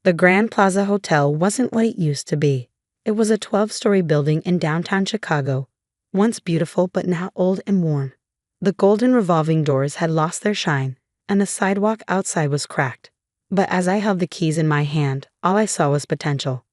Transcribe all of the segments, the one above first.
The Grand Plaza Hotel wasn't what it used to be. It was a 12-story building in downtown Chicago, once beautiful but now old and worn. The golden revolving doors had lost their shine, and the sidewalk outside was cracked. But as I held the keys in my hand, all I saw was potential.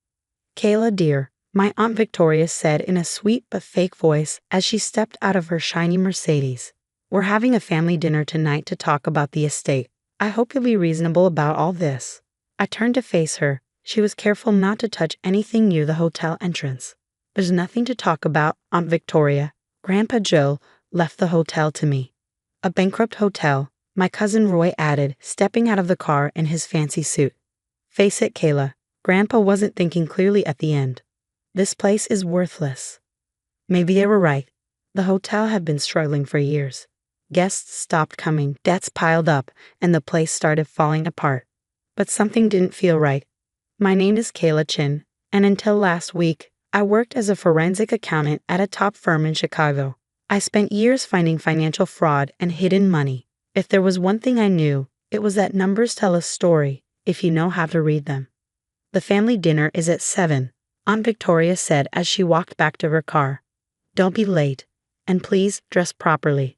"Kayla, dear," my Aunt Victoria said in a sweet but fake voice as she stepped out of her shiny Mercedes. "We're having a family dinner tonight to talk about the estate. I hope you'll be reasonable about all this." I turned to face her. She was careful not to touch anything near the hotel entrance. "There's nothing to talk about, Aunt Victoria. Grandpa Joe left the hotel to me." "A bankrupt hotel," my cousin Roy added, stepping out of the car in his fancy suit. "Face it, Kayla, Grandpa wasn't thinking clearly at the end. This place is worthless." Maybe they were right. The hotel had been struggling for years. Guests stopped coming, debts piled up, and the place started falling apart. But something didn't feel right. My name is Kayla Chin, and until last week, I worked as a forensic accountant at a top firm in Chicago. I spent years finding financial fraud and hidden money. If there was one thing I knew, it was that numbers tell a story if you know how to read them. "The family dinner is at 7, Aunt Victoria said as she walked back to her car. "Don't be late, and please dress properly."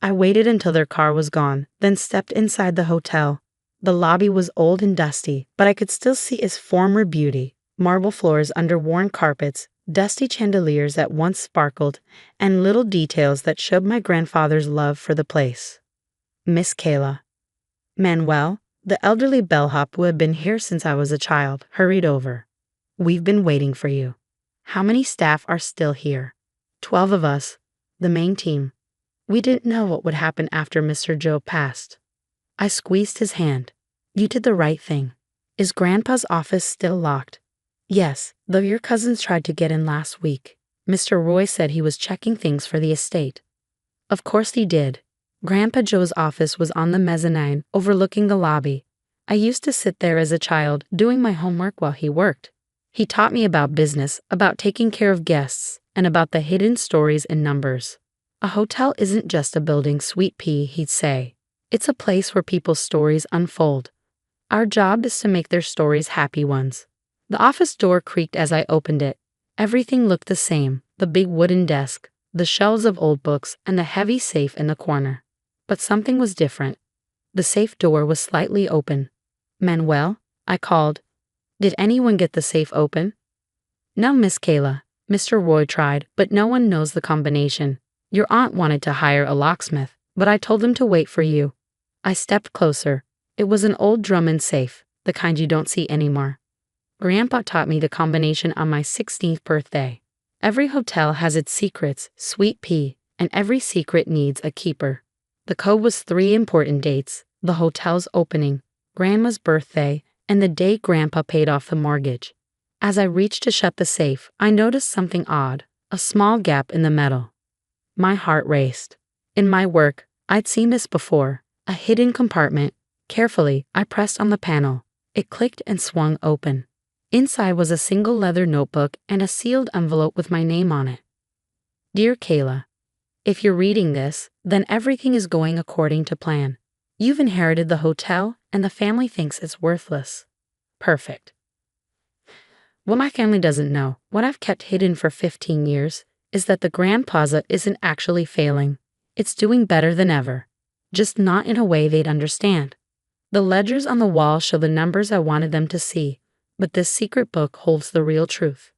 I waited until their car was gone, then stepped inside the hotel. The lobby was old and dusty, but I could still see its former beauty. Marble floors under worn carpets, dusty chandeliers that once sparkled, and little details that showed my grandfather's love for the place. "Miss Kayla." Manuel, the elderly bellhop who had been here since I was a child, hurried over. "We've been waiting for you. How many staff are still here?" 12 of us, the main team. We didn't know what would happen after Mr. Joe passed. I squeezed his hand. "You did the right thing. Is Grandpa's office still locked?" "Yes, though your cousins tried to get in last week. Mr. Roy said he was checking things for the estate." Of course he did. Grandpa Joe's office was on the mezzanine overlooking the lobby. I used to sit there as a child doing my homework while he worked. He taught me about business, about taking care of guests, and about the hidden stories in numbers. "A hotel isn't just a building, sweet pea," he'd say. "It's a place where people's stories unfold. Our job is to make their stories happy ones." The office door creaked as I opened it. Everything looked the same, the big wooden desk, the shelves of old books, and the heavy safe in the corner. But something was different. The safe door was slightly open. "Manuel," I called. "Did anyone get the safe open?" "No, Miss Kayla." Mr. Roy tried, but no one knows the combination. Your aunt wanted to hire a locksmith, but I told him to wait for you. I stepped closer. It was an old Drummond safe, the kind you don't see anymore. Grandpa taught me the combination on my 16th birthday. Every hotel has its secrets, sweet pea, and every secret needs a keeper. The code was 3 important dates: the hotel's opening, Grandma's birthday, and the day Grandpa paid off the mortgage. As I reached to shut the safe, I noticed something odd, a small gap in the metal. My heart raced. In my work, I'd seen this before, a hidden compartment. Carefully, I pressed on the panel. It clicked and swung open. Inside was a single leather notebook and a sealed envelope with my name on it. "Dear Kayla, if you're reading this, then everything is going according to plan. You've inherited the hotel, and the family thinks it's worthless." Perfect. What my family doesn't know, what I've kept hidden for 15 years, is that the Grand Plaza isn't actually failing. It's doing better than ever. Just not in a way they'd understand. The ledgers on the wall show the numbers I wanted them to see, but this secret book holds the real truth.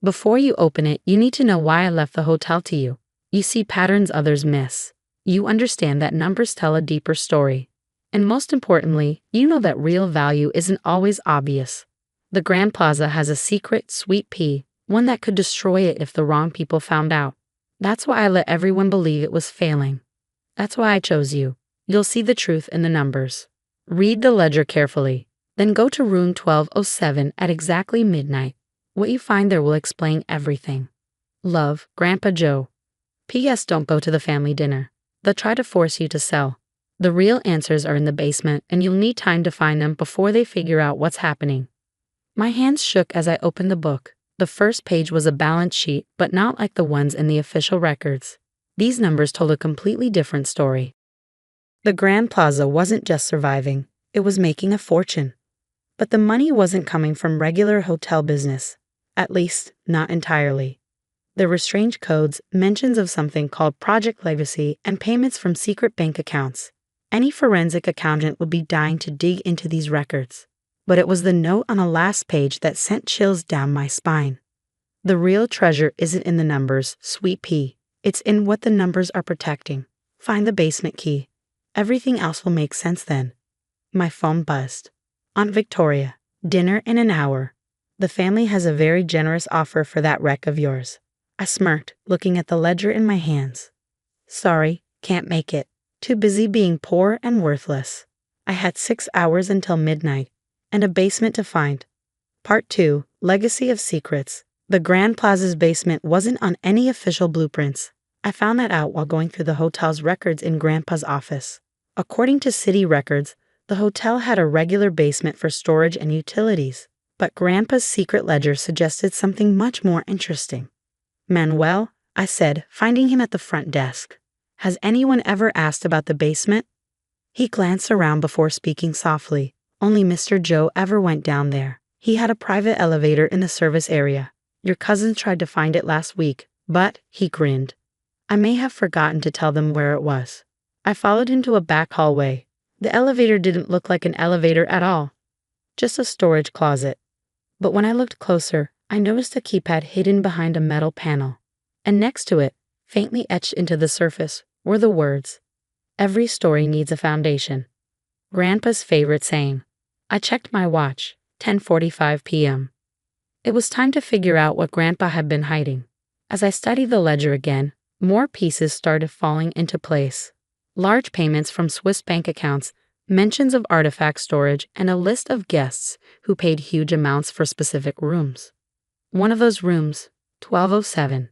Before you open it, you need to know why I left the hotel to you. You see patterns others miss. You understand that numbers tell a deeper story. And most importantly, you know that real value isn't always obvious. The Grand Plaza has a secret, sweet pea, one that could destroy it if the wrong people found out. That's why I let everyone believe it was failing. That's why I chose you. You'll see the truth in the numbers. Read the ledger carefully. Then go to room 1207 at exactly midnight. What you find there will explain everything. Love, Grandpa Joe. P.S. Don't go to the family dinner. They'll try to force you to sell. The real answers are in the basement, and you'll need time to find them before they figure out what's happening. My hands shook as I opened the book. The first page was a balance sheet, but not like the ones in the official records. These numbers told a completely different story. The Grand Plaza wasn't just surviving, it was making a fortune. But the money wasn't coming from regular hotel business. At least, not entirely. There were strange codes, mentions of something called Project Legacy, and payments from secret bank accounts. Any forensic accountant would be dying to dig into these records. But it was the note on the last page that sent chills down my spine. The real treasure isn't in the numbers, sweet pea. It's in what the numbers are protecting. Find the basement key. Everything else will make sense then. My phone buzzed. Aunt Victoria, dinner in an hour. The family has a very generous offer for that wreck of yours. I smirked, looking at the ledger in my hands. Sorry, can't make it. Too busy being poor and worthless. I had 6 hours until midnight, and a basement to find. Part 2, Legacy of Secrets. The Grand Plaza's basement wasn't on any official blueprints. I found that out while going through the hotel's records in Grandpa's office. According to city records, the hotel had a regular basement for storage and utilities, but Grandpa's secret ledger suggested something much more interesting. Manuel, I said, finding him at the front desk. Has anyone ever asked about the basement? He glanced around before speaking softly. Only Mr. Joe ever went down there. He had a private elevator in the service area. Your cousin tried to find it last week, but, he grinned. I may have forgotten to tell them where it was. I followed him to a back hallway. The elevator didn't look like an elevator at all. Just a storage closet. But when I looked closer, I noticed a keypad hidden behind a metal panel. And next to it, faintly etched into the surface, were the words, "Every story needs a foundation." Grandpa's favorite saying. I checked my watch, 10:45 p.m. It was time to figure out what Grandpa had been hiding. As I studied the ledger again, more pieces started falling into place. Large payments from Swiss bank accounts, mentions of artifact storage, and a list of guests who paid huge amounts for specific rooms. One of those rooms, 1207.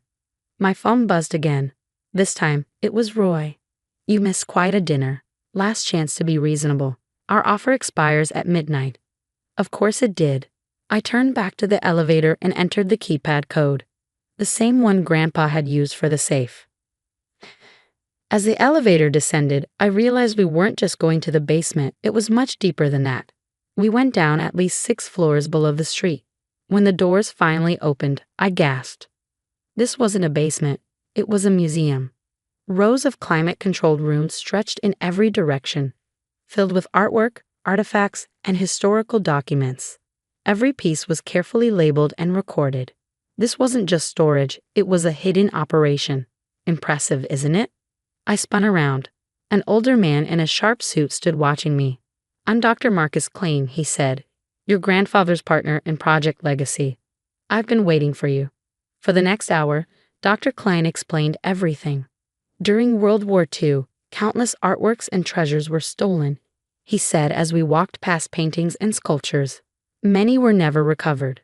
My phone buzzed again. This time, it was Roy. You missed quite a dinner. Last chance to be reasonable. Our offer expires at midnight. Of course it did. I turned back to the elevator and entered the keypad code. The same one Grandpa had used for the safe. As the elevator descended, I realized we weren't just going to the basement, it was much deeper than that. We went down at least 6 floors below the street. When the doors finally opened, I gasped. This wasn't a basement, it was a museum. Rows of climate-controlled rooms stretched in every direction, filled with artwork, artifacts, and historical documents. Every piece was carefully labeled and recorded. This wasn't just storage, it was a hidden operation. Impressive, isn't it? I spun around. An older man in a sharp suit stood watching me. I'm Dr. Marcus Klein, he said, your grandfather's partner in Project Legacy. I've been waiting for you. For the next hour, Dr. Klein explained everything. During World War II, countless artworks and treasures were stolen, he said as we walked past paintings and sculptures. Many were never recovered.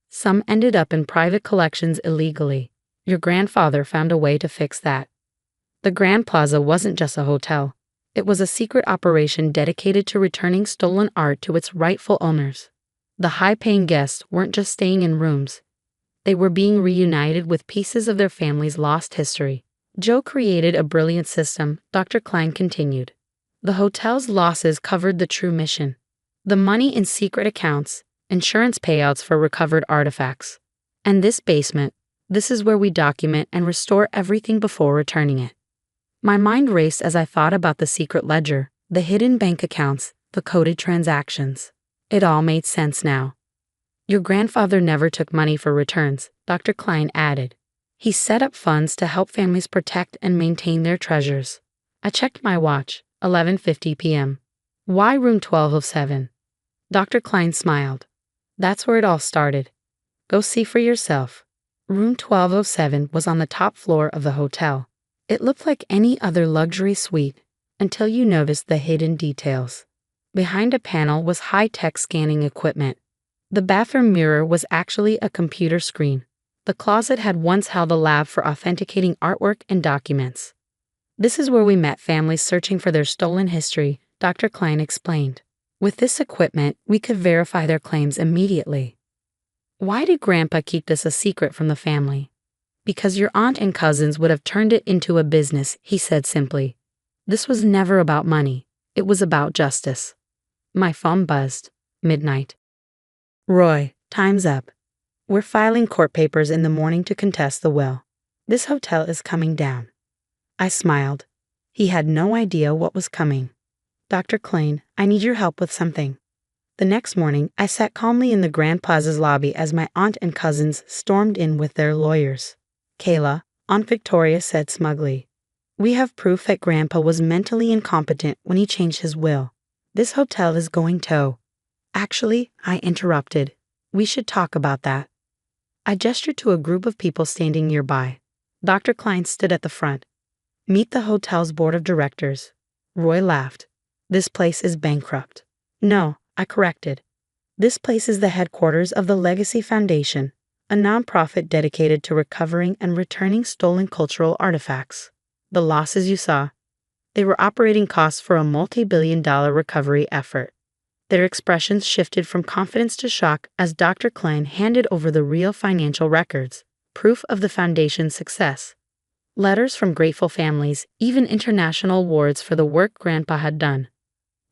Some ended up in private collections illegally. Your grandfather found a way to fix that. The Grand Plaza wasn't just a hotel. It was a secret operation dedicated to returning stolen art to its rightful owners. The high-paying guests weren't just staying in rooms. They were being reunited with pieces of their family's lost history. Joe created a brilliant system, Dr. Klein continued. The hotel's losses covered the true mission. The money in secret accounts, insurance payouts for recovered artifacts. And this basement, this is where we document and restore everything before returning it. My mind raced as I thought about the secret ledger, the hidden bank accounts, the coded transactions. It all made sense now. Your grandfather never took money for returns, Dr. Klein added. He set up funds to help families protect and maintain their treasures. I checked my watch, 11:50 p.m. Why room 1207? Dr. Klein smiled. That's where it all started. Go see for yourself. Room 1207 was on the top floor of the hotel. It looked like any other luxury suite until you noticed the hidden details. Behind a panel was high-tech scanning equipment. The bathroom mirror was actually a computer screen. The closet had once held a lab for authenticating artwork and documents. This is where we met families searching for their stolen history, Dr. Klein explained. With this equipment, we could verify their claims immediately. Why did Grandpa keep this a secret from the family? Because your aunt and cousins would have turned it into a business, he said simply. This was never about money. It was about justice. My phone buzzed. Midnight. Roy, time's up. We're filing court papers in the morning to contest the will. This hotel is coming down. I smiled. He had no idea what was coming. Dr. Klein, I need your help with something. The next morning, I sat calmly in the Grand Plaza's lobby as my aunt and cousins stormed in with their lawyers. Kayla, Aunt Victoria said smugly, "We have proof that Grandpa was mentally incompetent when he changed his will. This hotel is going to." Actually, I interrupted. "We should talk about that." I gestured to a group of people standing nearby. Dr. Klein stood at the front. "Meet the hotel's board of directors." Roy laughed. "This place is bankrupt." "No," I corrected. "This place is the headquarters of the Legacy Foundation, a nonprofit dedicated to recovering and returning stolen cultural artifacts. The losses you saw, they were operating costs for a multi-billion-dollar recovery effort." Their expressions shifted from confidence to shock as Dr. Klein handed over the real financial records, proof of the foundation's success. Letters from grateful families, even international awards for the work Grandpa had done.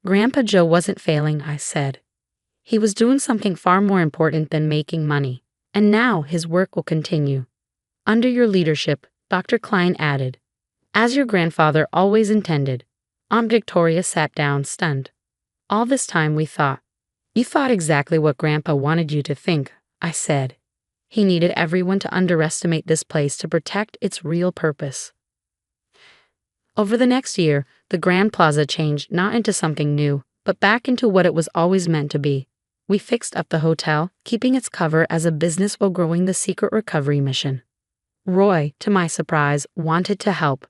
"Grandpa Joe wasn't failing," I said. "He was doing something far more important than making money, and now his work will continue. Under your leadership," Dr. Klein added. "As your grandfather always intended." Aunt Victoria sat down, stunned. "All this time we thought." "You thought exactly what Grandpa wanted you to think," I said. "He needed everyone to underestimate this place to protect its real purpose." Over the next year, the Grand Plaza changed not into something new, but back into what it was always meant to be. We fixed up the hotel, keeping its cover as a business while growing the secret recovery mission. Roy, to my surprise, wanted to help.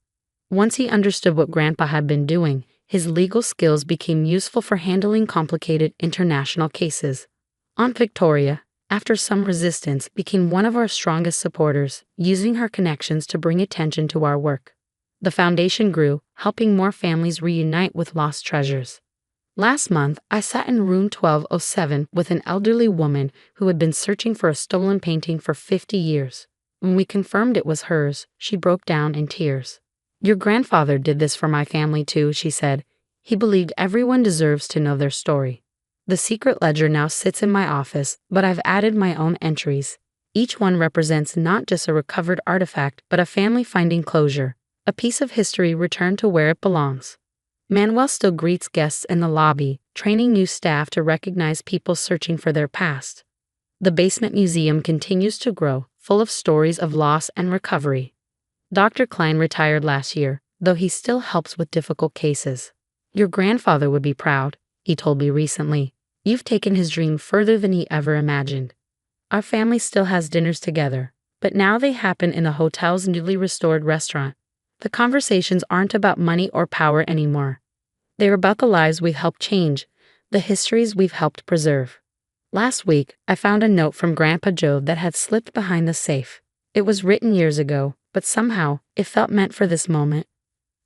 Once he understood what Grandpa had been doing, his legal skills became useful for handling complicated international cases. Aunt Victoria, after some resistance, became one of our strongest supporters, using her connections to bring attention to our work. The foundation grew, helping more families reunite with lost treasures. Last month, I sat in room 1207 with an elderly woman who had been searching for a stolen painting for 50 years. When we confirmed it was hers, she broke down in tears. "Your grandfather did this for my family too," she said. "He believed everyone deserves to know their story." The secret ledger now sits in my office, but I've added my own entries. Each one represents not just a recovered artifact, but a family finding closure, a piece of history returned to where it belongs. Manuel still greets guests in the lobby, training new staff to recognize people searching for their past. The basement museum continues to grow, full of stories of loss and recovery. Dr. Klein retired last year, though he still helps with difficult cases. "Your grandfather would be proud," he told me recently. "You've taken his dream further than he ever imagined." Our family still has dinners together, but now they happen in the hotel's newly restored restaurant. The conversations aren't about money or power anymore. They're about the lives we've helped change, the histories we've helped preserve. Last week, I found a note from Grandpa Joe that had slipped behind the safe. It was written years ago, but somehow it felt meant for this moment.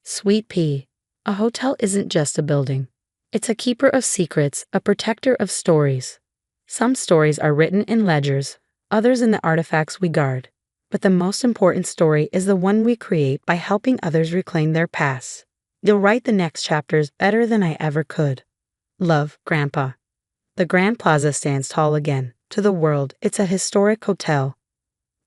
"Sweet pea, a hotel isn't just a building. It's a keeper of secrets, a protector of stories. Some stories are written in ledgers, others in the artifacts we guard. But the most important story is the one we create by helping others reclaim their past. You'll write the next chapters better than I ever could. Love, Grandpa." The Grand Plaza stands tall again. To the world, it's a historic hotel.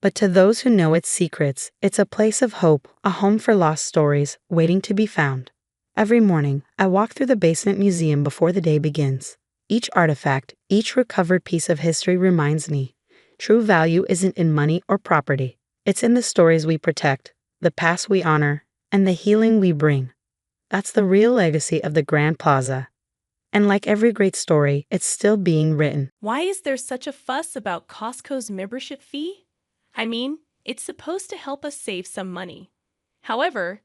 But to those who know its secrets, it's a place of hope, a home for lost stories, waiting to be found. Every morning, I walk through the basement museum before the day begins. Each artifact, each recovered piece of history reminds me, true value isn't in money or property. It's in the stories we protect, the past we honor, and the healing we bring. That's the real legacy of the Grand Plaza. And like every great story, it's still being written. Why is there such a fuss about Costco's membership fee? I mean, it's supposed to help us save some money. However,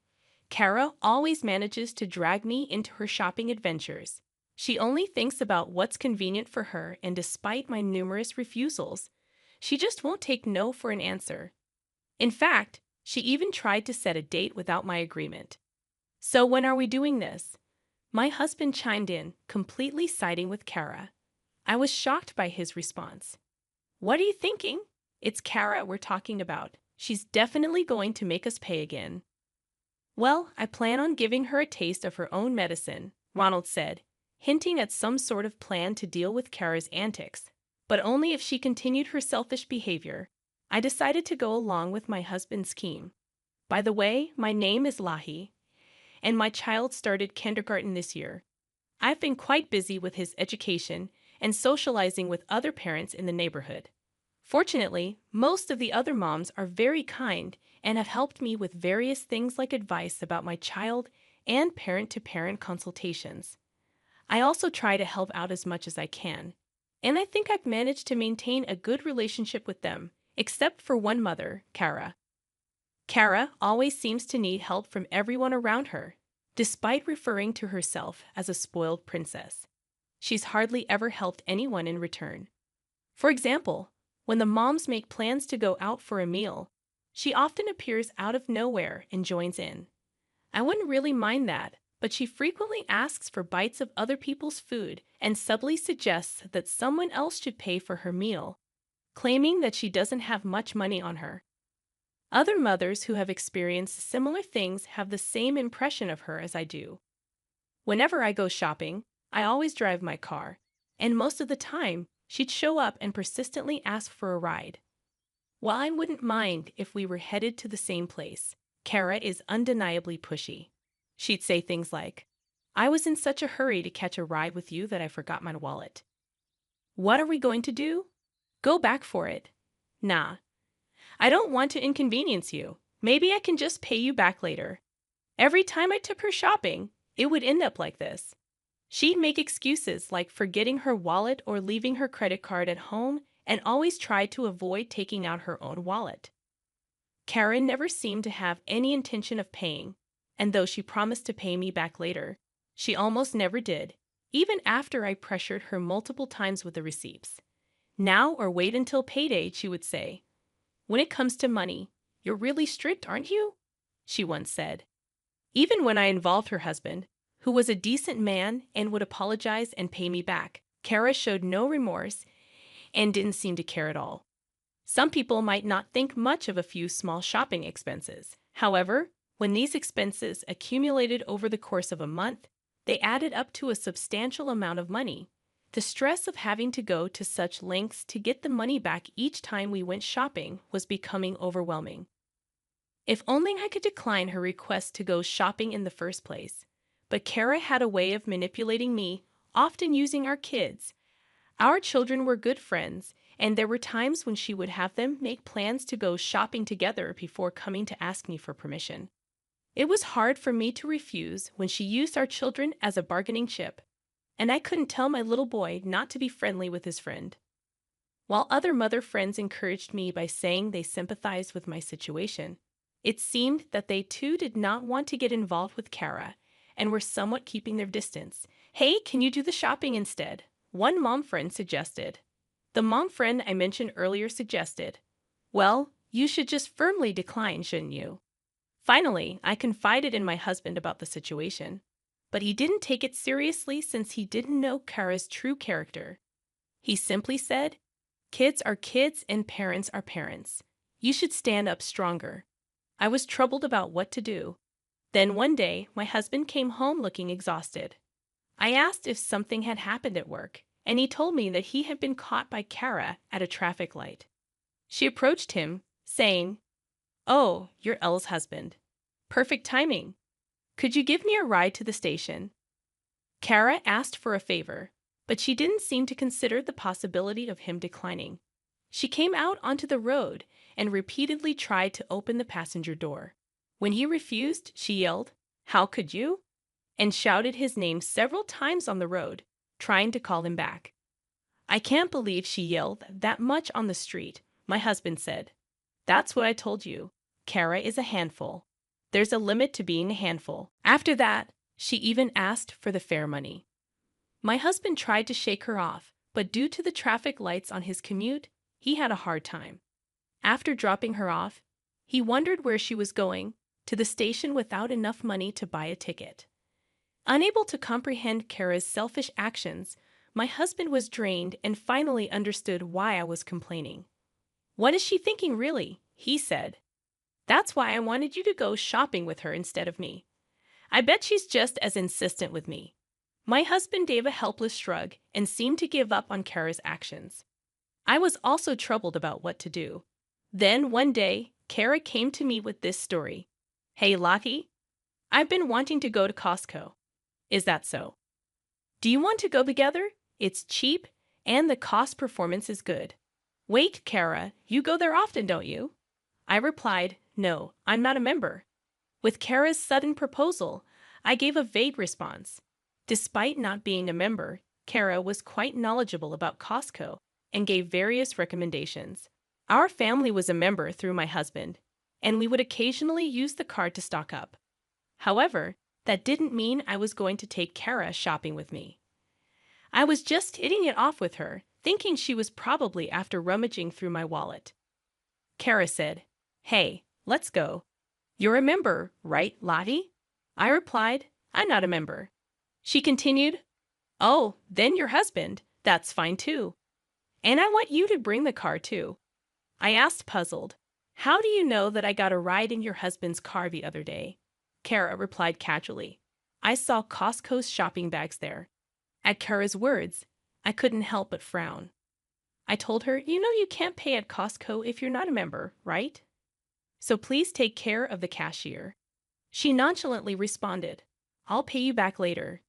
Kara always manages to drag me into her shopping adventures. She only thinks about what's convenient for her, and despite my numerous refusals, she just won't take no for an answer. In fact, she even tried to set a date without my agreement. "So when are we doing this?" My husband chimed in, completely siding with Kara. I was shocked by his response. "What are you thinking? It's Kara we're talking about. She's definitely going to make us pay again." "Well, I plan on giving her a taste of her own medicine," Ronald said, hinting at some sort of plan to deal with Kara's antics. but only if she continued her selfish behavior. I decided to go along with my husband's scheme. By the way, my name is Lahi, and my child started kindergarten this year. I've been quite busy with his education and socializing with other parents in the neighborhood. Fortunately, most of the other moms are very kind and have helped me with various things like advice about my child and parent-to-parent consultations. I also try to help out as much as I can, and I think I've managed to maintain a good relationship with them, except for one mother, Kara. Kara always seems to need help from everyone around her, despite referring to herself as a spoiled princess. She's hardly ever helped anyone in return. For example, when the moms make plans to go out for a meal, she often appears out of nowhere and joins in. I wouldn't really mind that, but she frequently asks for bites of other people's food and subtly suggests that someone else should pay for her meal, claiming that she doesn't have much money on her. Other mothers who have experienced similar things have the same impression of her as I do. Whenever I go shopping, I always drive my car, and most of the time, she'd show up and persistently ask for a ride. While I wouldn't mind if we were headed to the same place, Kara is undeniably pushy. She'd say things like, "I was in such a hurry to catch a ride with you that I forgot my wallet." "What are we going to do?" "Go back for it." "Nah. I don't want to inconvenience you. Maybe I can just pay you back later." Every time I took her shopping, it would end up like this. She'd make excuses like forgetting her wallet or leaving her credit card at home and always try to avoid taking out her own wallet. Karen never seemed to have any intention of paying, and though she promised to pay me back later, she almost never did, even after I pressured her multiple times with the receipts. "Now or wait until payday," she would say. "When it comes to money, you're really strict, aren't you?" she once said. Even when I involved her husband, who was a decent man and would apologize and pay me back, Kara showed no remorse and didn't seem to care at all. Some people might not think much of a few small shopping expenses. However, when these expenses accumulated over the course of a month, they added up to a substantial amount of money. The stress of having to go to such lengths to get the money back each time we went shopping was becoming overwhelming. If only I could decline her request to go shopping in the first place. But Kara had a way of manipulating me, often using our kids. Our children were good friends, and there were times when she would have them make plans to go shopping together before coming to ask me for permission. It was hard for me to refuse when she used our children as a bargaining chip, and I couldn't tell my little boy not to be friendly with his friend. While other mother friends encouraged me by saying they sympathized with my situation, it seemed that they too did not want to get involved with Kara and were somewhat keeping their distance. "Hey, can you do the shopping instead?" one mom friend suggested. The mom friend I mentioned earlier suggested, "Well, you should just firmly decline, shouldn't you?" Finally, I confided in my husband about the situation, but he didn't take it seriously since he didn't know Kara's true character. He simply said, "Kids are kids and parents are parents. You should stand up stronger." I was troubled about what to do. Then one day, my husband came home looking exhausted. I asked if something had happened at work, and he told me that he had been caught by Kara at a traffic light. She approached him, saying, "Oh, you're Elle's husband. Perfect timing. Could you give me a ride to the station?" Kara asked for a favor, but she didn't seem to consider the possibility of him declining. She came out onto the road and repeatedly tried to open the passenger door. When he refused, she yelled, "How could you?" and shouted his name several times on the road, trying to call him back. "I can't believe she yelled that much on the street," my husband said. "That's what I told you. Kara is a handful. There's a limit to being a handful." After that, she even asked for the fare money. My husband tried to shake her off, but due to the traffic lights on his commute, he had a hard time. After dropping her off, he wondered where she was going, to the station without enough money to buy a ticket. Unable to comprehend Kara's selfish actions, my husband was drained and finally understood why I was complaining. "What is she thinking, really?" he said. "That's why I wanted you to go shopping with her instead of me. I bet she's just as insistent with me." My husband gave a helpless shrug and seemed to give up on Kara's actions. I was also troubled about what to do. Then one day, Kara came to me with this story. Hey, Lottie, I've been wanting to go to Costco. Is that so? Do you want to go together? It's cheap and the cost performance is good. Wait, Kara, you go there often, don't you? I replied, no, I'm not a member. With Kara's sudden proposal, I gave a vague response. Despite not being a member, Kara was quite knowledgeable about Costco and gave various recommendations. Our family was a member through my husband, and we would occasionally use the card to stock up. However, that didn't mean I was going to take Kara shopping with me. I was just hitting it off with her, thinking she was probably after rummaging through my wallet. Kara said, hey, let's go. You're a member, right, Lottie? I replied, I'm not a member. She continued, oh, then your husband, that's fine too. And I want you to bring the car too. I asked, puzzled, how do you know that I got a ride in your husband's car the other day? Kara replied casually, I saw Costco's shopping bags there. At Kara's words, I couldn't help but frown. I told her, you know you can't pay at Costco if you're not a member, right? So please take care of the cashier. She nonchalantly responded, I'll pay you back later.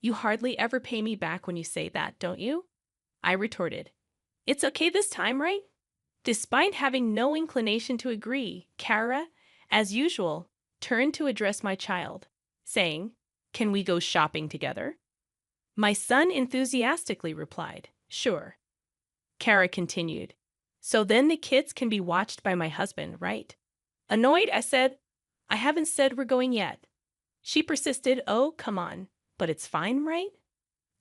You hardly ever pay me back when you say that, don't you? I retorted, it's okay this time, right? Despite having no inclination to agree, Kara, as usual, turned to address my child, saying, can we go shopping together? My son enthusiastically replied, sure. Kara continued, so then the kids can be watched by my husband, right? Annoyed, I said, I haven't said we're going yet. She persisted, oh, come on, but it's fine, right?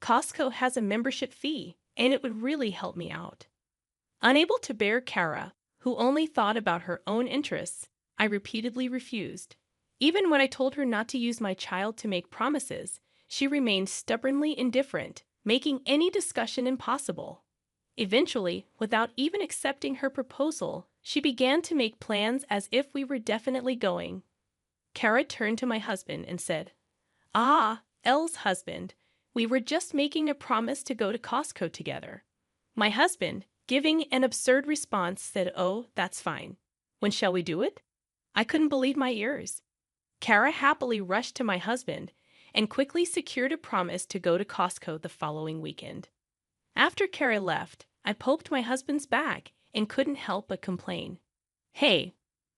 Costco has a membership fee, and it would really help me out. Unable to bear Kara, who only thought about her own interests, I repeatedly refused. Even when I told her not to use my child to make promises, she remained stubbornly indifferent, making any discussion impossible. Eventually, without even accepting her proposal, she began to make plans as if we were definitely going. Kara turned to my husband and said, ah, Elle's husband, we were just making a promise to go to Costco together. My husband, giving an absurd response, said, oh, that's fine. When shall we do it? I couldn't believe my ears. Kara happily rushed to my husband and quickly secured a promise to go to Costco the following weekend. After Kara left, I poked my husband's back and couldn't help but complain. Hey,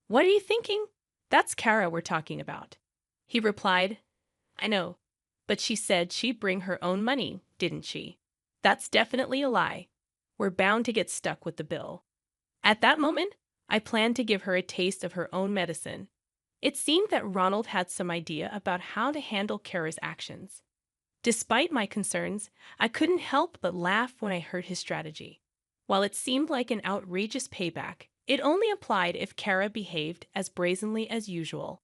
what are you thinking? That's Kara we're talking about. He replied, I know, but she said she'd bring her own money, didn't she? That's definitely a lie. We're bound to get stuck with the bill. At that moment, I planned to give her a taste of her own medicine. It seemed that Ronald had some idea about how to handle Kara's actions. Despite my concerns, I couldn't help but laugh when I heard his strategy. While it seemed like an outrageous payback, it only applied if Kara behaved as brazenly as usual.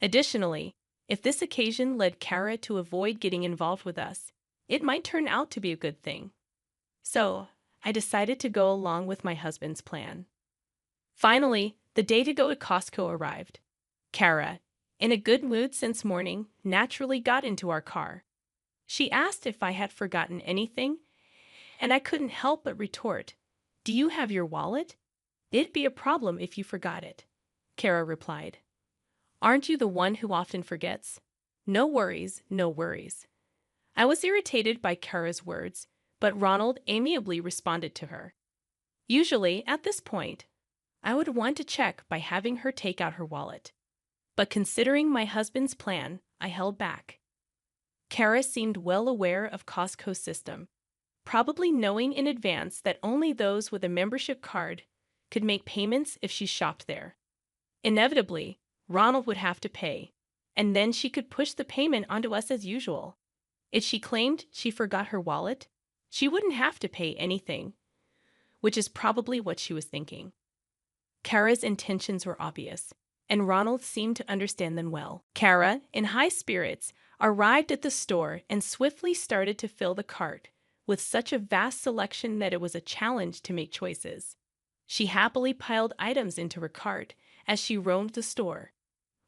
Additionally, if this occasion led Kara to avoid getting involved with us, it might turn out to be a good thing. So, I decided to go along with my husband's plan. Finally, the day to go to Costco arrived. Kara, in a good mood since morning, naturally got into our car. She asked if I had forgotten anything, and I couldn't help but retort, do you have your wallet? It'd be a problem if you forgot it. Kara replied, aren't you the one who often forgets? No worries, no worries. I was irritated by Kara's words, but Ronald amiably responded to her. Usually, at this point, I would want to check by having her take out her wallet. But considering my husband's plan, I held back. Kara seemed well aware of Costco's system, probably knowing in advance that only those with a membership card could make payments if she shopped there. Inevitably, Ronald would have to pay, and then she could push the payment onto us as usual. If she claimed she forgot her wallet, she wouldn't have to pay anything, which is probably what she was thinking. Kara's intentions were obvious, and Ronald seemed to understand them well. Kara, in high spirits, arrived at the store and swiftly started to fill the cart, with such a vast selection that it was a challenge to make choices. She happily piled items into her cart as she roamed the store.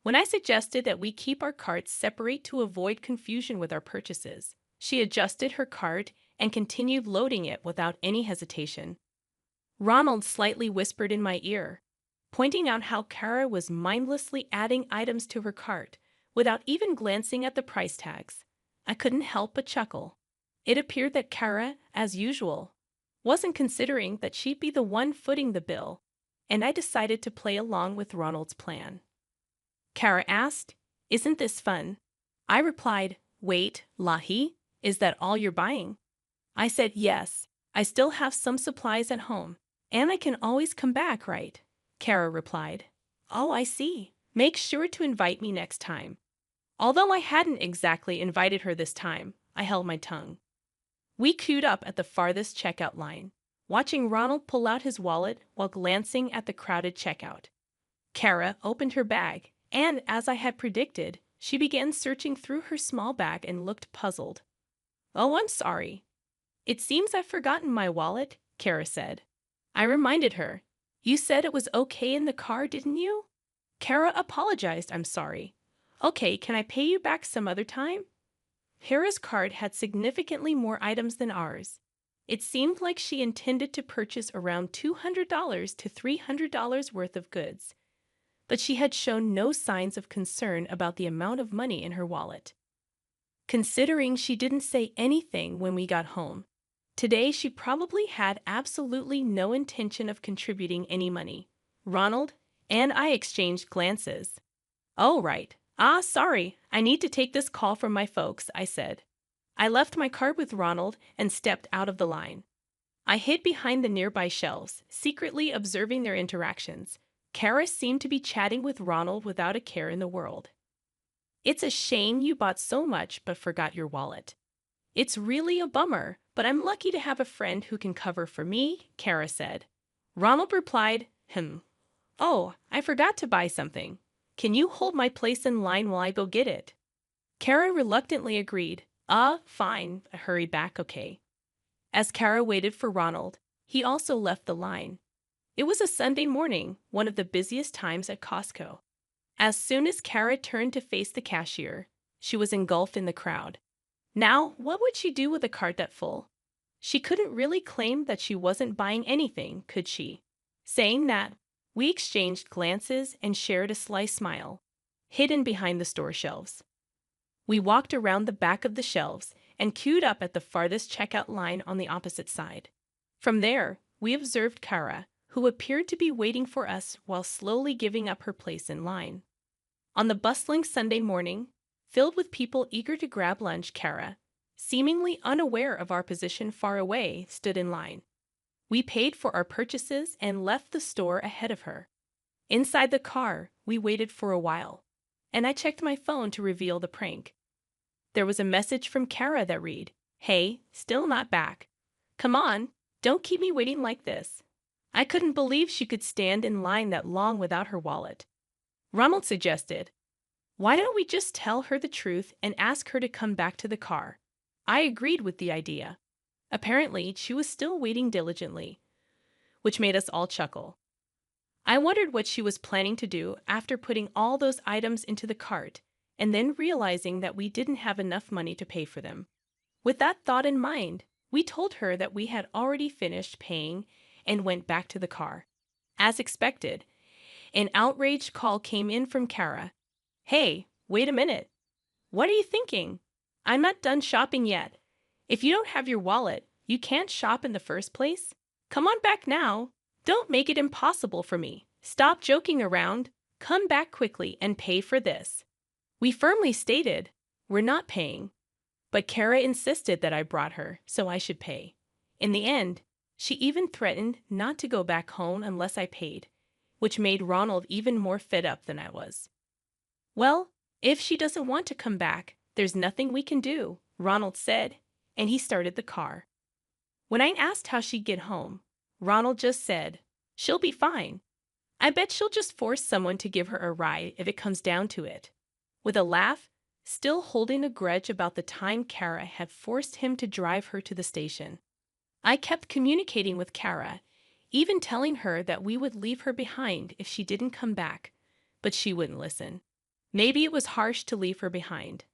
When I suggested that we keep our carts separate to avoid confusion with our purchases, she adjusted her cart and continued loading it without any hesitation. Ronald slightly whispered in my ear, pointing out how Kara was mindlessly adding items to her cart without even glancing at the price tags. I couldn't help but chuckle. It appeared that Kara, as usual, wasn't considering that she'd be the one footing the bill, and I decided to play along with Ronald's plan. Kara asked, "Isn't this fun?" I replied, "Wait, Lahi, is that all you're buying?" I said, "Yes, I still have some supplies at home, and I can always come back, right?" Kara replied, "Oh, I see. Make sure to invite me next time." Although I hadn't exactly invited her this time, I held my tongue. We queued up at the farthest checkout line, watching Ronald pull out his wallet while glancing at the crowded checkout. Kara opened her bag, and as I had predicted, she began searching through her small bag and looked puzzled. "Oh, I'm sorry. It seems I've forgotten my wallet," Kara said. I reminded her, "You said it was okay in the car, didn't you?" Kara apologized. "I'm sorry. Okay, can I pay you back some other time?" Kara's cart had significantly more items than ours. It seemed like she intended to purchase around $200 to $300 worth of goods, but she had shown no signs of concern about the amount of money in her wallet. Considering she didn't say anything when we got home, today she probably had absolutely no intention of contributing any money. Ronald and I exchanged glances. "Oh, right. Sorry, I need to take this call from my folks," I said. I left my cart with Ronald and stepped out of the line. I hid behind the nearby shelves, secretly observing their interactions. Kara seemed to be chatting with Ronald without a care in the world. "It's a shame you bought so much but forgot your wallet. It's really a bummer, but I'm lucky to have a friend who can cover for me," Kara said. Ronald replied, "Oh, I forgot to buy something. Can you hold my place in line while I go get it?" Kara reluctantly agreed. Fine," I hurried back, "okay." As Kara waited for Ronald, he also left the line. It was a Sunday morning, one of the busiest times at Costco. As soon as Kara turned to face the cashier, she was engulfed in the crowd. Now, what would she do with a cart that full? She couldn't really claim that she wasn't buying anything, could she? Saying that, we exchanged glances and shared a sly smile, hidden behind the store shelves. We walked around the back of the shelves and queued up at the farthest checkout line on the opposite side. From there, we observed Kara, who appeared to be waiting for us while slowly giving up her place in line. On the bustling Sunday morning, filled with people eager to grab lunch, Kara, seemingly unaware of our position far away, stood in line. We paid for our purchases and left the store ahead of her. Inside the car, we waited for a while, and I checked my phone to reveal the prank. There was a message from Kara that read, "Hey, still not back. Come on, don't keep me waiting like this." I couldn't believe she could stand in line that long without her wallet. Ronald suggested, "Why don't we just tell her the truth and ask her to come back to the car?" I agreed with the idea. Apparently, she was still waiting diligently, which made us all chuckle. I wondered what she was planning to do after putting all those items into the cart and then realizing that we didn't have enough money to pay for them. With that thought in mind, we told her that we had already finished paying and went back to the car. As expected, an outraged call came in from Kara. "Hey, wait a minute. What are you thinking? I'm not done shopping yet. If you don't have your wallet, you can't shop in the first place. Come on back now. Don't make it impossible for me. Stop joking around. Come back quickly and pay for this." We firmly stated, "We're not paying." But Kara insisted that I brought her, so I should pay. In the end, she even threatened not to go back home unless I paid, which made Ronald even more fed up than I was. "Well, if she doesn't want to come back, there's nothing we can do," Ronald said, and he started the car. When I asked how she'd get home, Ronald just said, "She'll be fine. I bet she'll just force someone to give her a ride if it comes down to it." With a laugh, still holding a grudge about the time Kara had forced him to drive her to the station, I kept communicating with Kara, even telling her that we would leave her behind if she didn't come back, but she wouldn't listen. Maybe it was harsh to leave her behind,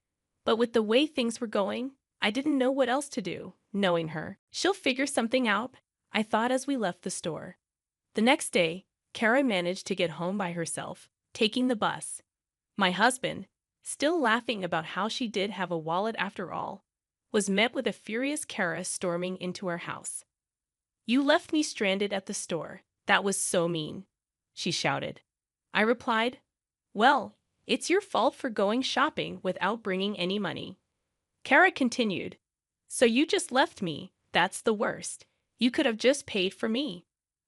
but with the way things were going, I didn't know what else to do. Knowing her, she'll figure something out. I thought as we left the store. The next day, Kara managed to get home by herself, taking the bus. My husband, still laughing about how she did have a wallet after all, was met with a furious Kara storming into our house. "You left me stranded at the store. That was so mean," she shouted. I replied, "Well, it's your fault for going shopping without bringing any money." Kara continued, "So you just left me? That's the worst. You could have just paid for me.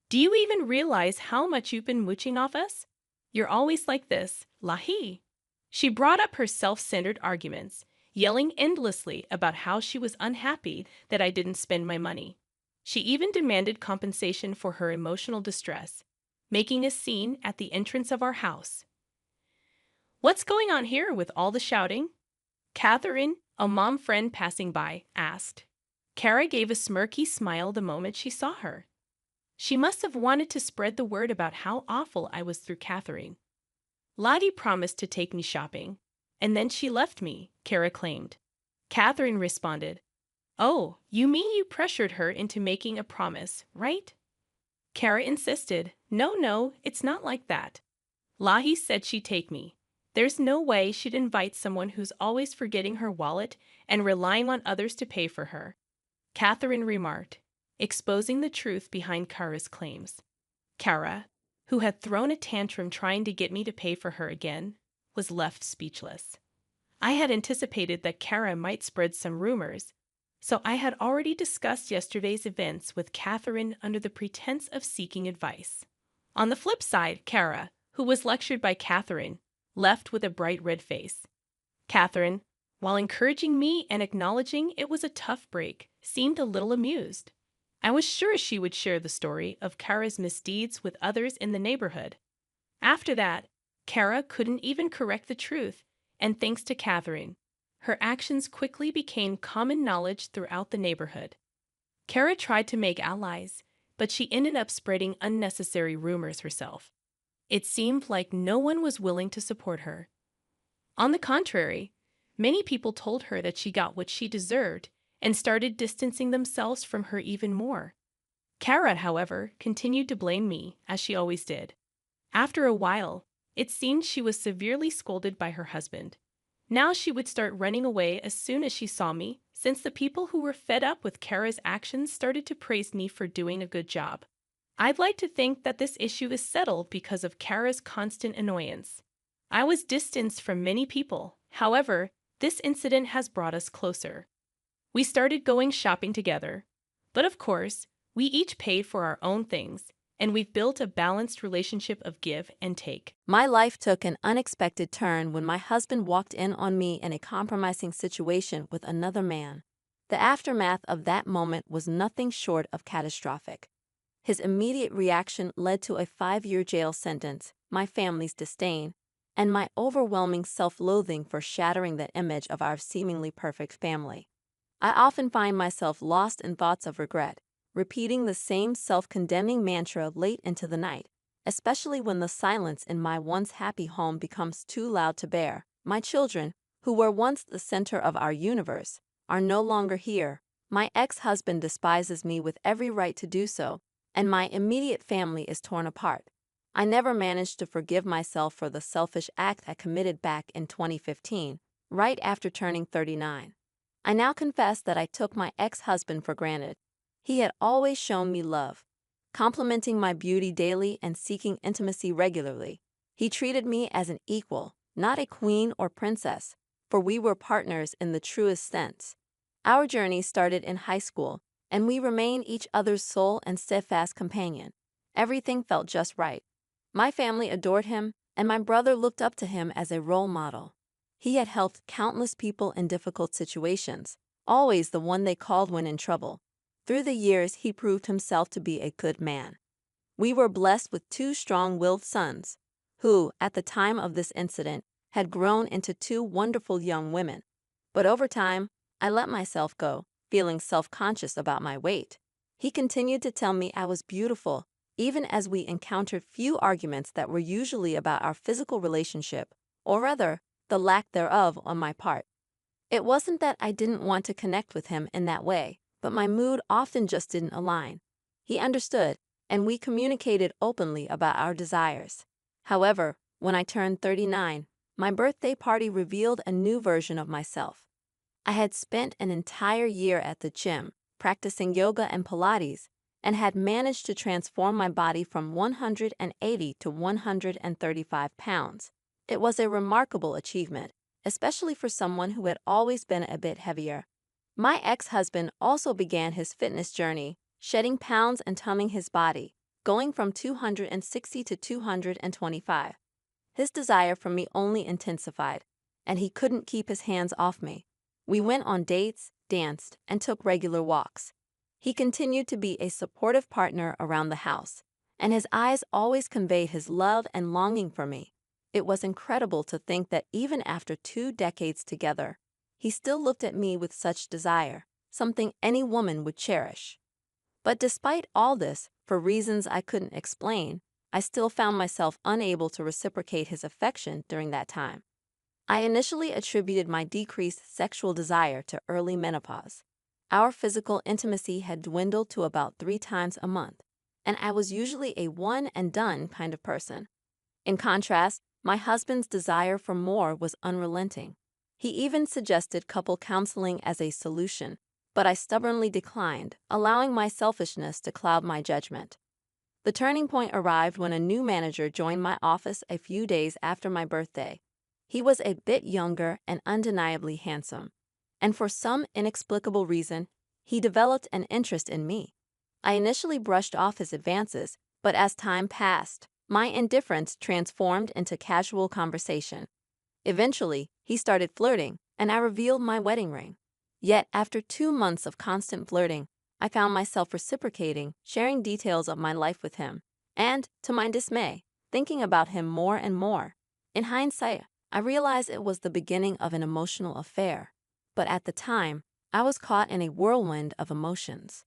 Do you even realize how much you've been mooching off us? You're always like this, lahi." She brought up her self-centered arguments, yelling endlessly about how she was unhappy that I didn't spend my money. She even demanded compensation for her emotional distress, making a scene at the entrance of our house. "What's going on here with all the shouting?" Catherine, a mom friend passing by, asked. Kara gave a smirky smile the moment she saw her. She must have wanted to spread the word about how awful I was through Catherine. "Lottie promised to take me shopping, and then she left me," Kara claimed. Catherine responded, "Oh, you mean you pressured her into making a promise, right?" Kara insisted, No, it's not like that. Lahi said she'd take me. There's no way she'd invite someone who's always forgetting her wallet and relying on others to pay for her," Catherine remarked, exposing the truth behind Kara's claims. Kara, who had thrown a tantrum trying to get me to pay for her again, was left speechless. I had anticipated that Kara might spread some rumors, so I had already discussed yesterday's events with Catherine under the pretense of seeking advice. On the flip side, Kara, who was lectured by Catherine, left with a bright red face. Catherine, while encouraging me and acknowledging it was a tough break, seemed a little amused. I was sure she would share the story of Kara's misdeeds with others in the neighborhood. After that, Kara couldn't even correct the truth, and thanks to Catherine, her actions quickly became common knowledge throughout the neighborhood. Kara tried to make allies, but she ended up spreading unnecessary rumors herself. It seemed like no one was willing to support her. On the contrary, many people told her that she got what she deserved and started distancing themselves from her even more. Kara, however, continued to blame me, as she always did. After a while, it seemed she was severely scolded by her husband. Now she would start running away as soon as she saw me, since the people who were fed up with Kara's actions started to praise me for doing a good job. I'd like to think that this issue is settled because of Kara's constant annoyance. I was distanced from many people. However, this incident has brought us closer. We started going shopping together. But of course, we each paid for our own things, and we've built a balanced relationship of give and take. My life took an unexpected turn when my husband walked in on me in a compromising situation with another man. The aftermath of that moment was nothing short of catastrophic. His immediate reaction led to a 5-year jail sentence, my family's disdain, and my overwhelming self-loathing for shattering the image of our seemingly perfect family. I often find myself lost in thoughts of regret, repeating the same self-condemning mantra late into the night, especially when the silence in my once happy home becomes too loud to bear. My children, who were once the center of our universe, are no longer here. My ex-husband despises me with every right to do so, and my immediate family is torn apart. I never managed to forgive myself for the selfish act I committed back in 2015, right after turning 39. I now confess that I took my ex-husband for granted. He had always shown me love, complimenting my beauty daily and seeking intimacy regularly. He treated me as an equal, not a queen or princess, for we were partners in the truest sense. Our journey started in high school, and we remained each other's sole and steadfast companion. Everything felt just right. My family adored him, and my brother looked up to him as a role model. He had helped countless people in difficult situations, always the one they called when in trouble. Through the years, he proved himself to be a good man. We were blessed with 2 strong-willed sons, who, at the time of this incident, had grown into 2 wonderful young women. But over time, I let myself go, feeling self-conscious about my weight. He continued to tell me I was beautiful, even as we encountered few arguments that were usually about our physical relationship, or rather, the lack thereof on my part. It wasn't that I didn't want to connect with him in that way, but my mood often just didn't align. He understood, and we communicated openly about our desires. However, when I turned 39, my birthday party revealed a new version of myself. I had spent an entire year at the gym, practicing yoga and Pilates, and had managed to transform my body from 180 to 135 pounds. It was a remarkable achievement, especially for someone who had always been a bit heavier. My ex-husband also began his fitness journey, shedding pounds and tumming his body, going from 260 to 225. His desire for me only intensified, and he couldn't keep his hands off me. We went on dates, danced, and took regular walks. He continued to be a supportive partner around the house, and his eyes always conveyed his love and longing for me. It was incredible to think that even after 2 decades together, he still looked at me with such desire, something any woman would cherish. But despite all this, for reasons I couldn't explain, I still found myself unable to reciprocate his affection during that time. I initially attributed my decreased sexual desire to early menopause. Our physical intimacy had dwindled to about 3 times a month, and I was usually a one-and-done kind of person. In contrast, my husband's desire for more was unrelenting. He even suggested couple counseling as a solution, but I stubbornly declined, allowing my selfishness to cloud my judgment. The turning point arrived when a new manager joined my office a few days after my birthday. He was a bit younger and undeniably handsome, and for some inexplicable reason, he developed an interest in me. I initially brushed off his advances, but as time passed, my indifference transformed into casual conversation. Eventually, he started flirting, and I revealed my wedding ring. Yet, after 2 months of constant flirting, I found myself reciprocating, sharing details of my life with him, and, to my dismay, thinking about him more and more. In hindsight, I realized it was the beginning of an emotional affair, but at the time, I was caught in a whirlwind of emotions.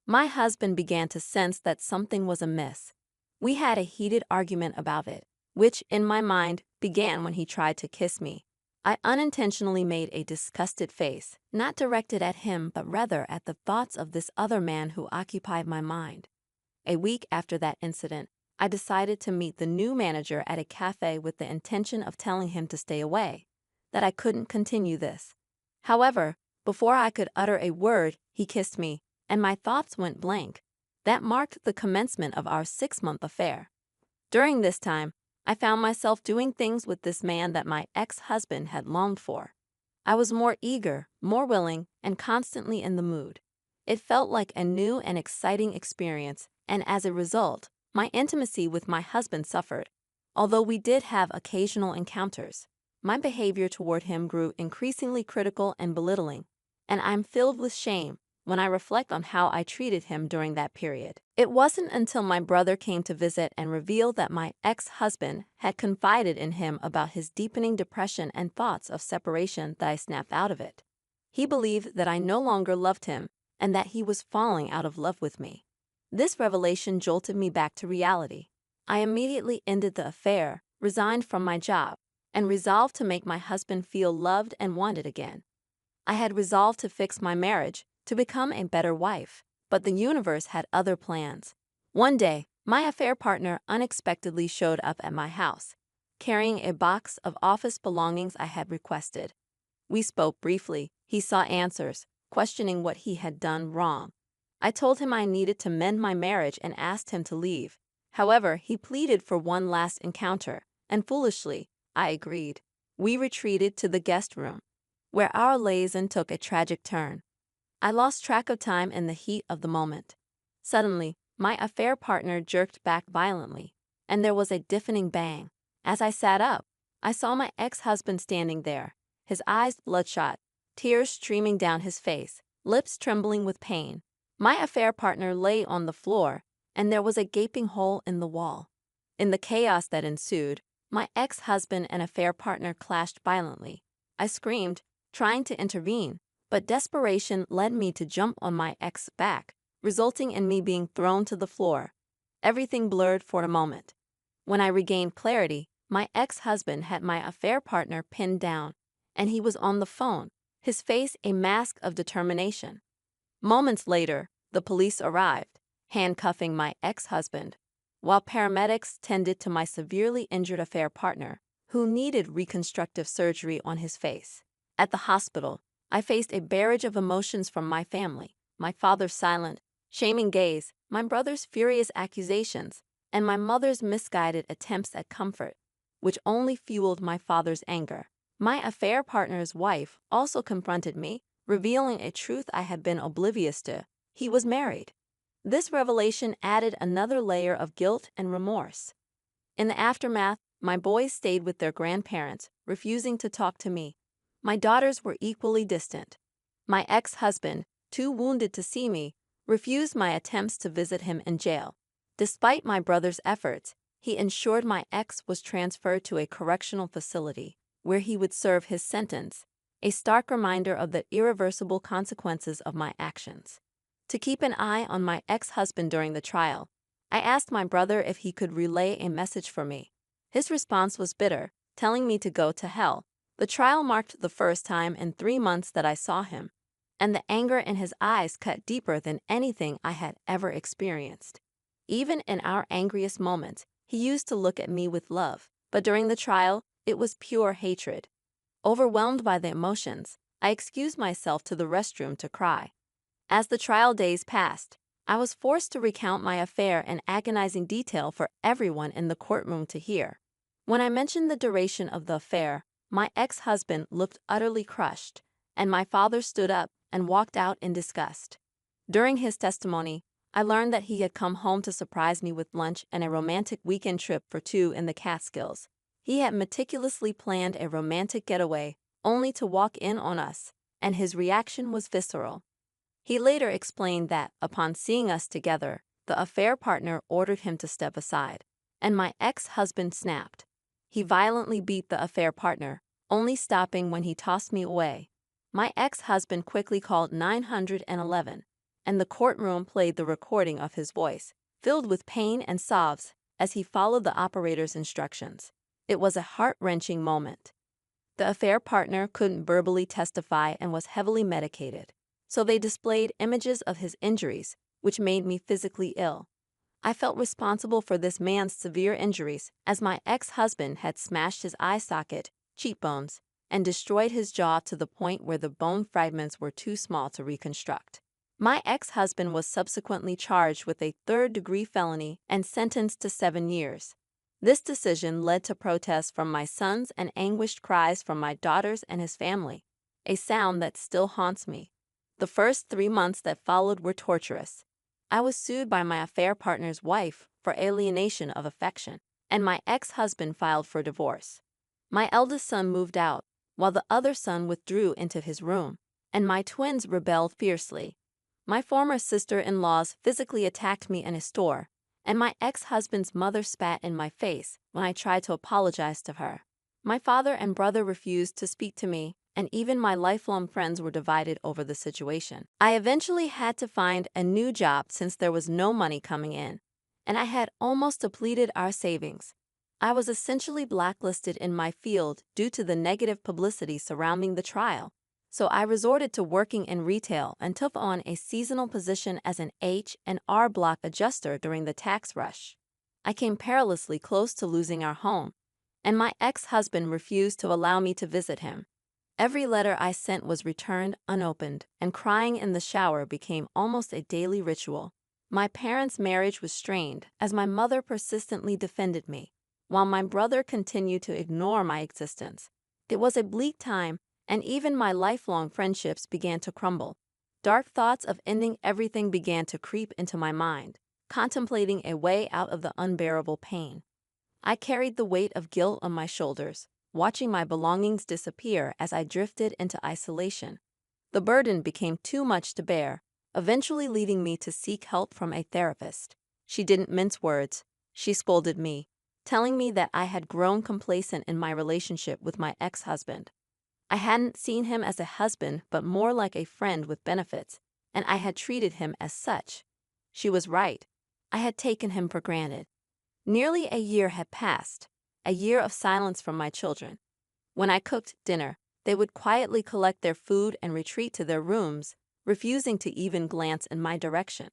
My husband began to sense that something was amiss. We had a heated argument about it, which, in my mind, began when he tried to kiss me. I unintentionally made a disgusted face, not directed at him but rather at the thoughts of this other man who occupied my mind. A week after that incident, I decided to meet the new manager at a cafe with the intention of telling him to stay away, that I couldn't continue this. However, before I could utter a word, he kissed me, and my thoughts went blank. That marked the commencement of our 6-month affair. During this time, I found myself doing things with this man that my ex-husband had longed for. I was more eager, more willing, and constantly in the mood. It felt like a new and exciting experience, and as a result, my intimacy with my husband suffered. Although we did have occasional encounters, my behavior toward him grew increasingly critical and belittling, and I'm filled with shame when I reflect on how I treated him during that period. It wasn't until my brother came to visit and revealed that my ex-husband had confided in him about his deepening depression and thoughts of separation that I snapped out of it. He believed that I no longer loved him and that he was falling out of love with me. This revelation jolted me back to reality. I immediately ended the affair, resigned from my job, and resolved to make my husband feel loved and wanted again. I had resolved to fix my marriage, to become a better wife, but the universe had other plans. One day, my affair partner unexpectedly showed up at my house, carrying a box of office belongings I had requested. We spoke briefly. He sought answers, questioning what he had done wrong. I told him I needed to mend my marriage and asked him to leave. However, he pleaded for one last encounter, and foolishly, I agreed. We retreated to the guest room, where our liaison took a tragic turn. I lost track of time in the heat of the moment. Suddenly, my affair partner jerked back violently, and there was a deafening bang. As I sat up, I saw my ex-husband standing there, his eyes bloodshot, tears streaming down his face, lips trembling with pain. My affair partner lay on the floor, and there was a gaping hole in the wall. In the chaos that ensued, my ex-husband and affair partner clashed violently. I screamed, trying to intervene, but desperation led me to jump on my ex's back, resulting in me being thrown to the floor. Everything blurred for a moment. When I regained clarity, my ex-husband had my affair partner pinned down, and he was on the phone, his face a mask of determination. Moments later, the police arrived, handcuffing my ex-husband, while paramedics tended to my severely injured affair partner, who needed reconstructive surgery on his face. At the hospital, I faced a barrage of emotions from my family: my father's silent, shaming gaze, my brother's furious accusations, and my mother's misguided attempts at comfort, which only fueled my father's anger. My affair partner's wife also confronted me, revealing a truth I had been oblivious to: he was married. This revelation added another layer of guilt and remorse. In the aftermath, my boys stayed with their grandparents, refusing to talk to me. My daughters were equally distant. My ex-husband, too wounded to see me, refused my attempts to visit him in jail. Despite my brother's efforts, he ensured my ex was transferred to a correctional facility, where he would serve his sentence, a stark reminder of the irreversible consequences of my actions. To keep an eye on my ex-husband during the trial, I asked my brother if he could relay a message for me. His response was bitter, telling me to go to hell. The trial marked the first time in 3 months that I saw him, and the anger in his eyes cut deeper than anything I had ever experienced. Even in our angriest moments, he used to look at me with love, but during the trial, it was pure hatred. Overwhelmed by the emotions, I excused myself to the restroom to cry. As the trial days passed, I was forced to recount my affair in agonizing detail for everyone in the courtroom to hear. When I mentioned the duration of the affair, my ex-husband looked utterly crushed, and my father stood up and walked out in disgust. During his testimony, I learned that he had come home to surprise me with lunch and a romantic weekend trip for 2 in the Catskills. He had meticulously planned a romantic getaway, only to walk in on us, and his reaction was visceral. He later explained that, upon seeing us together, the affair partner ordered him to step aside, and my ex-husband snapped. He violently beat the affair partner, only stopping when he tossed me away. My ex-husband quickly called 911, and the courtroom played the recording of his voice, filled with pain and sobs, as he followed the operator's instructions. It was a heart-wrenching moment. The affair partner couldn't verbally testify and was heavily medicated, so they displayed images of his injuries, which made me physically ill. I felt responsible for this man's severe injuries, as my ex-husband had smashed his eye socket, cheekbones, and destroyed his jaw to the point where the bone fragments were too small to reconstruct. My ex-husband was subsequently charged with a third-degree felony and sentenced to 7 years. This decision led to protests from my sons and anguished cries from my daughters and his family, a sound that still haunts me. The first 3 months that followed were torturous. I was sued by my affair partner's wife for alienation of affection, and my ex-husband filed for divorce. My eldest son moved out, while the other son withdrew into his room, and my twins rebelled fiercely. My former sister-in-laws physically attacked me in a store, and my ex-husband's mother spat in my face when I tried to apologize to her. My father and brother refused to speak to me, and even my lifelong friends were divided over the situation. I eventually had to find a new job since there was no money coming in, and I had almost depleted our savings. I was essentially blacklisted in my field due to the negative publicity surrounding the trial, so I resorted to working in retail and took on a seasonal position as an H&R Block adjuster during the tax rush. I came perilously close to losing our home, and my ex-husband refused to allow me to visit him. Every letter I sent was returned unopened, and crying in the shower became almost a daily ritual. My parents' marriage was strained as my mother persistently defended me, while my brother continued to ignore my existence. It was a bleak time, and even my lifelong friendships began to crumble. Dark thoughts of ending everything began to creep into my mind, contemplating a way out of the unbearable pain. I carried the weight of guilt on my shoulders, watching my belongings disappear as I drifted into isolation. The burden became too much to bear, eventually leading me to seek help from a therapist. She didn't mince words. She scolded me, telling me that I had grown complacent in my relationship with my ex-husband. I hadn't seen him as a husband, but more like a friend with benefits, and I had treated him as such. She was right. I had taken him for granted. Nearly a year had passed, a year of silence from my children. When I cooked dinner, they would quietly collect their food and retreat to their rooms, refusing to even glance in my direction.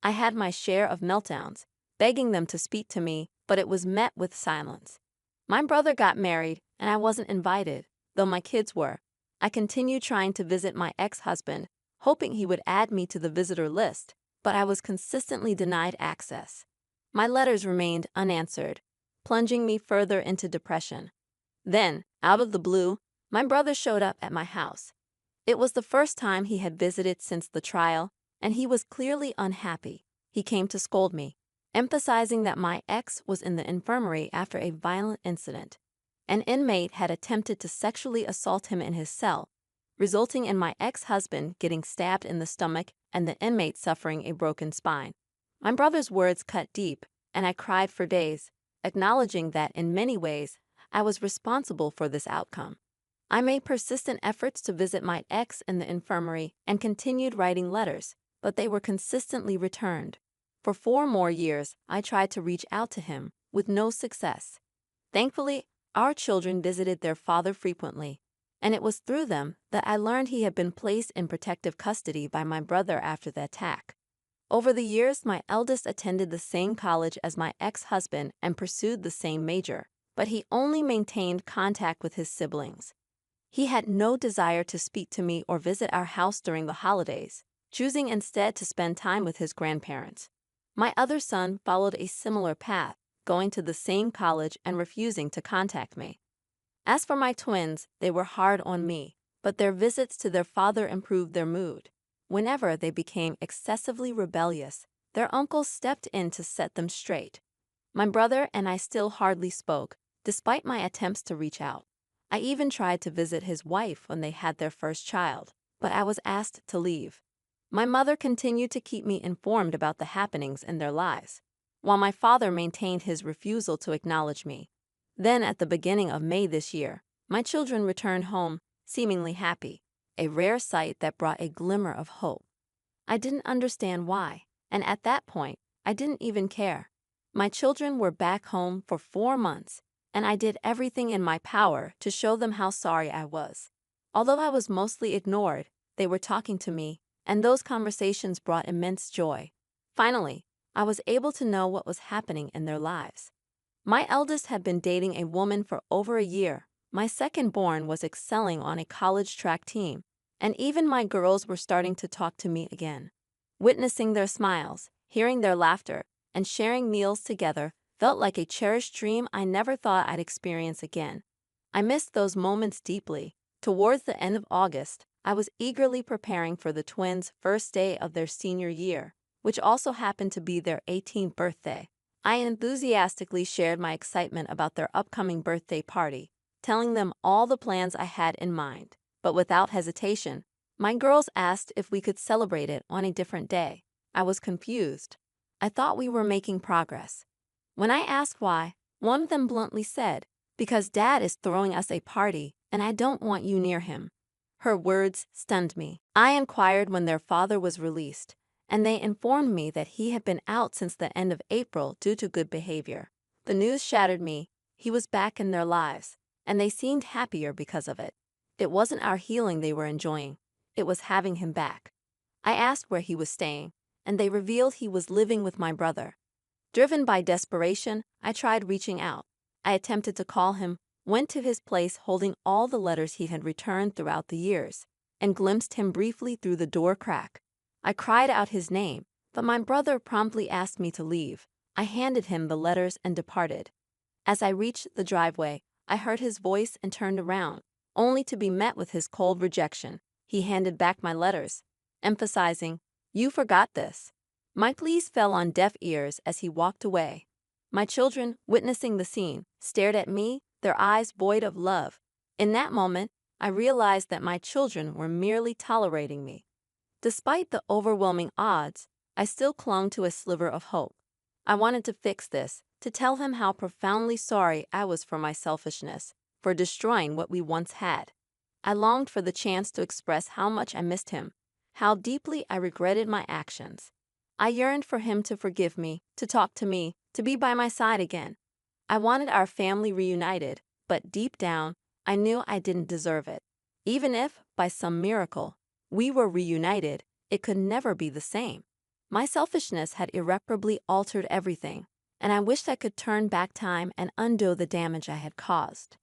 I had my share of meltdowns, begging them to speak to me, but it was met with silence. My brother got married, and I wasn't invited, though my kids were. I continued trying to visit my ex-husband, hoping he would add me to the visitor list, but I was consistently denied access. My letters remained unanswered, plunging me further into depression. Then, out of the blue, my brother showed up at my house. It was the first time he had visited since the trial, and he was clearly unhappy. He came to scold me, emphasizing that my ex was in the infirmary after a violent incident. An inmate had attempted to sexually assault him in his cell, resulting in my ex-husband getting stabbed in the stomach and the inmate suffering a broken spine. My brother's words cut deep, and I cried for days, acknowledging that in many ways, I was responsible for this outcome. I made persistent efforts to visit my ex in the infirmary and continued writing letters, but they were consistently returned. For 4 more years, I tried to reach out to him, with no success. Thankfully, our children visited their father frequently, and it was through them that I learned he had been placed in protective custody by my brother after the attack. Over the years, my eldest attended the same college as my ex-husband and pursued the same major, but he only maintained contact with his siblings. He had no desire to speak to me or visit our house during the holidays, choosing instead to spend time with his grandparents. My other son followed a similar path, going to the same college and refusing to contact me. As for my twins, they were hard on me, but their visits to their father improved their mood. Whenever they became excessively rebellious, their uncles stepped in to set them straight. My brother and I still hardly spoke, despite my attempts to reach out. I even tried to visit his wife when they had their first child, but I was asked to leave. My mother continued to keep me informed about the happenings in their lives, while my father maintained his refusal to acknowledge me. Then, at the beginning of May this year, my children returned home, seemingly happy, a rare sight that brought a glimmer of hope. I didn't understand why, and at that point, I didn't even care. My children were back home for 4 months, and I did everything in my power to show them how sorry I was. Although I was mostly ignored, they were talking to me, and those conversations brought immense joy. Finally, I was able to know what was happening in their lives. My eldest had been dating a woman for over a year. My second-born was excelling on a college track team, and even my girls were starting to talk to me again. Witnessing their smiles, hearing their laughter, and sharing meals together felt like a cherished dream I never thought I'd experience again. I missed those moments deeply. Towards the end of August, I was eagerly preparing for the twins' first day of their senior year, which also happened to be their 18th birthday. I enthusiastically shared my excitement about their upcoming birthday party, telling them all the plans I had in mind. But without hesitation, my girls asked if we could celebrate it on a different day. I was confused. I thought we were making progress. When I asked why, one of them bluntly said, "Because Dad is throwing us a party, and I don't want you near him." Her words stunned me. I inquired when their father was released, and they informed me that he had been out since the end of April due to good behavior. The news shattered me. He was back in their lives, and they seemed happier because of it. It wasn't our healing they were enjoying. It was having him back. I asked where he was staying, and they revealed he was living with my brother. Driven by desperation, I tried reaching out. I attempted to call him, went to his place holding all the letters he had returned throughout the years, and glimpsed him briefly through the door crack. I cried out his name, but my brother promptly asked me to leave. I handed him the letters and departed. As I reached the driveway, I heard his voice and turned around, only to be met with his cold rejection. He handed back my letters, emphasizing, "You forgot this." My pleas fell on deaf ears as he walked away. My children, witnessing the scene, stared at me, their eyes void of love. In that moment, I realized that my children were merely tolerating me. Despite the overwhelming odds, I still clung to a sliver of hope. I wanted to fix this, to tell him how profoundly sorry I was for my selfishness, for destroying what we once had. I longed for the chance to express how much I missed him, how deeply I regretted my actions. I yearned for him to forgive me, to talk to me, to be by my side again. I wanted our family reunited, but deep down, I knew I didn't deserve it. Even if, by some miracle, we were reunited, it could never be the same. My selfishness had irreparably altered everything, and I wished I could turn back time and undo the damage I had caused.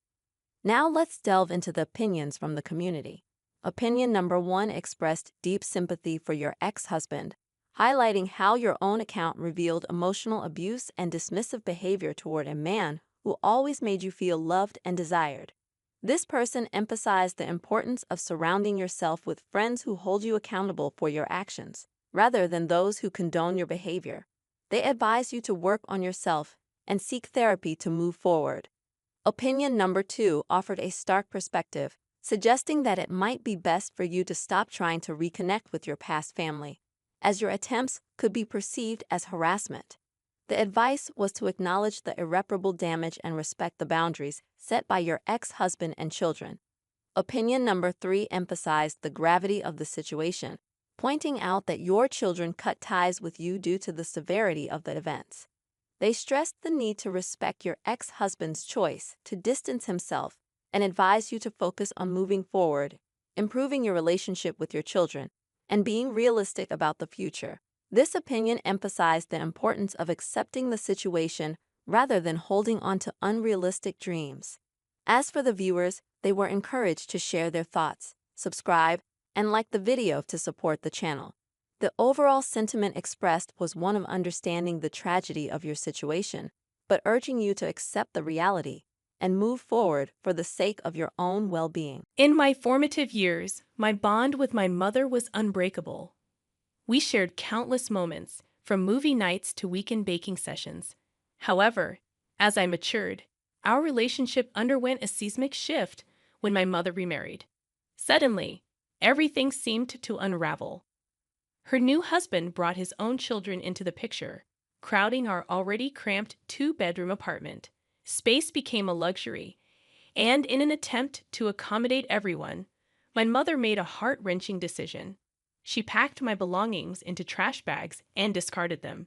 Now let's delve into the opinions from the community. Opinion number 1 expressed deep sympathy for your ex-husband, highlighting how your own account revealed emotional abuse and dismissive behavior toward a man who always made you feel loved and desired. This person emphasized the importance of surrounding yourself with friends who hold you accountable for your actions, rather than those who condone your behavior. They advise you to work on yourself and seek therapy to move forward. Opinion number 2 offered a stark perspective, suggesting that it might be best for you to stop trying to reconnect with your past family, as your attempts could be perceived as harassment. The advice was to acknowledge the irreparable damage and respect the boundaries set by your ex-husband and children. Opinion number 3 emphasized the gravity of the situation, pointing out that your children cut ties with you due to the severity of the events. They stressed the need to respect your ex-husband's choice to distance himself and advised you to focus on moving forward, improving your relationship with your children, and being realistic about the future. This opinion emphasized the importance of accepting the situation rather than holding on to unrealistic dreams. As for the viewers, they were encouraged to share their thoughts, subscribe, and like the video to support the channel. The overall sentiment expressed was one of understanding the tragedy of your situation, but urging you to accept the reality and move forward for the sake of your own well-being. In my formative years, my bond with my mother was unbreakable. We shared countless moments, from movie nights to weekend baking sessions. However, as I matured, our relationship underwent a seismic shift when my mother remarried. Suddenly, everything seemed to unravel. Her new husband brought his own children into the picture, crowding our already cramped 2-bedroom apartment. Space became a luxury, and in an attempt to accommodate everyone, my mother made a heart-wrenching decision. She packed my belongings into trash bags and discarded them.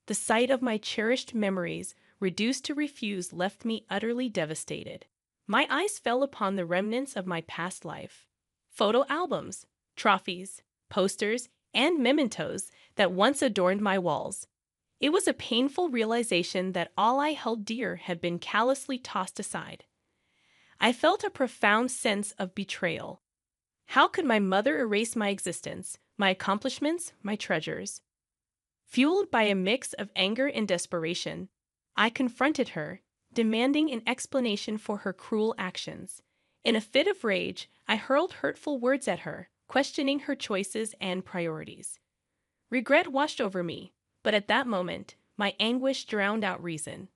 The sight of my cherished memories reduced to refuse left me utterly devastated. My eyes fell upon the remnants of my past life. Photo albums, trophies, posters, and mementos that once adorned my walls. It was a painful realization that all I held dear had been callously tossed aside. I felt a profound sense of betrayal. How could my mother erase my existence, my accomplishments, my treasures? Fueled by a mix of anger and desperation, I confronted her, demanding an explanation for her cruel actions. In a fit of rage, I hurled hurtful words at her, questioning her choices and priorities. Regret washed over me, but at that moment, my anguish drowned out reason.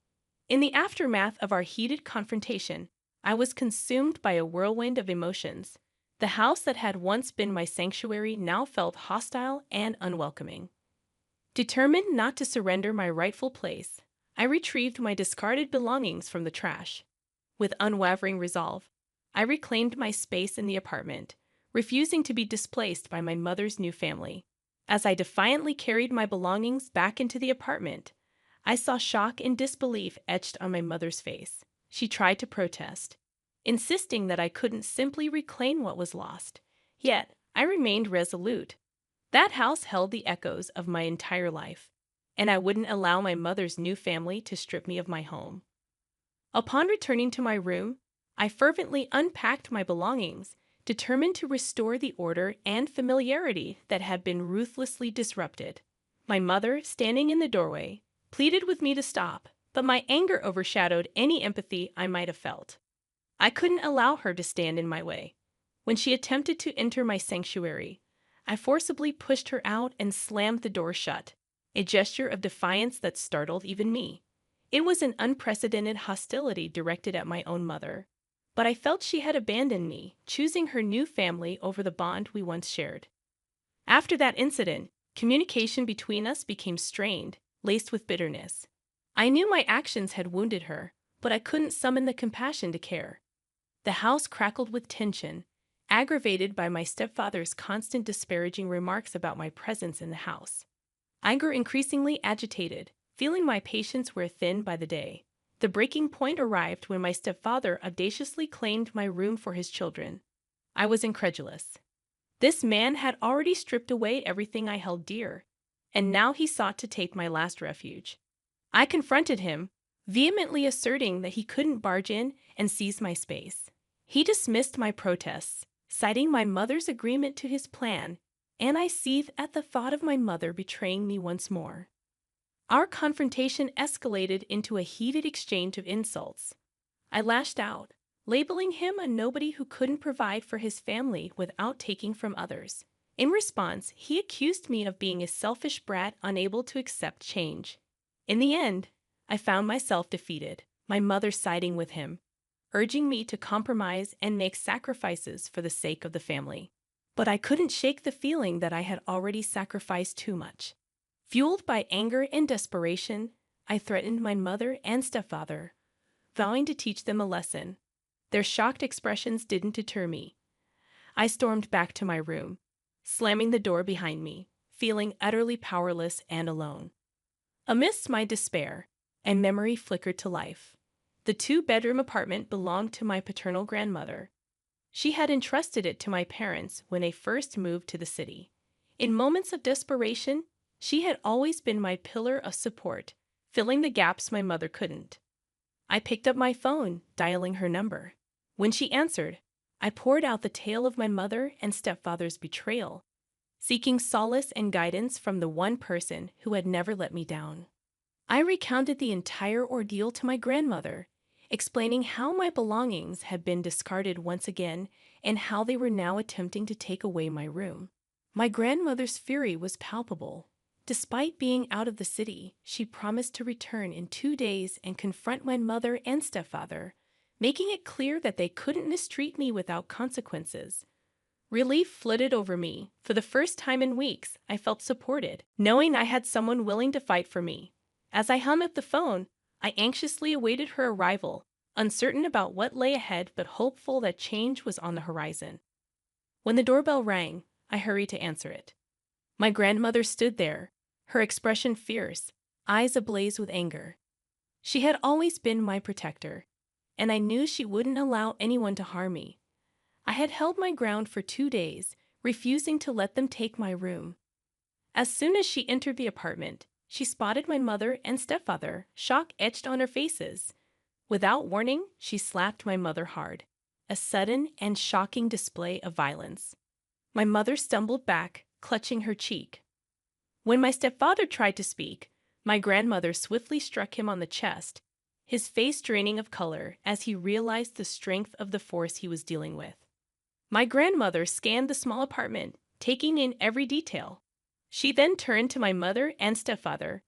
In the aftermath of our heated confrontation, I was consumed by a whirlwind of emotions. The house that had once been my sanctuary now felt hostile and unwelcoming. Determined not to surrender my rightful place, I retrieved my discarded belongings from the trash. With unwavering resolve, I reclaimed my space in the apartment, refusing to be displaced by my mother's new family. As I defiantly carried my belongings back into the apartment, I saw shock and disbelief etched on my mother's face. She tried to protest, insisting that I couldn't simply reclaim what was lost. Yet, I remained resolute. That house held the echoes of my entire life, and I wouldn't allow my mother's new family to strip me of my home. Upon returning to my room, I fervently unpacked my belongings, determined to restore the order and familiarity that had been ruthlessly disrupted. My mother, standing in the doorway, pleaded with me to stop, but my anger overshadowed any empathy I might have felt. I couldn't allow her to stand in my way. When she attempted to enter my sanctuary, I forcibly pushed her out and slammed the door shut, a gesture of defiance that startled even me. It was an unprecedented hostility directed at my own mother, but I felt she had abandoned me, choosing her new family over the bond we once shared. After that incident, communication between us became strained, laced with bitterness. I knew my actions had wounded her, but I couldn't summon the compassion to care. The house crackled with tension, aggravated by my stepfather's constant disparaging remarks about my presence in the house. I grew increasingly agitated, feeling my patience wear thin by the day. The breaking point arrived when my stepfather audaciously claimed my room for his children. I was incredulous. This man had already stripped away everything I held dear, and now he sought to take my last refuge. I confronted him, vehemently asserting that he couldn't barge in and seize my space. He dismissed my protests, citing my mother's agreement to his plan, and I seethed at the thought of my mother betraying me once more. Our confrontation escalated into a heated exchange of insults. I lashed out, labeling him a nobody who couldn't provide for his family without taking from others. In response, he accused me of being a selfish brat unable to accept change. In the end, I found myself defeated, my mother siding with him, urging me to compromise and make sacrifices for the sake of the family. But I couldn't shake the feeling that I had already sacrificed too much. Fueled by anger and desperation, I threatened my mother and stepfather, vowing to teach them a lesson. Their shocked expressions didn't deter me. I stormed back to my room, slamming the door behind me, feeling utterly powerless and alone. Amidst my despair, a memory flickered to life. The two-bedroom apartment belonged to my paternal grandmother. She had entrusted it to my parents when they first moved to the city. In moments of desperation, she had always been my pillar of support, filling the gaps my mother couldn't. I picked up my phone, dialing her number. When she answered, I poured out the tale of my mother and stepfather's betrayal, seeking solace and guidance from the one person who had never let me down. I recounted the entire ordeal to my grandmother, explaining how my belongings had been discarded once again and how they were now attempting to take away my room. My grandmother's fury was palpable. Despite being out of the city, she promised to return in 2 days and confront my mother and stepfather, making it clear that they couldn't mistreat me without consequences. Relief flooded over me. For the first time in weeks, I felt supported, knowing I had someone willing to fight for me. As I hung up the phone, I anxiously awaited her arrival, uncertain about what lay ahead but hopeful that change was on the horizon. When the doorbell rang, I hurried to answer it. My grandmother stood there, her expression fierce, eyes ablaze with anger. She had always been my protector, and I knew she wouldn't allow anyone to harm me. I had held my ground for 2 days, refusing to let them take my room. As soon as she entered the apartment, she spotted my mother and stepfather, shock etched on her faces. Without warning, she slapped my mother hard, a sudden and shocking display of violence. My mother stumbled back, clutching her cheek. When my stepfather tried to speak, my grandmother swiftly struck him on the chest, his face draining of color as he realized the strength of the force he was dealing with. My grandmother scanned the small apartment, taking in every detail. She then turned to my mother and stepfather,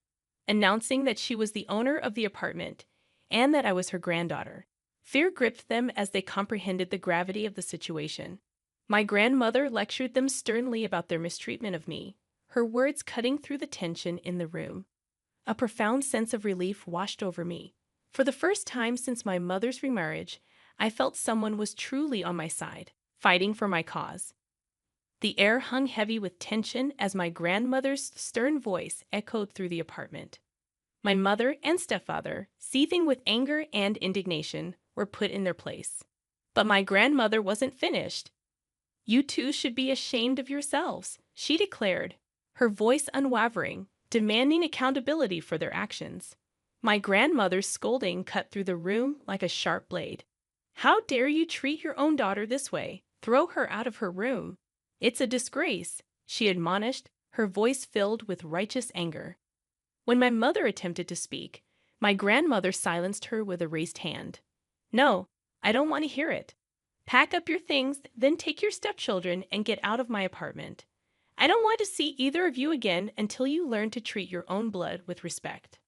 announcing that she was the owner of the apartment and that I was her granddaughter. Fear gripped them as they comprehended the gravity of the situation. My grandmother lectured them sternly about their mistreatment of me, her words cutting through the tension in the room. A profound sense of relief washed over me. For the first time since my mother's remarriage, I felt someone was truly on my side, fighting for my cause. The air hung heavy with tension as my grandmother's stern voice echoed through the apartment. My mother and stepfather, seething with anger and indignation, were put in their place. But my grandmother wasn't finished. "You two should be ashamed of yourselves," she declared, her voice unwavering, demanding accountability for their actions. My grandmother's scolding cut through the room like a sharp blade. "How dare you treat your own daughter this way? Throw her out of her room. It's a disgrace," she admonished, her voice filled with righteous anger. When my mother attempted to speak, my grandmother silenced her with a raised hand. "No, I don't want to hear it. Pack up your things, then take your stepchildren and get out of my apartment. I don't want to see either of you again until you learn to treat your own blood with respect."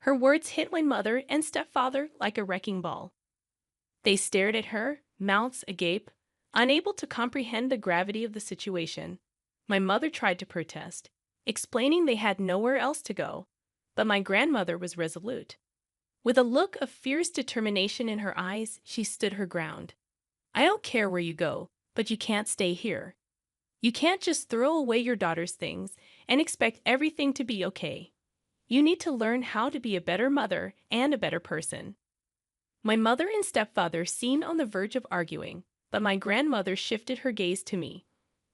Her words hit my mother and stepfather like a wrecking ball. They stared at her, mouths agape, unable to comprehend the gravity of the situation. My mother tried to protest, explaining they had nowhere else to go, but my grandmother was resolute. With a look of fierce determination in her eyes, she stood her ground. "I don't care where you go, but you can't stay here. You can't just throw away your daughter's things and expect everything to be okay. You need to learn how to be a better mother and a better person." My mother and stepfather seemed on the verge of arguing, but my grandmother shifted her gaze to me.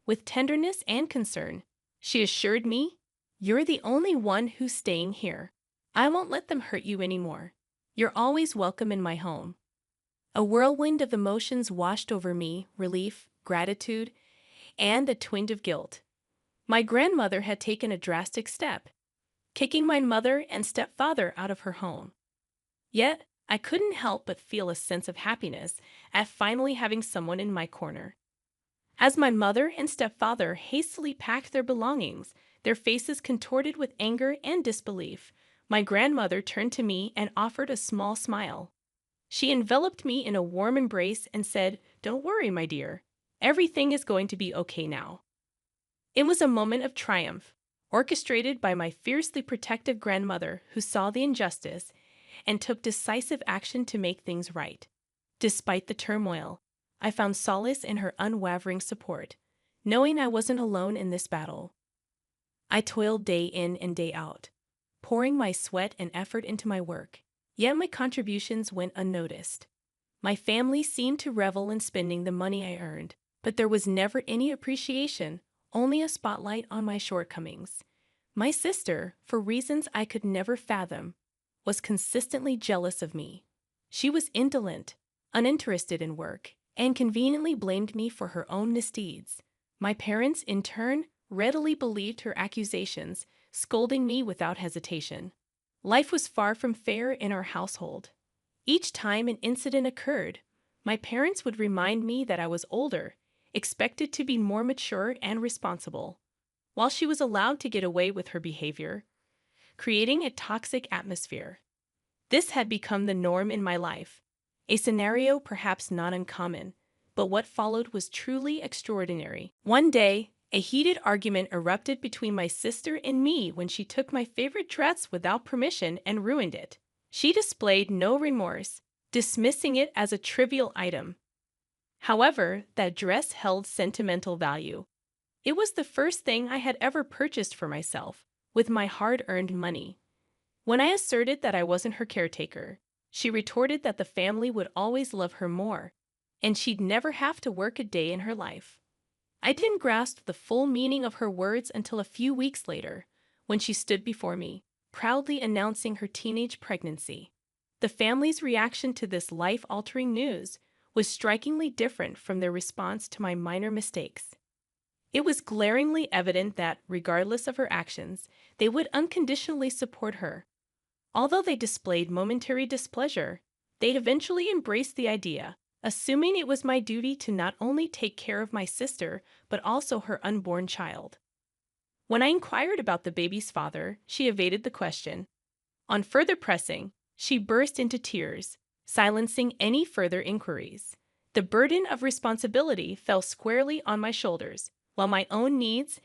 With tenderness and concern, she assured me, You're the only one who's staying here. I won't let them hurt you anymore. You're always welcome in my home." A whirlwind of emotions washed over me: relief, gratitude, and a twinge of guilt. My grandmother had taken a drastic step, kicking my mother and stepfather out of her home. Yet, I couldn't help but feel a sense of happiness at finally having someone in my corner. As my mother and stepfather hastily packed their belongings, their faces contorted with anger and disbelief, my grandmother turned to me and offered a small smile. She enveloped me in a warm embrace and said, "Don't worry, my dear. Everything is going to be okay now." It was a moment of triumph, orchestrated by my fiercely protective grandmother who saw the injustice and took decisive action to make things right. Despite the turmoil, I found solace in her unwavering support, knowing I wasn't alone in this battle. I toiled day in and day out, pouring my sweat and effort into my work, yet my contributions went unnoticed. My family seemed to revel in spending the money I earned, but there was never any appreciation, only a spotlight on my shortcomings. My sister, for reasons I could never fathom, was consistently jealous of me. She was indolent, uninterested in work, and conveniently blamed me for her own misdeeds. My parents, in turn, readily believed her accusations, scolding me without hesitation. Life was far from fair in our household. Each time an incident occurred, my parents would remind me that I was older, expected to be more mature and responsible, while she was allowed to get away with her behavior, creating a toxic atmosphere. This had become the norm in my life, a scenario perhaps not uncommon, but what followed was truly extraordinary. One day, a heated argument erupted between my sister and me when she took my favorite dress without permission and ruined it. She displayed no remorse, dismissing it as a trivial item. However, that dress held sentimental value. It was the first thing I had ever purchased for myself, with my hard-earned money. When I asserted that I wasn't her caretaker, she retorted that the family would always love her more, and she'd never have to work a day in her life. I didn't grasp the full meaning of her words until a few weeks later, when she stood before me, proudly announcing her teenage pregnancy. The family's reaction to this life-altering news was strikingly different from their response to my minor mistakes. It was glaringly evident that, regardless of her actions, they would unconditionally support her. Although they displayed momentary displeasure, they'd eventually embraced the idea, assuming it was my duty to not only take care of my sister, but also her unborn child. When I inquired about the baby's father, she evaded the question. On further pressing, she burst into tears, silencing any further inquiries. The burden of responsibility fell squarely on my shoulders, while my own needs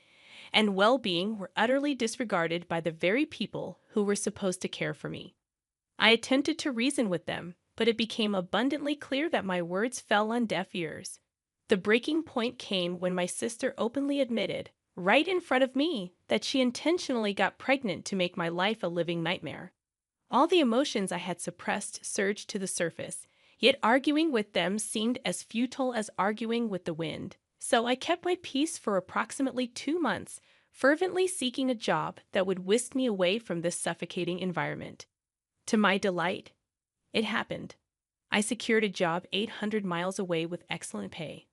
and well-being were utterly disregarded by the very people who were supposed to care for me. I attempted to reason with them, but it became abundantly clear that my words fell on deaf ears. The breaking point came when my sister openly admitted, right in front of me, that she intentionally got pregnant to make my life a living nightmare. All the emotions I had suppressed surged to the surface, yet arguing with them seemed as futile as arguing with the wind. So I kept my peace for approximately 2 months, fervently seeking a job that would whisk me away from this suffocating environment. To my delight, it happened. I secured a job 800 miles away with excellent pay.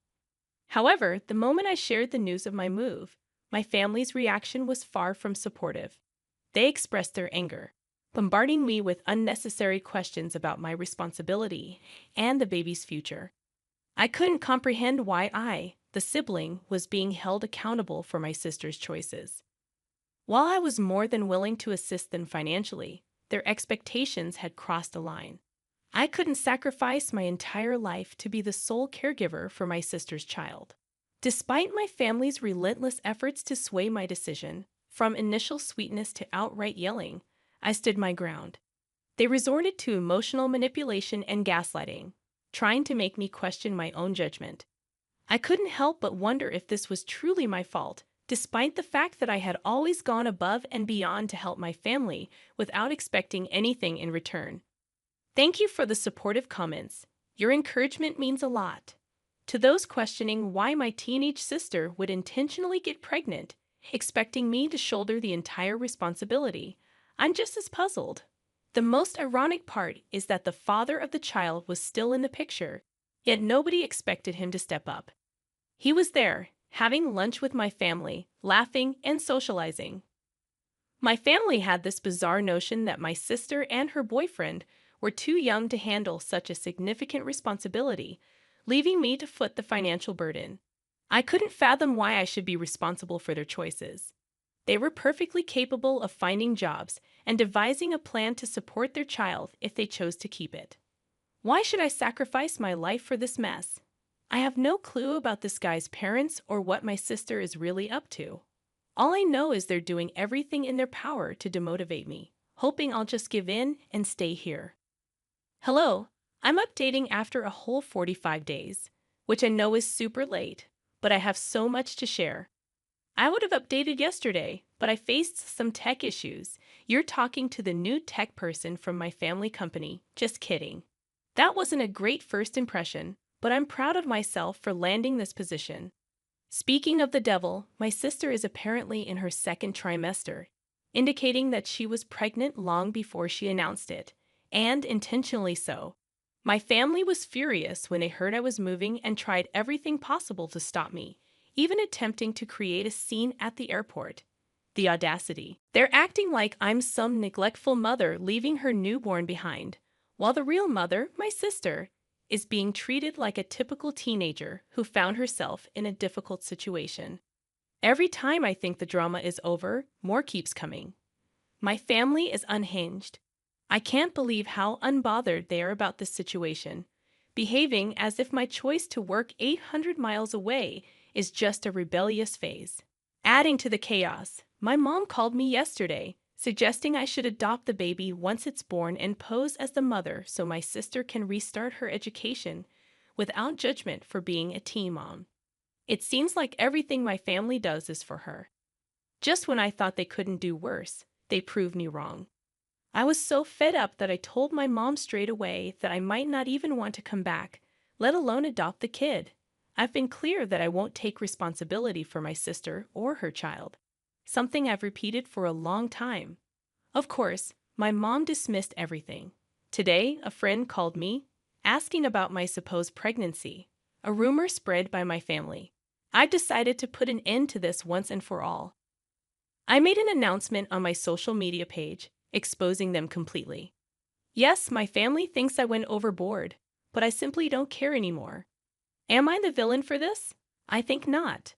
However, the moment I shared the news of my move, my family's reaction was far from supportive. They expressed their anger, bombarding me with unnecessary questions about my responsibility and the baby's future. I couldn't comprehend why I, the sibling, was being held accountable for my sister's choices. While I was more than willing to assist them financially, their expectations had crossed a line. I couldn't sacrifice my entire life to be the sole caregiver for my sister's child. Despite my family's relentless efforts to sway my decision, from initial sweetness to outright yelling, I stood my ground. They resorted to emotional manipulation and gaslighting, trying to make me question my own judgment. I couldn't help but wonder if this was truly my fault, despite the fact that I had always gone above and beyond to help my family without expecting anything in return. Thank you for the supportive comments. Your encouragement means a lot. To those questioning why my teenage sister would intentionally get pregnant, expecting me to shoulder the entire responsibility. I'm just as puzzled. The most ironic part is that the father of the child was still in the picture, yet nobody expected him to step up. He was there, having lunch with my family, laughing and socializing. My family had this bizarre notion that my sister and her boyfriend were too young to handle such a significant responsibility, leaving me to foot the financial burden. I couldn't fathom why I should be responsible for their choices. They were perfectly capable of finding jobs and devising a plan to support their child if they chose to keep it. Why should I sacrifice my life for this mess? I have no clue about this guy's parents or what my sister is really up to. All I know is they're doing everything in their power to demotivate me, hoping I'll just give in and stay here. Hello, I'm updating after a whole 45 days, which I know is super late, but I have so much to share. I would have updated yesterday, but I faced some tech issues. You're talking to the new tech person from my family company. Just kidding. That wasn't a great first impression, but I'm proud of myself for landing this position. Speaking of the devil, my sister is apparently in her second trimester, indicating that she was pregnant long before she announced it, and intentionally so. My family was furious when they heard I was moving and tried everything possible to stop me, even attempting to create a scene at the airport. The audacity. They're acting like I'm some neglectful mother leaving her newborn behind, while the real mother, my sister, is being treated like a typical teenager who found herself in a difficult situation. Every time I think the drama is over, more keeps coming. My family is unhinged. I can't believe how unbothered they are about this situation, behaving as if my choice to work 800 miles away is just a rebellious phase. Adding to the chaos, my mom called me yesterday, suggesting I should adopt the baby once it's born and pose as the mother so my sister can restart her education without judgment for being a teen mom. It seems like everything my family does is for her. Just when I thought they couldn't do worse, they proved me wrong. I was so fed up that I told my mom straight away that I might not even want to come back, let alone adopt the kid. I've been clear that I won't take responsibility for my sister or her child, something I've repeated for a long time. Of course, my mom dismissed everything. Today, a friend called me, asking about my supposed pregnancy, a rumor spread by my family. I've decided to put an end to this once and for all. I made an announcement on my social media page, exposing them completely. Yes, my family thinks I went overboard, but I simply don't care anymore. Am I the villain for this? I think not.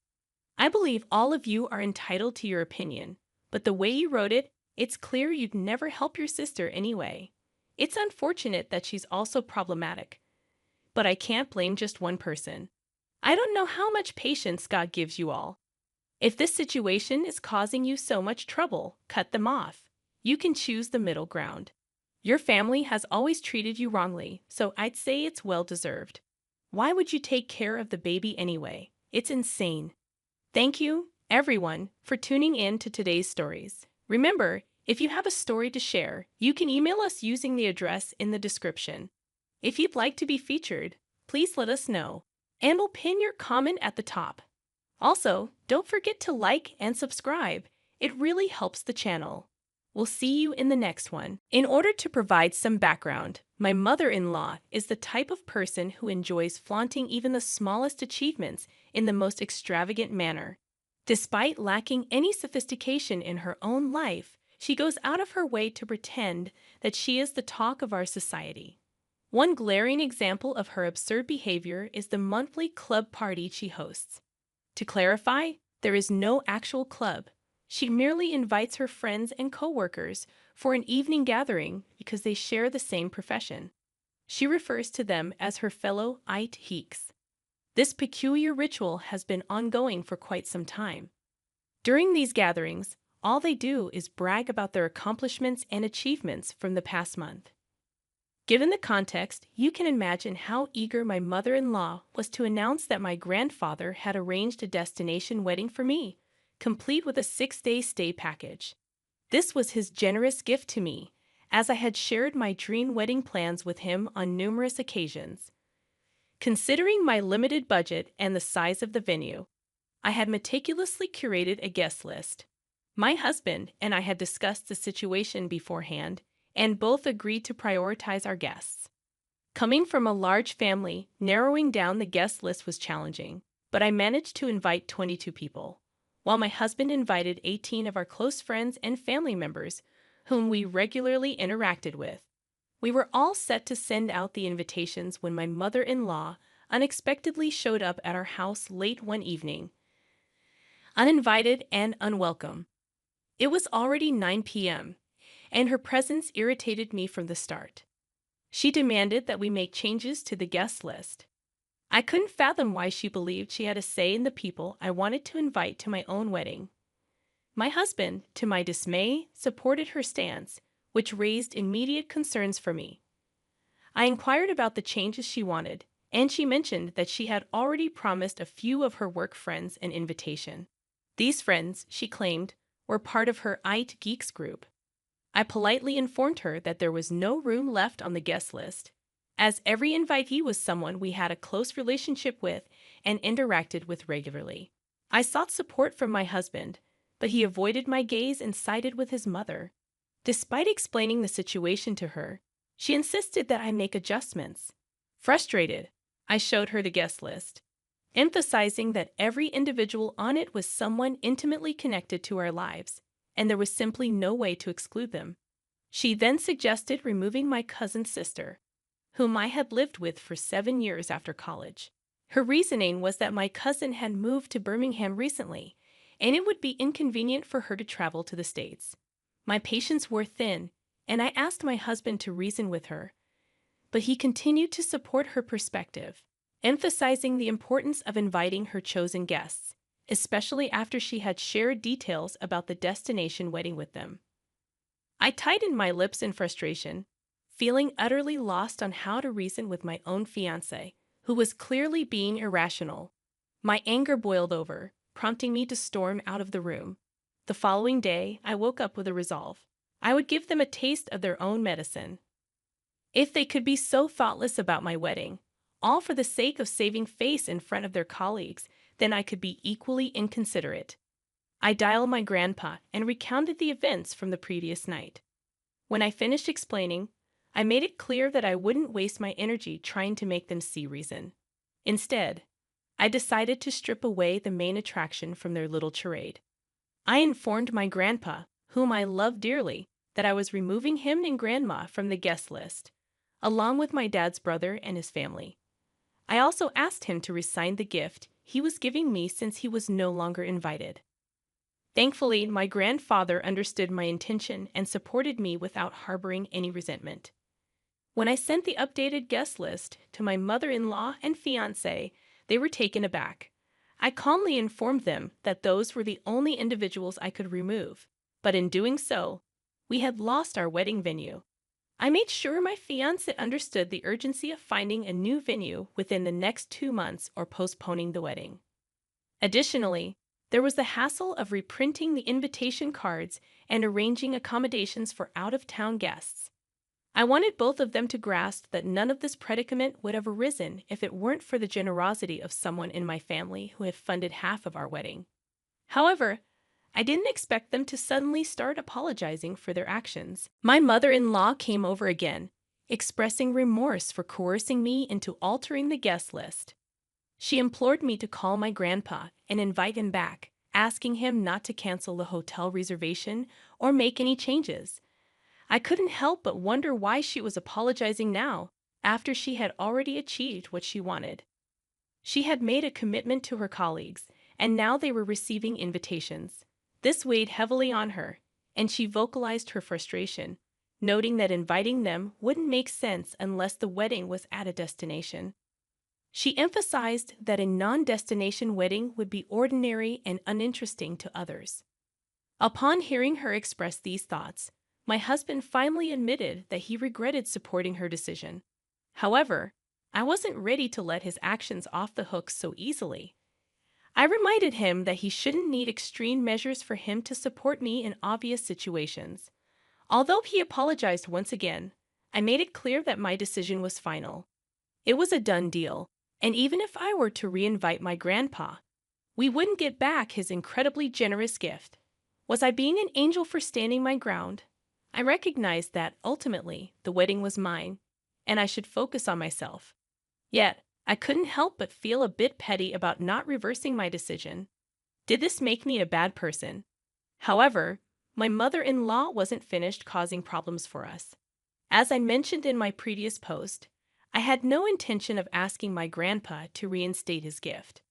I believe all of you are entitled to your opinion, but the way you wrote it, it's clear you'd never help your sister anyway. It's unfortunate that she's also problematic, but I can't blame just one person. I don't know how much patience God gives you all. If this situation is causing you so much trouble, cut them off. You can choose the middle ground. Your family has always treated you wrongly, so I'd say it's well-deserved. Why would you take care of the baby anyway? It's insane. Thank you, everyone, for tuning in to today's stories. Remember, if you have a story to share, you can email us using the address in the description. If you'd like to be featured, please let us know, and we'll pin your comment at the top. Also, don't forget to like and subscribe. It really helps the channel. We'll see you in the next one. In order to provide some background, my mother-in-law is the type of person who enjoys flaunting even the smallest achievements in the most extravagant manner. Despite lacking any sophistication in her own life, she goes out of her way to pretend that she is the talk of our society. One glaring example of her absurd behavior is the monthly club party she hosts. To clarify, there is no actual club. She merely invites her friends and coworkers for an evening gathering because they share the same profession. She refers to them as her fellow aita. This peculiar ritual has been ongoing for quite some time. During these gatherings, all they do is brag about their accomplishments and achievements from the past month. Given the context, you can imagine how eager my mother-in-law was to announce that my grandfather had arranged a destination wedding for me, complete with a 6-day stay package. This was his generous gift to me, as I had shared my dream wedding plans with him on numerous occasions. Considering my limited budget and the size of the venue, I had meticulously curated a guest list. My husband and I had discussed the situation beforehand, and both agreed to prioritize our guests. Coming from a large family, narrowing down the guest list was challenging, but I managed to invite 22 people, while my husband invited 18 of our close friends and family members whom we regularly interacted with. We were all set to send out the invitations when my mother-in-law unexpectedly showed up at our house late one evening, uninvited and unwelcome. It was already 9 p.m., and her presence irritated me from the start. She demanded that we make changes to the guest list. I couldn't fathom why she believed she had a say in the people I wanted to invite to my own wedding. My husband, to my dismay, supported her stance, which raised immediate concerns for me. I inquired about the changes she wanted, and she mentioned that she had already promised a few of her work friends an invitation. These friends, she claimed, were part of her aita Geeks group. I politely informed her that there was no room left on the guest list, as every invitee was someone we had a close relationship with and interacted with regularly. I sought support from my husband, but he avoided my gaze and sided with his mother. Despite explaining the situation to her, she insisted that I make adjustments. Frustrated, I showed her the guest list, emphasizing that every individual on it was someone intimately connected to our lives, and there was simply no way to exclude them. She then suggested removing my cousin's sister, whom I had lived with for 7 years after college. Her reasoning was that my cousin had moved to Birmingham recently, and it would be inconvenient for her to travel to the States. My patience wore thin, and I asked my husband to reason with her, but he continued to support her perspective, emphasizing the importance of inviting her chosen guests, especially after she had shared details about the destination wedding with them. I tightened my lips in frustration, feeling utterly lost on how to reason with my own fiancé, who was clearly being irrational. My anger boiled over, prompting me to storm out of the room. The following day, I woke up with a resolve. I would give them a taste of their own medicine. If they could be so thoughtless about my wedding, all for the sake of saving face in front of their colleagues, then I could be equally inconsiderate. I dialed my grandpa and recounted the events from the previous night. When I finished explaining, I made it clear that I wouldn't waste my energy trying to make them see reason. Instead, I decided to strip away the main attraction from their little charade. I informed my grandpa, whom I love dearly, that I was removing him and grandma from the guest list, along with my dad's brother and his family. I also asked him to resign the gift he was giving me since he was no longer invited. Thankfully, my grandfather understood my intention and supported me without harboring any resentment. When I sent the updated guest list to my mother-in-law and fiancé, they were taken aback. I calmly informed them that those were the only individuals I could remove, but in doing so, we had lost our wedding venue. I made sure my fiancé understood the urgency of finding a new venue within the next 2 months or postponing the wedding. Additionally, there was the hassle of reprinting the invitation cards and arranging accommodations for out-of-town guests. I wanted both of them to grasp that none of this predicament would have arisen if it weren't for the generosity of someone in my family who had funded half of our wedding. However, I didn't expect them to suddenly start apologizing for their actions. My mother-in-law came over again, expressing remorse for coercing me into altering the guest list. She implored me to call my grandpa and invite him back, asking him not to cancel the hotel reservation or make any changes. I couldn't help but wonder why she was apologizing now, after she had already achieved what she wanted. She had made a commitment to her colleagues, and now they were receiving invitations. This weighed heavily on her, and she vocalized her frustration, noting that inviting them wouldn't make sense unless the wedding was at a destination. She emphasized that a non-destination wedding would be ordinary and uninteresting to others. Upon hearing her express these thoughts, my husband finally admitted that he regretted supporting her decision. However, I wasn't ready to let his actions off the hook so easily. I reminded him that he shouldn't need extreme measures for him to support me in obvious situations. Although he apologized once again, I made it clear that my decision was final. It was a done deal, and even if I were to reinvite my grandpa, we wouldn't get back his incredibly generous gift. Was I being an angel for standing my ground? I recognized that, ultimately, the wedding was mine, and I should focus on myself. Yet, I couldn't help but feel a bit petty about not reversing my decision. Did this make me a bad person? However, my mother-in-law wasn't finished causing problems for us. As I mentioned in my previous post, I had no intention of asking my grandpa to reinstate his gift.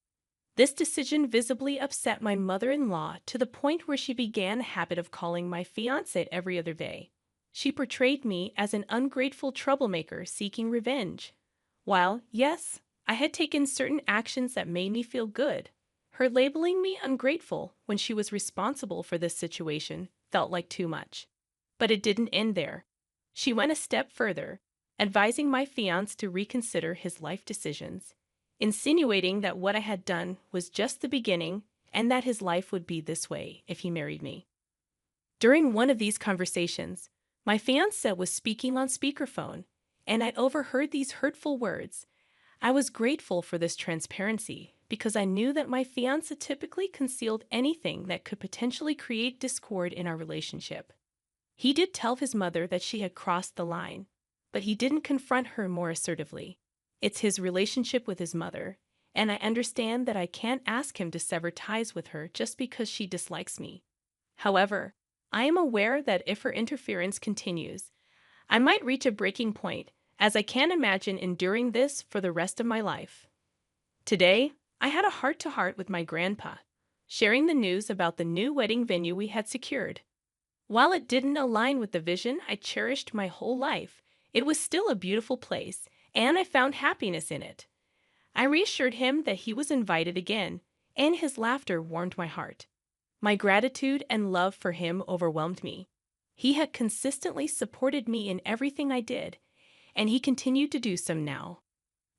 This decision visibly upset my mother-in-law to the point where she began a habit of calling my fiancé every other day. She portrayed me as an ungrateful troublemaker seeking revenge. While, yes, I had taken certain actions that made me feel good, her labeling me ungrateful when she was responsible for this situation felt like too much. But it didn't end there. She went a step further, advising my fiancé to reconsider his life decisions, insinuating that what I had done was just the beginning and that his life would be this way if he married me. During one of these conversations, my fiancé was speaking on speakerphone, and I overheard these hurtful words. I was grateful for this transparency because I knew that my fiancé typically concealed anything that could potentially create discord in our relationship. He did tell his mother that she had crossed the line, but he didn't confront her more assertively. It's his relationship with his mother, and I understand that I can't ask him to sever ties with her just because she dislikes me. However, I am aware that if her interference continues, I might reach a breaking point, as I can't imagine enduring this for the rest of my life. Today, I had a heart-to-heart with my grandpa, sharing the news about the new wedding venue we had secured. While it didn't align with the vision I cherished my whole life, it was still a beautiful place, and I found happiness in it. I reassured him that he was invited again, and his laughter warmed my heart. My gratitude and love for him overwhelmed me. He had consistently supported me in everything I did, and he continued to do so now.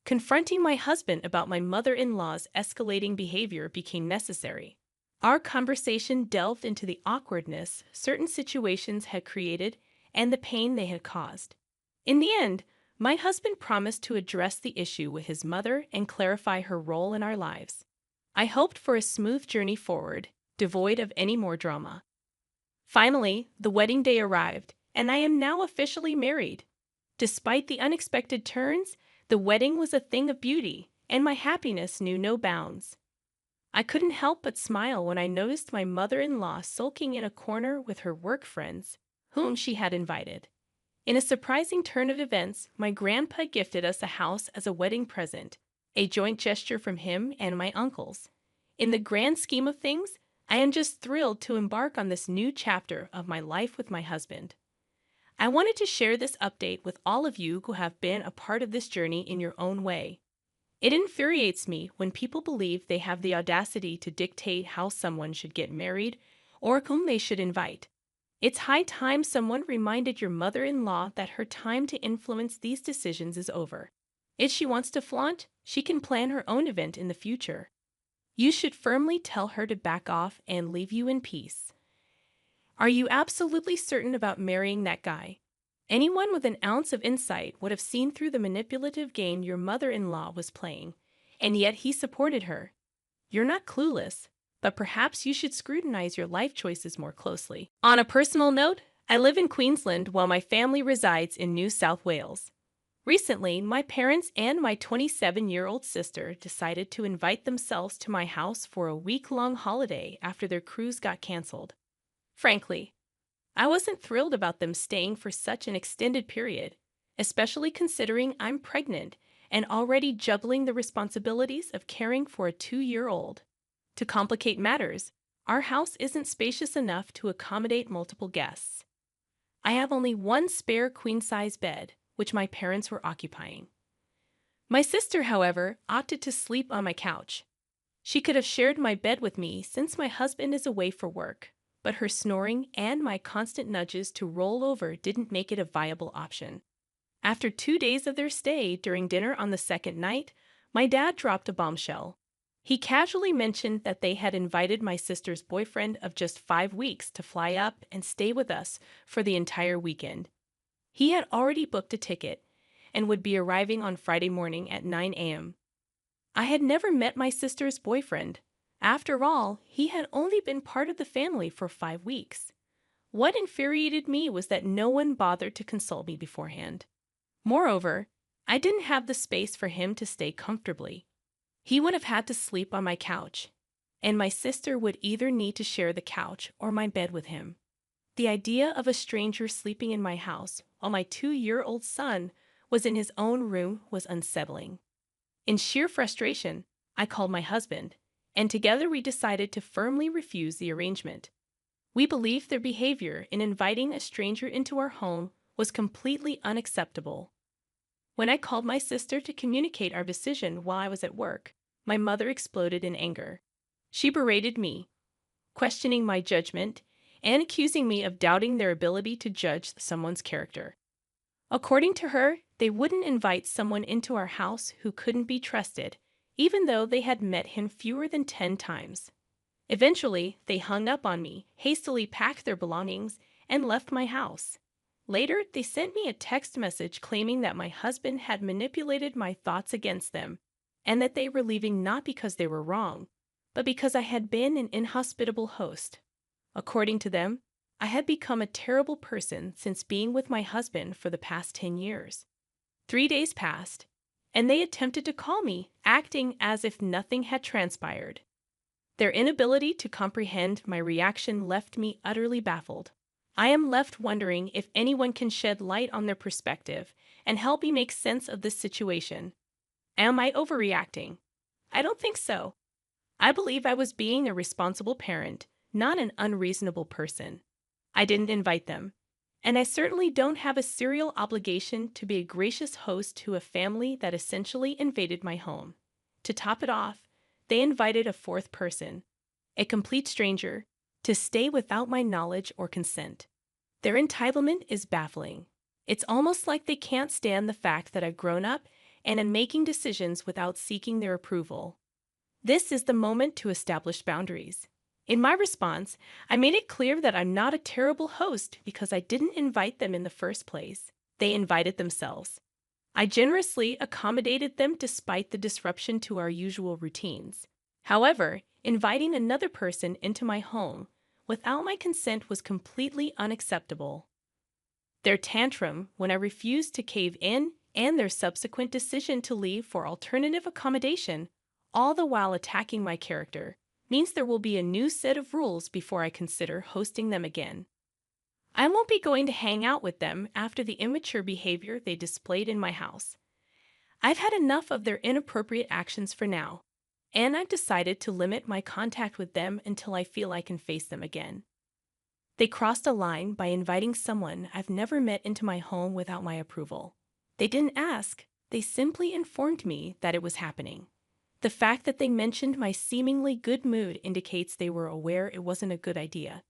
Confronting my husband about my mother-in-law's escalating behavior became necessary. Our conversation delved into the awkwardness certain situations had created and the pain they had caused. In the end, my husband promised to address the issue with his mother and clarify her role in our lives. I hoped for a smooth journey forward, devoid of any more drama. Finally, the wedding day arrived, and I am now officially married. Despite the unexpected turns, the wedding was a thing of beauty, and my happiness knew no bounds. I couldn't help but smile when I noticed my mother-in-law sulking in a corner with her work friends, whom she had invited. In a surprising turn of events, my grandpa gifted us a house as a wedding present, a joint gesture from him and my uncles. In the grand scheme of things, I am just thrilled to embark on this new chapter of my life with my husband. I wanted to share this update with all of you who have been a part of this journey in your own way. It infuriates me when people believe they have the audacity to dictate how someone should get married or whom they should invite. It's high time someone reminded your mother-in-law that her time to influence these decisions is over. If she wants to flaunt, she can plan her own event in the future. You should firmly tell her to back off and leave you in peace. Are you absolutely certain about marrying that guy? Anyone with an ounce of insight would have seen through the manipulative game your mother-in-law was playing, and yet he supported her. You're not clueless, but perhaps you should scrutinize your life choices more closely. On a personal note, I live in Queensland while my family resides in New South Wales. Recently, my parents and my 27-year-old sister decided to invite themselves to my house for a week-long holiday after their cruise got canceled. Frankly, I wasn't thrilled about them staying for such an extended period, especially considering I'm pregnant and already juggling the responsibilities of caring for a 2-year-old. To complicate matters, our house isn't spacious enough to accommodate multiple guests. I have only one spare queen-size bed, which my parents were occupying. My sister, however, opted to sleep on my couch. She could have shared my bed with me since my husband is away for work, but her snoring and my constant nudges to roll over didn't make it a viable option. After 2 days of their stay, during dinner on the second night, my dad dropped a bombshell. He casually mentioned that they had invited my sister's boyfriend of just 5 weeks to fly up and stay with us for the entire weekend. He had already booked a ticket and would be arriving on Friday morning at 9 a.m. I had never met my sister's boyfriend. After all, he had only been part of the family for 5 weeks. What infuriated me was that no one bothered to consult me beforehand. Moreover, I didn't have the space for him to stay comfortably. He would have had to sleep on my couch, and my sister would either need to share the couch or my bed with him. The idea of a stranger sleeping in my house while my 2-year-old son was in his own room was unsettling. In sheer frustration, I called my husband, and together we decided to firmly refuse the arrangement. We believed their behavior in inviting a stranger into our home was completely unacceptable. When I called my sister to communicate our decision while I was at work, my mother exploded in anger. She berated me, questioning my judgment and accusing me of doubting their ability to judge someone's character. According to her, they wouldn't invite someone into our house who couldn't be trusted, even though they had met him fewer than 10 times. Eventually, they hung up on me, hastily packed their belongings, and left my house. Later, they sent me a text message claiming that my husband had manipulated my thoughts against them, and that they were leaving not because they were wrong, but because I had been an inhospitable host. According to them, I had become a terrible person since being with my husband for the past 10 years. 3 days passed, and they attempted to call me, acting as if nothing had transpired. Their inability to comprehend my reaction left me utterly baffled. I am left wondering if anyone can shed light on their perspective and help me make sense of this situation. Am I overreacting? I don't think so. I believe I was being a responsible parent, not an unreasonable person. I didn't invite them, and I certainly don't have a serial obligation to be a gracious host to a family that essentially invaded my home. To top it off, they invited a fourth person, a complete stranger, to stay without my knowledge or consent. Their entitlement is baffling. It's almost like they can't stand the fact that I've grown up and am making decisions without seeking their approval. This is the moment to establish boundaries. In my response, I made it clear that I'm not a terrible host because I didn't invite them in the first place. They invited themselves. I generously accommodated them despite the disruption to our usual routines. However, inviting another person into my home without my consent was completely unacceptable. Their tantrum when I refused to cave in and their subsequent decision to leave for alternative accommodation, all the while attacking my character, means there will be a new set of rules before I consider hosting them again. I won't be going to hang out with them after the immature behavior they displayed in my house. I've had enough of their inappropriate actions for now, and I've decided to limit my contact with them until I feel I can face them again. They crossed a line by inviting someone I've never met into my home without my approval. They didn't ask, they simply informed me that it was happening. The fact that they mentioned my seemingly good mood indicates they were aware it wasn't a good idea.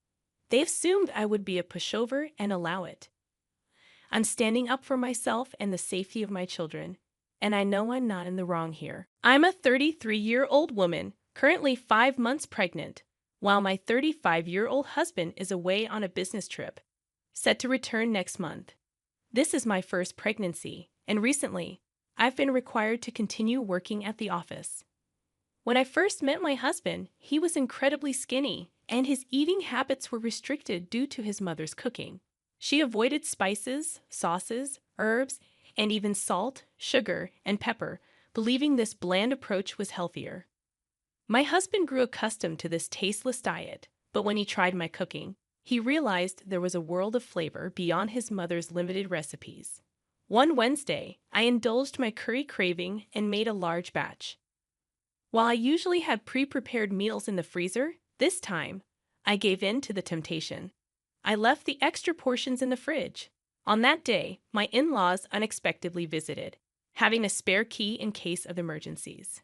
They assumed I would be a pushover and allow it. I'm standing up for myself and the safety of my children, and I know I'm not in the wrong here. I'm a 33-year-old woman, currently 5 months pregnant, while my 35-year-old husband is away on a business trip, set to return next month. This is my first pregnancy, and recently, I've been required to continue working at the office. When I first met my husband, he was incredibly skinny, and his eating habits were restricted due to his mother's cooking. She avoided spices, sauces, herbs, and even salt, sugar, and pepper, believing this bland approach was healthier. My husband grew accustomed to this tasteless diet, but when he tried my cooking, he realized there was a world of flavor beyond his mother's limited recipes. One Wednesday, I indulged my curry craving and made a large batch. While I usually had pre-prepared meals in the freezer, this time, I gave in to the temptation. I left the extra portions in the fridge. On that day, my in-laws unexpectedly visited, having a spare key in case of emergencies.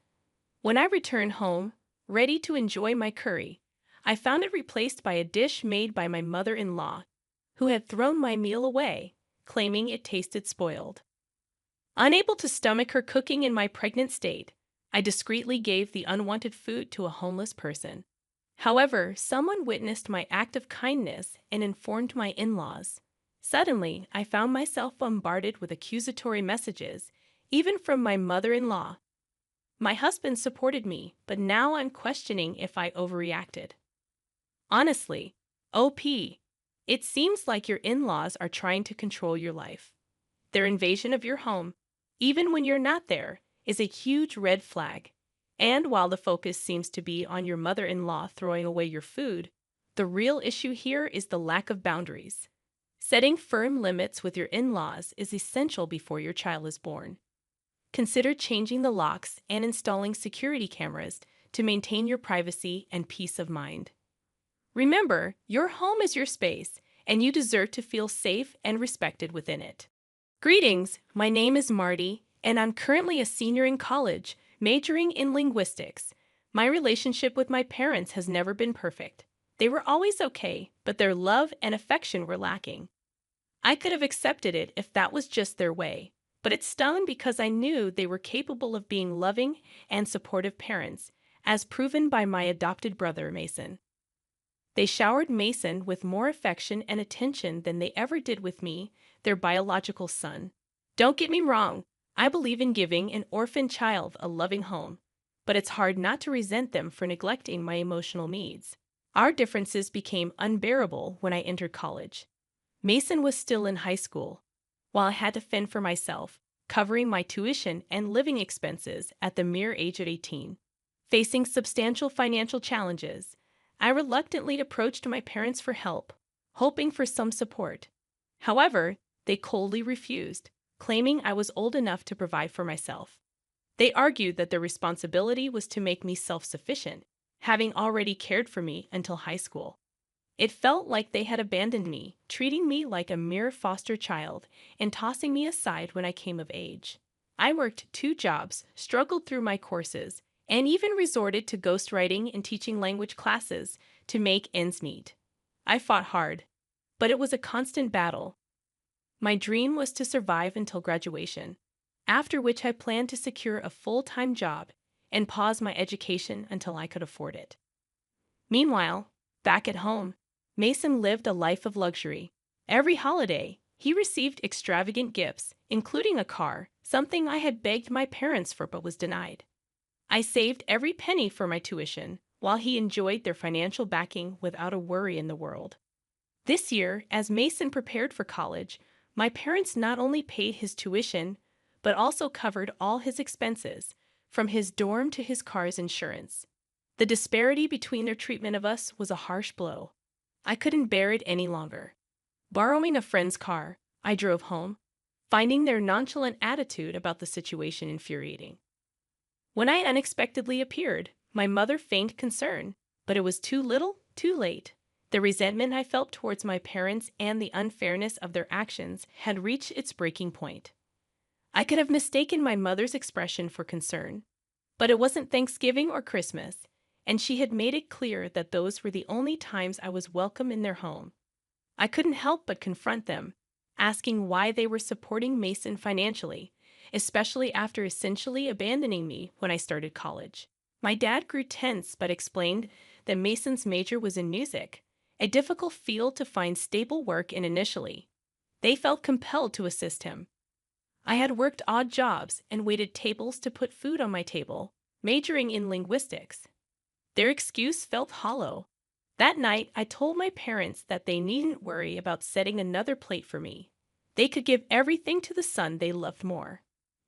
When I returned home, ready to enjoy my curry, I found it replaced by a dish made by my mother-in-law, who had thrown my meal away, claiming it tasted spoiled. Unable to stomach her cooking in my pregnant state, I discreetly gave the unwanted food to a homeless person. However, someone witnessed my act of kindness and informed my in-laws. Suddenly, I found myself bombarded with accusatory messages, even from my mother-in-law. My husband supported me, but now I'm questioning if I overreacted. Honestly, OP, it seems like your in-laws are trying to control your life. Their invasion of your home, even when you're not there, is a huge red flag. And while the focus seems to be on your mother-in-law throwing away your food, the real issue here is the lack of boundaries. Setting firm limits with your in-laws is essential before your child is born. Consider changing the locks and installing security cameras to maintain your privacy and peace of mind. Remember, your home is your space, and you deserve to feel safe and respected within it. Greetings, my name is Marty, and I'm currently a senior in college, majoring in linguistics. My relationship with my parents has never been perfect. They were always okay, but their love and affection were lacking. I could have accepted it if that was just their way, but it stung because I knew they were capable of being loving and supportive parents, as proven by my adopted brother, Mason. They showered Mason with more affection and attention than they ever did with me, their biological son. Don't get me wrong, I believe in giving an orphan child a loving home, but it's hard not to resent them for neglecting my emotional needs. Our differences became unbearable when I entered college. Mason was still in high school, while I had to fend for myself, covering my tuition and living expenses at the mere age of 18. Facing substantial financial challenges, I reluctantly approached my parents for help, hoping for some support. However, they coldly refused, claiming I was old enough to provide for myself. They argued that their responsibility was to make me self-sufficient, having already cared for me until high school. It felt like they had abandoned me, treating me like a mere foster child and tossing me aside when I came of age. I worked 2 jobs, struggled through my courses, and even resorted to ghostwriting and teaching language classes to make ends meet. I fought hard, but it was a constant battle. My dream was to survive until graduation, after which I planned to secure a full-time job and pause my education until I could afford it. Meanwhile, back at home, Mason lived a life of luxury. Every holiday, he received extravagant gifts, including a car, something I had begged my parents for but was denied. I saved every penny for my tuition, while he enjoyed their financial backing without a worry in the world. This year, as Mason prepared for college, my parents not only paid his tuition, but also covered all his expenses, from his dorm to his car's insurance. The disparity between their treatment of us was a harsh blow. I couldn't bear it any longer. Borrowing a friend's car, I drove home, finding their nonchalant attitude about the situation infuriating. When I unexpectedly appeared, my mother feigned concern, but it was too little, too late. The resentment I felt towards my parents and the unfairness of their actions had reached its breaking point. I could have mistaken my mother's expression for concern, but it wasn't Thanksgiving or Christmas, and she had made it clear that those were the only times I was welcome in their home. I couldn't help but confront them, asking why they were supporting Mason financially, especially after essentially abandoning me when I started college. My dad grew tense but explained that Mason's major was in music, a difficult field to find stable work in initially. They felt compelled to assist him. I had worked odd jobs and waited tables to put food on my table, majoring in linguistics. Their excuse felt hollow. That night, I told my parents that they needn't worry about setting another plate for me. They could give everything to the son they loved more.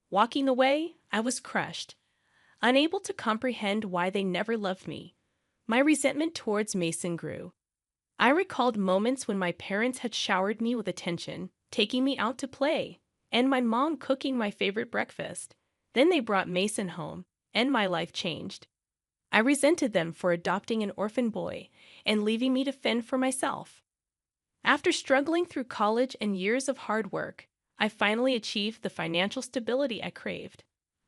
Walking away, I was crushed, unable to comprehend why they never loved me. My resentment towards Mason grew. I recalled moments when my parents had showered me with attention, taking me out to play, and my mom cooking my favorite breakfast. Then they brought Mason home, and my life changed. I resented them for adopting an orphan boy and leaving me to fend for myself. After struggling through college and years of hard work, I finally achieved the financial stability I craved.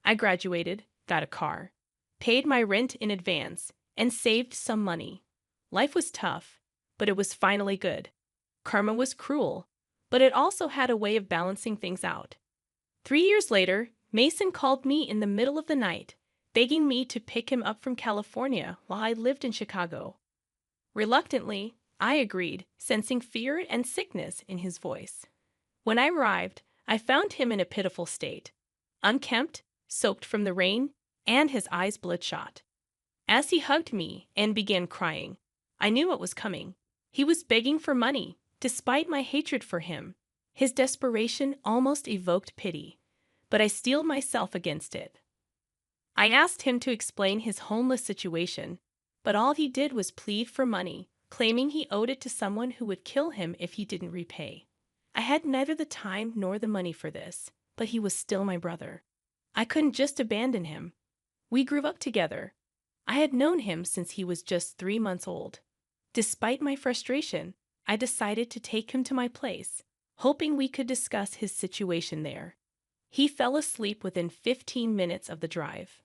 I graduated, got a car, paid my rent in advance, and saved some money. Life was tough, but it was finally good. Karma was cruel, but it also had a way of balancing things out. 3 years later, Mason called me in the middle of the night, begging me to pick him up from California while I lived in Chicago. Reluctantly, I agreed, sensing fear and sickness in his voice. When I arrived, I found him in a pitiful state. Unkempt, soaked from the rain, and his eyes bloodshot. As he hugged me and began crying, I knew what was coming. He was begging for money, despite my hatred for him. His desperation almost evoked pity, but I steeled myself against it. I asked him to explain his homeless situation, but all he did was plead for money, claiming he owed it to someone who would kill him if he didn't repay. I had neither the time nor the money for this, but he was still my brother. I couldn't just abandon him. We grew up together. I had known him since he was just 3 months old. Despite my frustration, I decided to take him to my place, hoping we could discuss his situation there. He fell asleep within 15 minutes of the drive.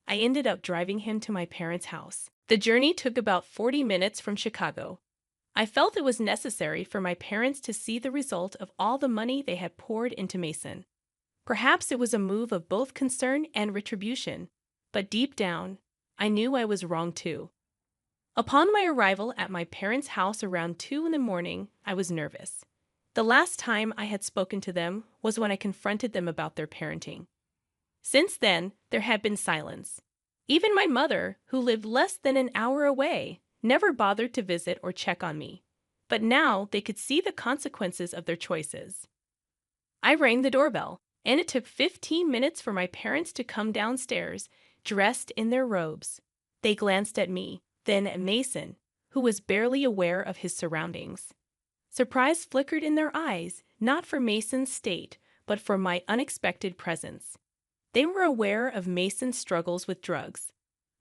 I ended up driving him to my parents' house. The journey took about 40 minutes from Chicago. I felt it was necessary for my parents to see the result of all the money they had poured into Mason. Perhaps it was a move of both concern and retribution, but deep down, I knew I was wrong too. Upon my arrival at my parents' house around 2 in the morning, I was nervous. The last time I had spoken to them was when I confronted them about their parenting. Since then, there had been silence. Even my mother, who lived less than an hour away, never bothered to visit or check on me. But now they could see the consequences of their choices. I rang the doorbell, and it took 15 minutes for my parents to come downstairs, dressed in their robes. They glanced at me, then at Mason, who was barely aware of his surroundings. Surprise flickered in their eyes, not for Mason's state, but for my unexpected presence. They were aware of Mason's struggles with drugs.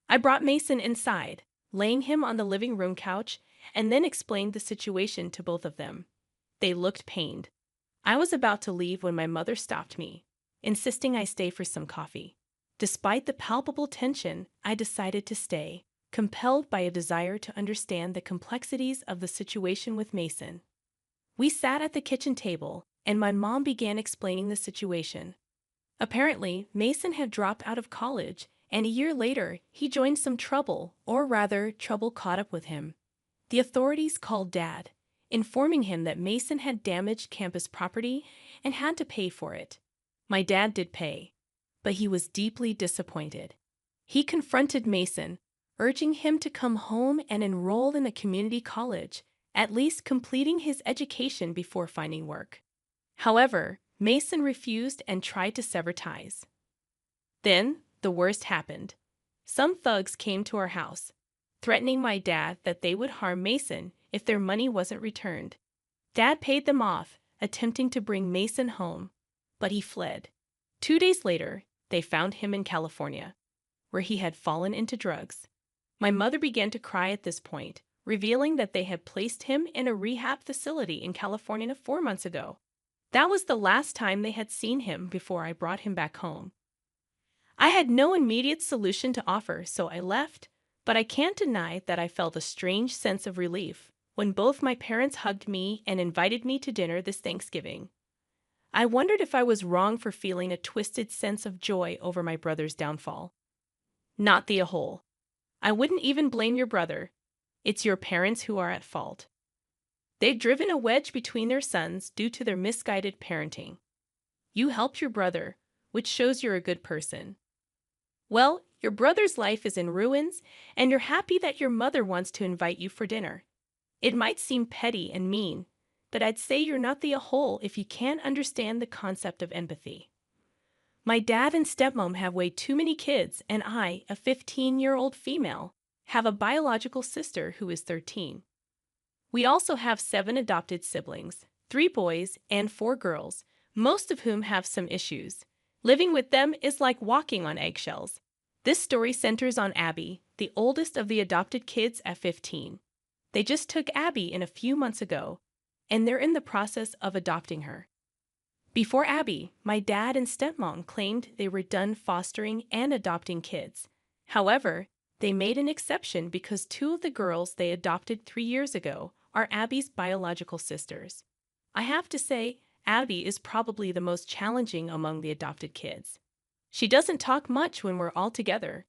I brought Mason inside, laying him on the living room couch, and then explained the situation to both of them. They looked pained. I was about to leave when my mother stopped me, insisting I stay for some coffee. Despite the palpable tension, I decided to stay, compelled by a desire to understand the complexities of the situation with Mason. We sat at the kitchen table, and my mom began explaining the situation. Apparently, Mason had dropped out of college, and a year later, he joined some trouble, or rather, trouble caught up with him. The authorities called Dad, informing him that Mason had damaged campus property and had to pay for it. My dad did pay, but he was deeply disappointed. He confronted Mason, urging him to come home and enroll in a community college, at least completing his education before finding work. However, Mason refused and tried to sever ties. Then, the worst happened. Some thugs came to our house, threatening my dad that they would harm Mason if their money wasn't returned. Dad paid them off, attempting to bring Mason home, but he fled. 2 days later, they found him in California, where he had fallen into drugs. My mother began to cry at this point, revealing that they had placed him in a rehab facility in California 4 months ago. That was the last time they had seen him before I brought him back home. I had no immediate solution to offer, so I left, but I can't deny that I felt a strange sense of relief when both my parents hugged me and invited me to dinner this Thanksgiving. I wondered if I was wrong for feeling a twisted sense of joy over my brother's downfall. Not the whole. I wouldn't even blame your brother. It's your parents who are at fault. They've driven a wedge between their sons due to their misguided parenting. You helped your brother, which shows you're a good person. Well, your brother's life is in ruins, and you're happy that your mother wants to invite you for dinner. It might seem petty and mean, but I'd say you're not the whole if you can't understand the concept of empathy. My dad and stepmom have way too many kids, and I, a 15-year-old female, have a biological sister who is 13. We also have 7 adopted siblings, 3 boys and 4 girls, most of whom have some issues. Living with them is like walking on eggshells. This story centers on Abby, the oldest of the adopted kids at 15. They just took Abby in a few months ago, and they're in the process of adopting her. Before Abby, my dad and stepmom claimed they were done fostering and adopting kids. However, they made an exception because 2 of the girls they adopted 3 years ago are Abby's biological sisters. I have to say, Abby is probably the most challenging among the adopted kids. She doesn't talk much when we're all together.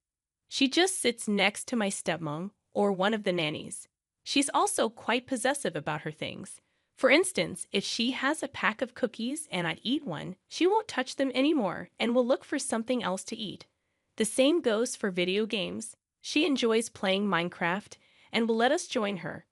She just sits next to my stepmom or one of the nannies. She's also quite possessive about her things. For instance, if she has a pack of cookies and I eat one, she won't touch them anymore and will look for something else to eat. The same goes for video games. She enjoys playing Minecraft and will let us join her.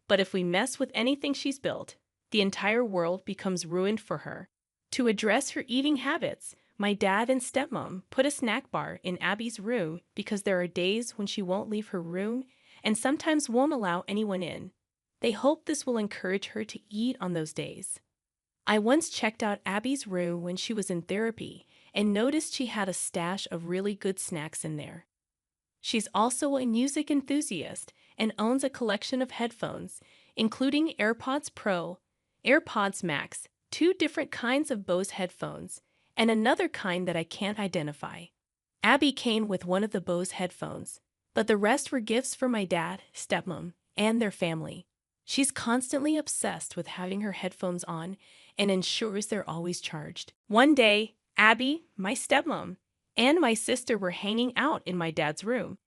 But if we mess with anything she's built, the entire world becomes ruined for her. To address her eating habits, my dad and stepmom put a snack bar in Abby's room because there are days when she won't leave her room and sometimes won't allow anyone in. They hope this will encourage her to eat on those days. I once checked out Abby's room when she was in therapy and noticed she had a stash of really good snacks in there. She's also a music enthusiast and owns a collection of headphones, including AirPods Pro, AirPods Max, 2 different kinds of Bose headphones, and another kind that I can't identify. Abby came with one of the Bose headphones, but the rest were gifts for my dad, stepmom, and their family. She's constantly obsessed with having her headphones on and ensures they're always charged. One day, Abby, my stepmom, and my sister were hanging out in my dad's room.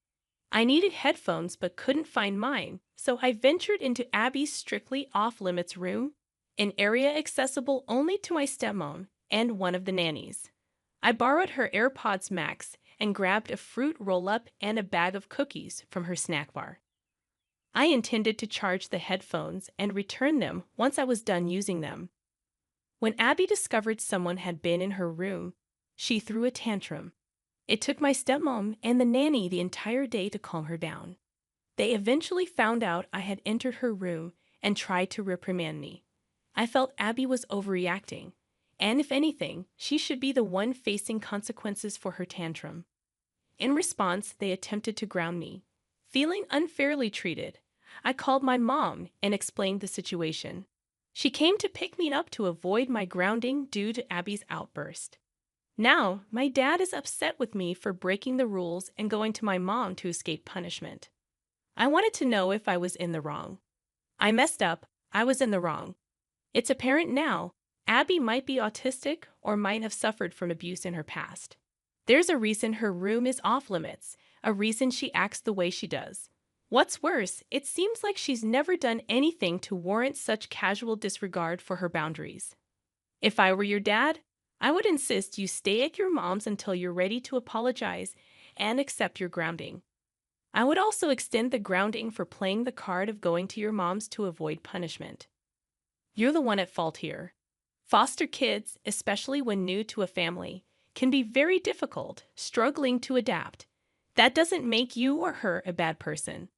I needed headphones but couldn't find mine, so I ventured into Abby's strictly off-limits room, an area accessible only to my stepmom and one of the nannies. I borrowed her AirPods Max and grabbed a fruit roll-up and a bag of cookies from her snack bar. I intended to charge the headphones and return them once I was done using them. When Abby discovered someone had been in her room, she threw a tantrum. It took my stepmom and the nanny the entire day to calm her down. They eventually found out I had entered her room and tried to reprimand me. I felt Abby was overreacting, and if anything, she should be the one facing consequences for her tantrum. In response, they attempted to ground me. Feeling unfairly treated, I called my mom and explained the situation. She came to pick me up to avoid my grounding due to Abby's outburst. Now, my dad is upset with me for breaking the rules and going to my mom to escape punishment. I wanted to know if I was in the wrong. I messed up. I was in the wrong. It's apparent now, Abby might be autistic or might have suffered from abuse in her past. There's a reason her room is off limits, a reason she acts the way she does. What's worse, it seems like she's never done anything to warrant such casual disregard for her boundaries. If I were your dad, I would insist you stay at your mom's until you're ready to apologize and accept your grounding. I would also extend the grounding for playing the card of going to your mom's to avoid punishment. You're the one at fault here. Foster kids, especially when new to a family, can be very difficult, struggling to adapt. That doesn't make you or her a bad person.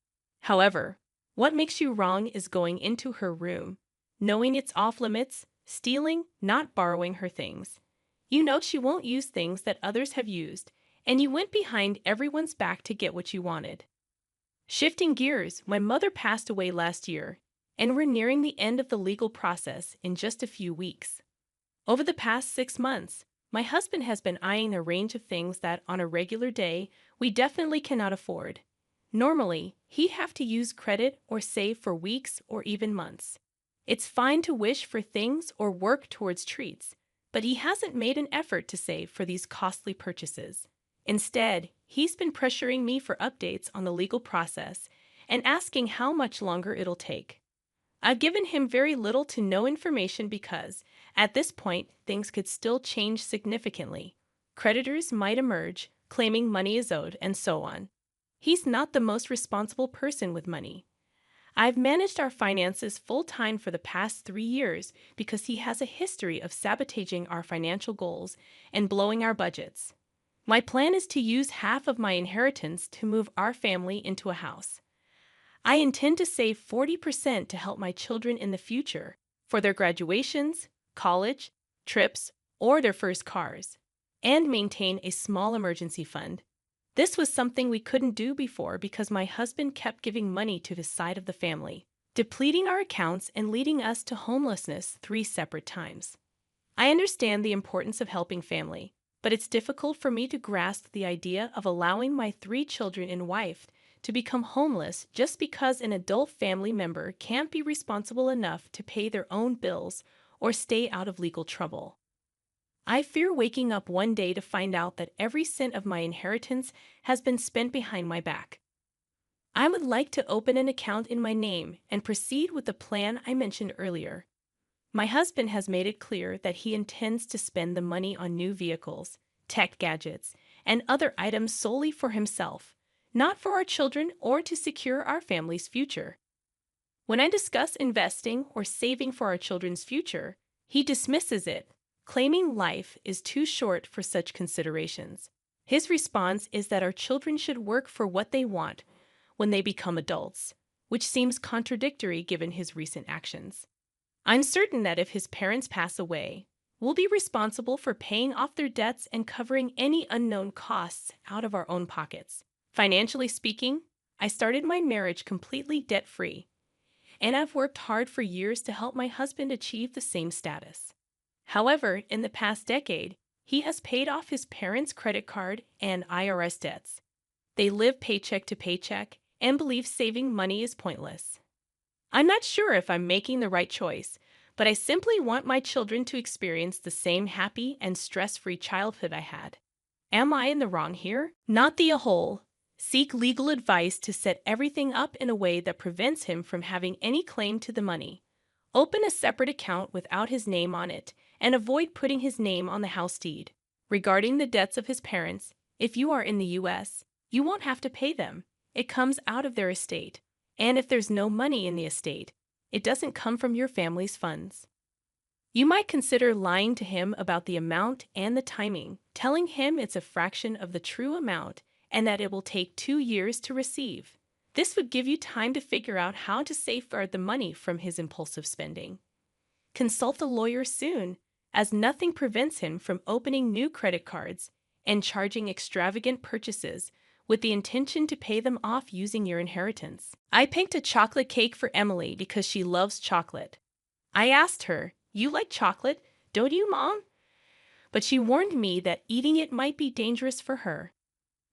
However, what makes you wrong is going into her room, knowing it's off limits, stealing, not borrowing her things. You know she won't use things that others have used, and you went behind everyone's back to get what you wanted. Shifting gears, my mother passed away last year, and we're nearing the end of the legal process in just a few weeks. Over the past 6 months, my husband has been eyeing a range of things that, on a regular day, we definitely cannot afford. Normally, he'd have to use credit or save for weeks or even months. It's fine to wish for things or work towards treats, but he hasn't made an effort to save for these costly purchases. Instead, he's been pressuring me for updates on the legal process and asking how much longer it'll take. I've given him very little to no information because, at this point, things could still change significantly. Creditors might emerge, claiming money is owed, and so on. He's not the most responsible person with money. I've managed our finances full-time for the past 3 years because he has a history of sabotaging our financial goals and blowing our budgets. My plan is to use half of my inheritance to move our family into a house. I intend to save 40% to help my children in the future for their graduations, college, trips, or their first cars, and maintain a small emergency fund. This was something we couldn't do before because my husband kept giving money to his side of the family, depleting our accounts and leading us to homelessness 3 separate times. I understand the importance of helping family, but it's difficult for me to grasp the idea of allowing my 3 children and wife to become homeless just because an adult family member can't be responsible enough to pay their own bills or stay out of legal trouble. I fear waking up one day to find out that every cent of my inheritance has been spent behind my back. I would like to open an account in my name and proceed with the plan I mentioned earlier. My husband has made it clear that he intends to spend the money on new vehicles, tech gadgets, and other items solely for himself, not for our children or to secure our family's future. When I discuss investing or saving for our children's future, he dismisses it, claiming life is too short for such considerations. His response is that our children should work for what they want when they become adults, which seems contradictory given his recent actions. I'm certain that if his parents pass away, we'll be responsible for paying off their debts and covering any unknown costs out of our own pockets. Financially speaking, I started my marriage completely debt-free, and I've worked hard for years to help my husband achieve the same status. However, in the past decade, he has paid off his parents' credit card and IRS debts. They live paycheck to paycheck and believe saving money is pointless. I'm not sure if I'm making the right choice, but I simply want my children to experience the same happy and stress-free childhood I had. Am I in the wrong here? Not the whole. Seek legal advice to set everything up in a way that prevents him from having any claim to the money. Open a separate account without his name on it, and avoid putting his name on the house deed. Regarding the debts of his parents, if you are in the U.S., you won't have to pay them. It comes out of their estate. And if there's no money in the estate, it doesn't come from your family's funds. You might consider lying to him about the amount and the timing, telling him it's a fraction of the true amount and that it will take 2 years to receive. This would give you time to figure out how to safeguard the money from his impulsive spending. Consult a lawyer soon, as nothing prevents him from opening new credit cards and charging extravagant purchases with the intention to pay them off using your inheritance. I picked a chocolate cake for Emily because she loves chocolate. I asked her, "You like chocolate, don't you, Mom?" But she warned me that eating it might be dangerous for her.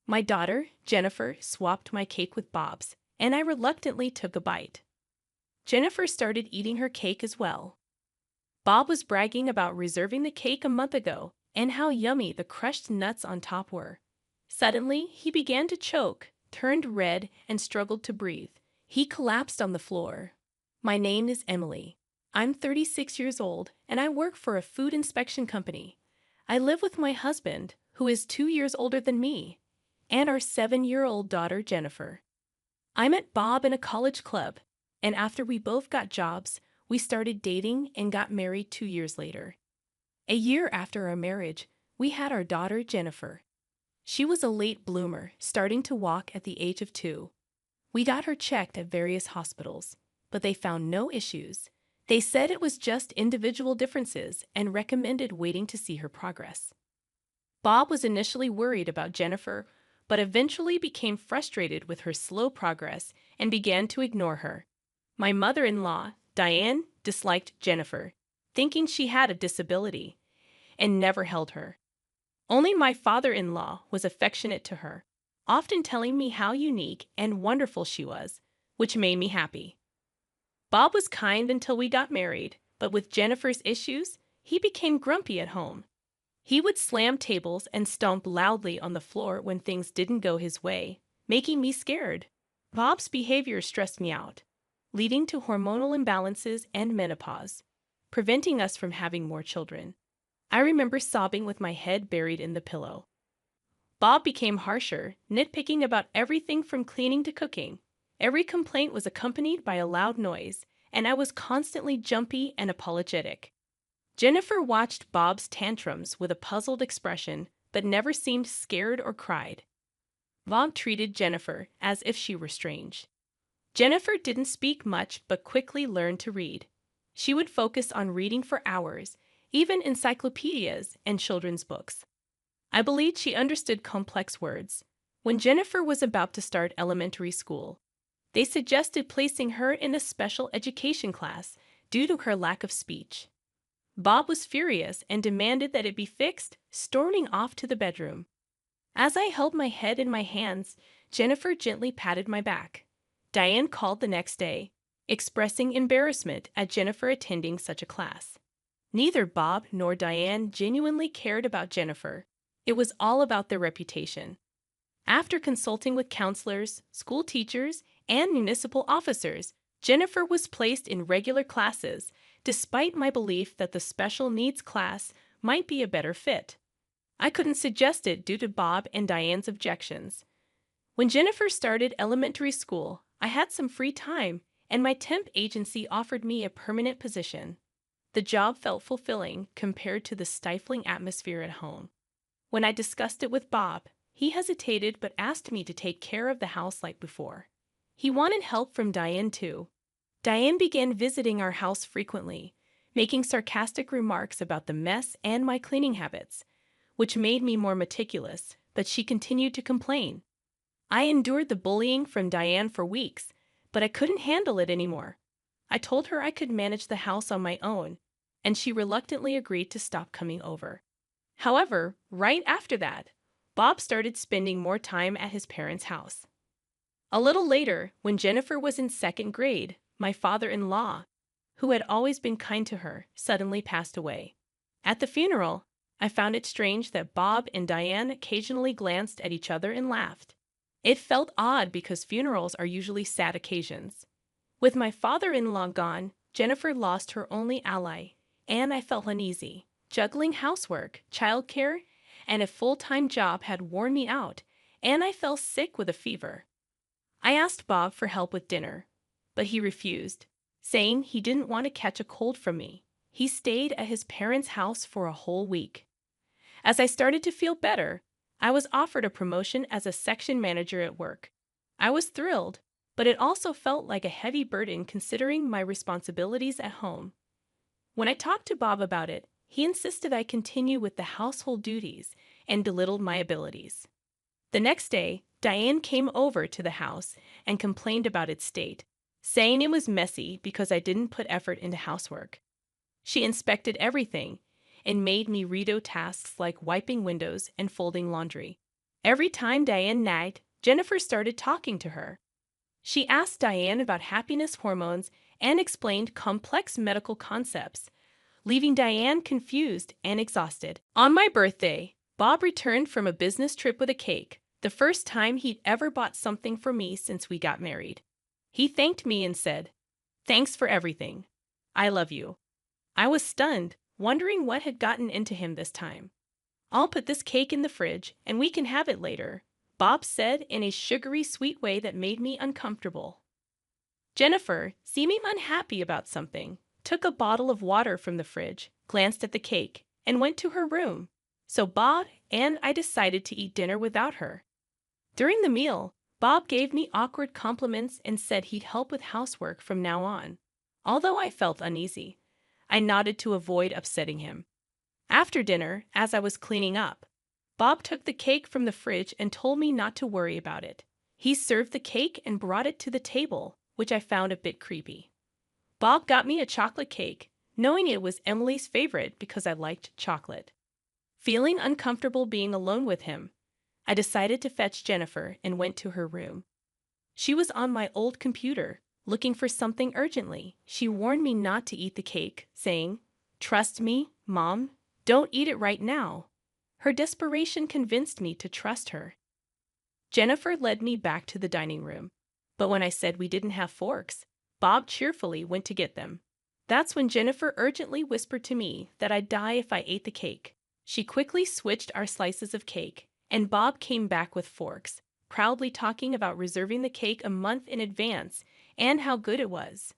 My daughter, Jennifer, swapped my cake with Bob's, and I reluctantly took a bite. Jennifer started eating her cake as well. Bob was bragging about reserving the cake a month ago and how yummy the crushed nuts on top were. Suddenly, he began to choke, turned red, and struggled to breathe. He collapsed on the floor. My name is Emily. I'm 36 years old, and I work for a food inspection company. I live with my husband, who is 2 years older than me, and our 7-year-old daughter, Jennifer. I met Bob in a college club, and after we both got jobs, we started dating and got married 2 years later. A year after our marriage, we had our daughter, Jennifer. She was a late bloomer, starting to walk at the age of 2. We got her checked at various hospitals, but they found no issues. They said it was just individual differences and recommended waiting to see her progress. Bob was initially worried about Jennifer, but eventually became frustrated with her slow progress and began to ignore her. My mother-in-law, Diane, disliked Jennifer, thinking she had a disability, and never held her. Only my father-in-law was affectionate to her, often telling me how unique and wonderful she was, which made me happy. Bob was kind until we got married, but with Jennifer's issues, he became grumpy at home. He would slam tables and stomp loudly on the floor when things didn't go his way, making me scared. Bob's behavior stressed me out, leading to hormonal imbalances and menopause, preventing us from having more children. I remember sobbing with my head buried in the pillow. Bob became harsher, nitpicking about everything from cleaning to cooking. Every complaint was accompanied by a loud noise, and I was constantly jumpy and apologetic. Jennifer watched Bob's tantrums with a puzzled expression, but never seemed scared or cried. Bob treated Jennifer as if she were strange. Jennifer didn't speak much but quickly learned to read. She would focus on reading for hours, even encyclopedias and children's books. I believed she understood complex words. When Jennifer was about to start elementary school, they suggested placing her in a special education class due to her lack of speech. Bob was furious and demanded that it be fixed, storming off to the bedroom. As I held my head in my hands, Jennifer gently patted my back. Diane called the next day, expressing embarrassment at Jennifer attending such a class. Neither Bob nor Diane genuinely cared about Jennifer. It was all about their reputation. After consulting with counselors, school teachers, and municipal officers, Jennifer was placed in regular classes, despite my belief that the special needs class might be a better fit. I couldn't suggest it due to Bob and Diane's objections. When Jennifer started elementary school, I had some free time, and my temp agency offered me a permanent position. The job felt fulfilling compared to the stifling atmosphere at home. When I discussed it with Bob, he hesitated but asked me to take care of the house like before. He wanted help from Diane too. Diane began visiting our house frequently, making sarcastic remarks about the mess and my cleaning habits, which made me more meticulous, but she continued to complain. I endured the bullying from Diane for weeks, but I couldn't handle it anymore. I told her I could manage the house on my own, and she reluctantly agreed to stop coming over. However, right after that, Bob started spending more time at his parents' house. A little later, when Jennifer was in second grade, my father-in-law, who had always been kind to her, suddenly passed away. At the funeral, I found it strange that Bob and Diane occasionally glanced at each other and laughed. It felt odd because funerals are usually sad occasions. With my father-in-law gone, Jennifer lost her only ally, and I felt uneasy. Juggling housework, childcare, and a full-time job had worn me out, and I fell sick with a fever. I asked Bob for help with dinner, but he refused, saying he didn't want to catch a cold from me. He stayed at his parents' house for a whole week. As I started to feel better, I was offered a promotion as a section manager at work. I was thrilled, but it also felt like a heavy burden considering my responsibilities at home. When I talked to Bob about it, he insisted I continue with the household duties and belittled my abilities. The next day, Diane came over to the house and complained about its state, saying it was messy because I didn't put effort into housework. She inspected everything and made me redo tasks like wiping windows and folding laundry. Every time Diane nagged, Jennifer started talking to her. She asked Diane about happiness hormones and explained complex medical concepts, leaving Diane confused and exhausted. On my birthday, Bob returned from a business trip with a cake, the first time he'd ever bought something for me since we got married. He thanked me and said, "Thanks for everything. I love you." I was stunned, wondering what had gotten into him this time. "I'll put this cake in the fridge and we can have it later," Bob said in a sugary sweet way that made me uncomfortable. Jennifer, seeming unhappy about something, took a bottle of water from the fridge, glanced at the cake, and went to her room. So Bob and I decided to eat dinner without her. During the meal, Bob gave me awkward compliments and said he'd help with housework from now on. Although I felt uneasy, I nodded to avoid upsetting him. After dinner, as I was cleaning up, Bob took the cake from the fridge and told me not to worry about it. He served the cake and brought it to the table, which I found a bit creepy. Bob got me a chocolate cake, knowing it was Emily's favorite because I liked chocolate. Feeling uncomfortable being alone with him, I decided to fetch Jennifer and went to her room. She was on my old computer, looking for something urgently. She warned me not to eat the cake, saying, "Trust me, Mom, don't eat it right now." Her desperation convinced me to trust her. Jennifer led me back to the dining room, but when I said we didn't have forks, Bob cheerfully went to get them. That's when Jennifer urgently whispered to me that I'd die if I ate the cake. She quickly switched our slices of cake, and Bob came back with forks, proudly talking about reserving the cake a month in advance and how good it was.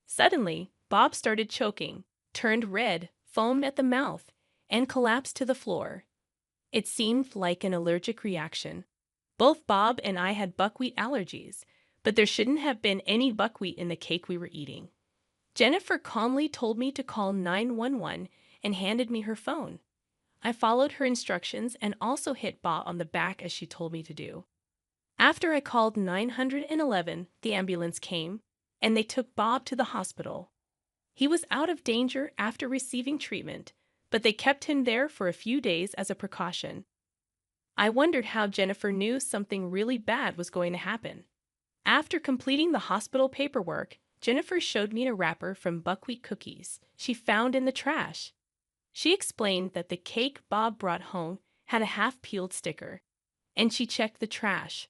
Suddenly, Bob started choking, turned red, foamed at the mouth, and collapsed to the floor. It seemed like an allergic reaction. Both Bob and I had buckwheat allergies, but there shouldn't have been any buckwheat in the cake we were eating. Jennifer calmly told me to call 911 and handed me her phone. I followed her instructions and also hit Bob on the back as she told me to do. After I called 911, the ambulance came, and they took Bob to the hospital. He was out of danger after receiving treatment, but they kept him there for a few days as a precaution. I wondered how Jennifer knew something really bad was going to happen. After completing the hospital paperwork, Jennifer showed me a wrapper from buckwheat cookies she found in the trash. She explained that the cake Bob brought home had a half-peeled sticker, and she checked the trash,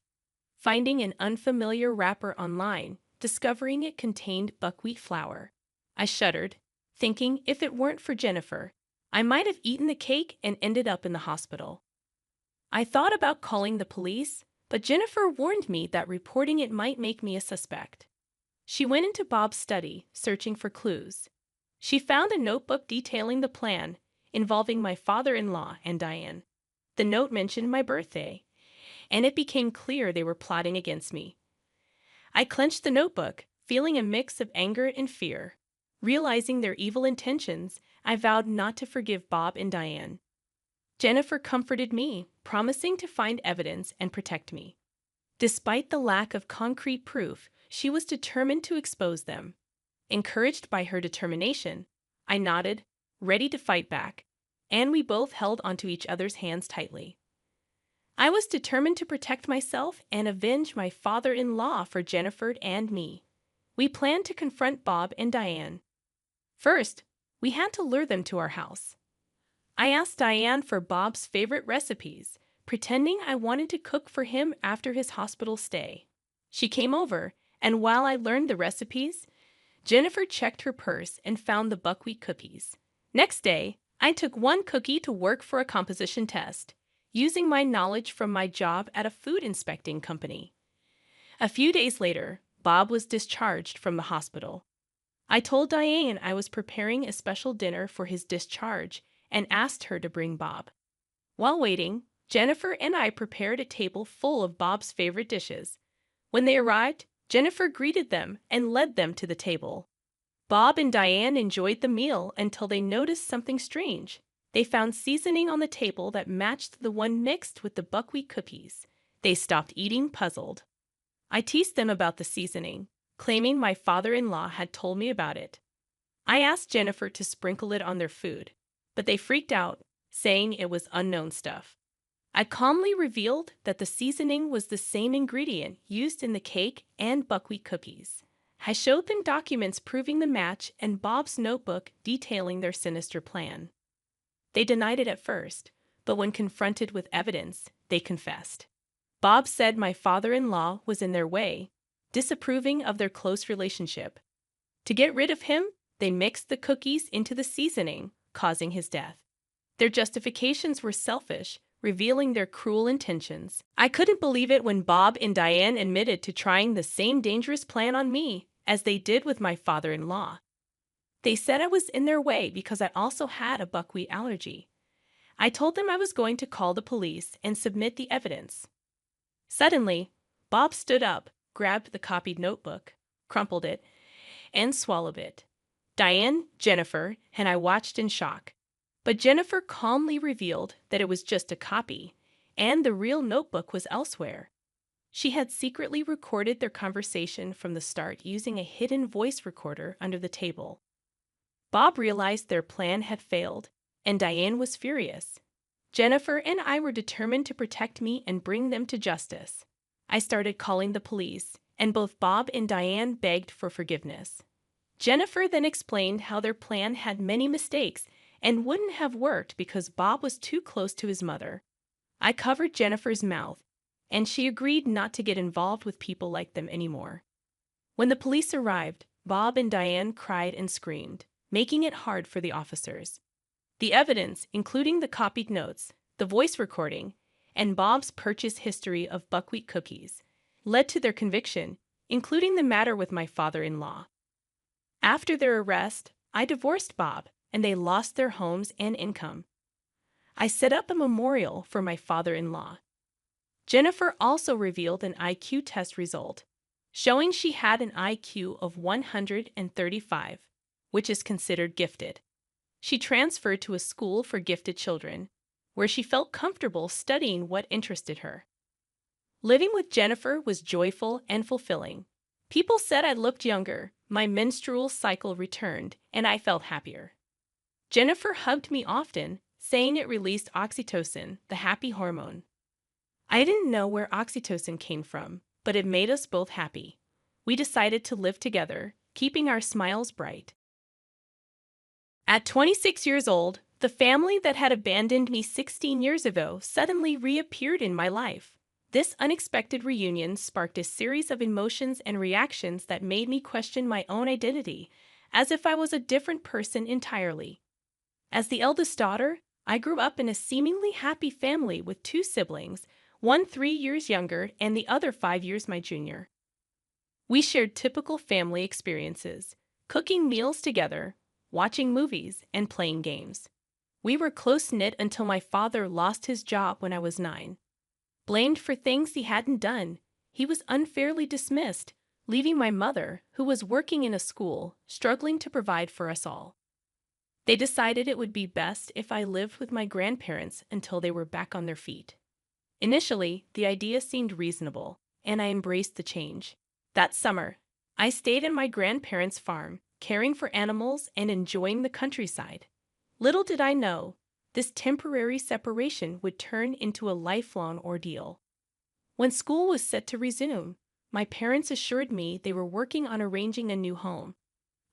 finding an unfamiliar wrapper online, discovering it contained buckwheat flour. I shuddered, thinking if it weren't for Jennifer, I might have eaten the cake and ended up in the hospital. I thought about calling the police, but Jennifer warned me that reporting it might make me a suspect. She went into Bob's study, searching for clues. She found a notebook detailing the plan, involving my father-in-law and Diane. The note mentioned my birthday, and it became clear they were plotting against me. I clenched the notebook, feeling a mix of anger and fear. Realizing their evil intentions, I vowed not to forgive Bob and Diane. Jennifer comforted me, promising to find evidence and protect me. Despite the lack of concrete proof, she was determined to expose them. Encouraged by her determination, I nodded, ready to fight back, and we both held onto each other's hands tightly. I was determined to protect myself and avenge my father-in-law for Jennifer and me. We planned to confront Bob and Diane. First, we had to lure them to our house. I asked Diane for Bob's favorite recipes, pretending I wanted to cook for him after his hospital stay. She came over, and while I learned the recipes, Jennifer checked her purse and found the buckwheat cookies. Next day, I took one cookie to work for a composition test, using my knowledge from my job at a food inspecting company. A few days later, Bob was discharged from the hospital. I told Diane I was preparing a special dinner for his discharge and asked her to bring Bob. While waiting, Jennifer and I prepared a table full of Bob's favorite dishes. When they arrived, Jennifer greeted them and led them to the table. Bob and Diane enjoyed the meal until they noticed something strange. They found seasoning on the table that matched the one mixed with the buckwheat cookies. They stopped eating, puzzled. I teased them about the seasoning, claiming my father-in-law had told me about it. I asked Jennifer to sprinkle it on their food, but they freaked out, saying it was unknown stuff. I calmly revealed that the seasoning was the same ingredient used in the cake and buckwheat cookies. I showed them documents proving the match and Bob's notebook detailing their sinister plan. They denied it at first, but when confronted with evidence, they confessed. Bob said my father-in-law was in their way, disapproving of their close relationship. To get rid of him, they mixed the cookies into the seasoning, causing his death. Their justifications were selfish, revealing their cruel intentions. I couldn't believe it when Bob and Diane admitted to trying the same dangerous plan on me as they did with my father-in-law. They said I was in their way because I also had a buckwheat allergy. I told them I was going to call the police and submit the evidence. Suddenly, Bob stood up, grabbed the copied notebook, crumpled it, and swallowed it. Diane, Jennifer, and I watched in shock. But Jennifer calmly revealed that it was just a copy, and the real notebook was elsewhere. She had secretly recorded their conversation from the start using a hidden voice recorder under the table. Bob realized their plan had failed, and Diane was furious. Jennifer and I were determined to protect me and bring them to justice. I started calling the police, and both Bob and Diane begged for forgiveness. Jennifer then explained how their plan had many mistakes and wouldn't have worked because Bob was too close to his mother. I covered Jennifer's mouth, and she agreed not to get involved with people like them anymore. When the police arrived, Bob and Diane cried and screamed, making it hard for the officers. The evidence, including the copied notes, the voice recording, and Bob's purchase history of buckwheat cookies, led to their conviction, including the matter with my father-in-law. After their arrest, I divorced Bob, and they lost their homes and income. I set up a memorial for my father-in-law. Jennifer also revealed an IQ test result, showing she had an IQ of 135, which is considered gifted. She transferred to a school for gifted children, where she felt comfortable studying what interested her. Living with Jennifer was joyful and fulfilling. People said I looked younger, my menstrual cycle returned, and I felt happier. Jennifer hugged me often, saying it released oxytocin, the happy hormone. I didn't know where oxytocin came from, but it made us both happy. We decided to live together, keeping our smiles bright. At 26 years old, the family that had abandoned me 16 years ago suddenly reappeared in my life. This unexpected reunion sparked a series of emotions and reactions that made me question my own identity, as if I was a different person entirely. As the eldest daughter, I grew up in a seemingly happy family with two siblings, one 3 years younger and the other 5 years my junior. We shared typical family experiences, cooking meals together, watching movies, and playing games. We were close-knit until my father lost his job when I was 9. Blamed for things he hadn't done, he was unfairly dismissed, leaving my mother, who was working in a school, struggling to provide for us all. They decided it would be best if I lived with my grandparents until they were back on their feet. Initially, the idea seemed reasonable, and I embraced the change. That summer, I stayed at my grandparents' farm, caring for animals and enjoying the countryside. Little did I know, this temporary separation would turn into a lifelong ordeal. When school was set to resume, my parents assured me they were working on arranging a new home.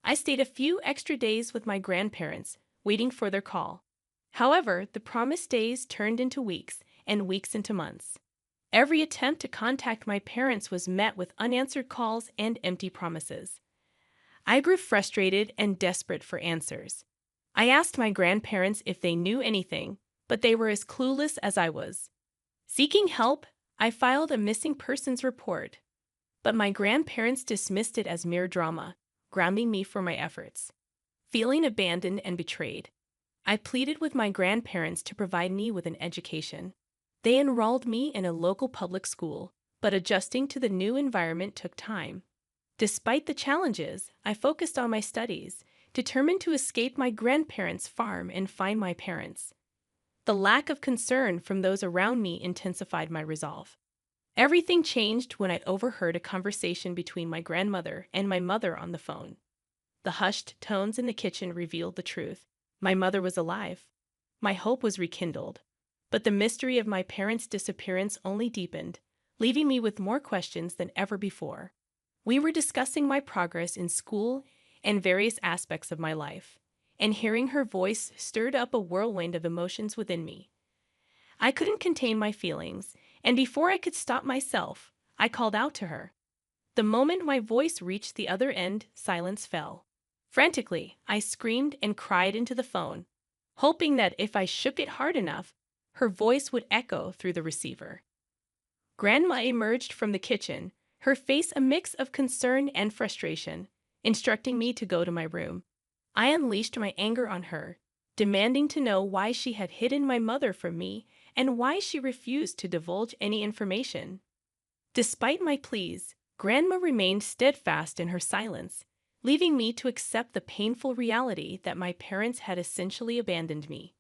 I stayed a few extra days with my grandparents, waiting for their call. However, the promised days turned into weeks, and weeks into months. Every attempt to contact my parents was met with unanswered calls and empty promises. I grew frustrated and desperate for answers. I asked my grandparents if they knew anything, but they were as clueless as I was. Seeking help, I filed a missing persons report, but my grandparents dismissed it as mere drama, grounding me for my efforts. Feeling abandoned and betrayed, I pleaded with my grandparents to provide me with an education. They enrolled me in a local public school, but adjusting to the new environment took time. Despite the challenges, I focused on my studies, determined to escape my grandparents' farm and find my parents. The lack of concern from those around me intensified my resolve. Everything changed when I overheard a conversation between my grandmother and my mother on the phone. The hushed tones in the kitchen revealed the truth. My mother was alive. My hope was rekindled. But the mystery of my parents' disappearance only deepened, leaving me with more questions than ever before. We were discussing my progress in school and various aspects of my life, and hearing her voice stirred up a whirlwind of emotions within me. I couldn't contain my feelings, and before I could stop myself, I called out to her. The moment my voice reached the other end, silence fell. Frantically, I screamed and cried into the phone, hoping that if I shook it hard enough, her voice would echo through the receiver. Grandma emerged from the kitchen, her face a mix of concern and frustration, instructing me to go to my room. I unleashed my anger on her, demanding to know why she had hidden my mother from me and why she refused to divulge any information. Despite my pleas, Grandma remained steadfast in her silence, leaving me to accept the painful reality that my parents had essentially abandoned me.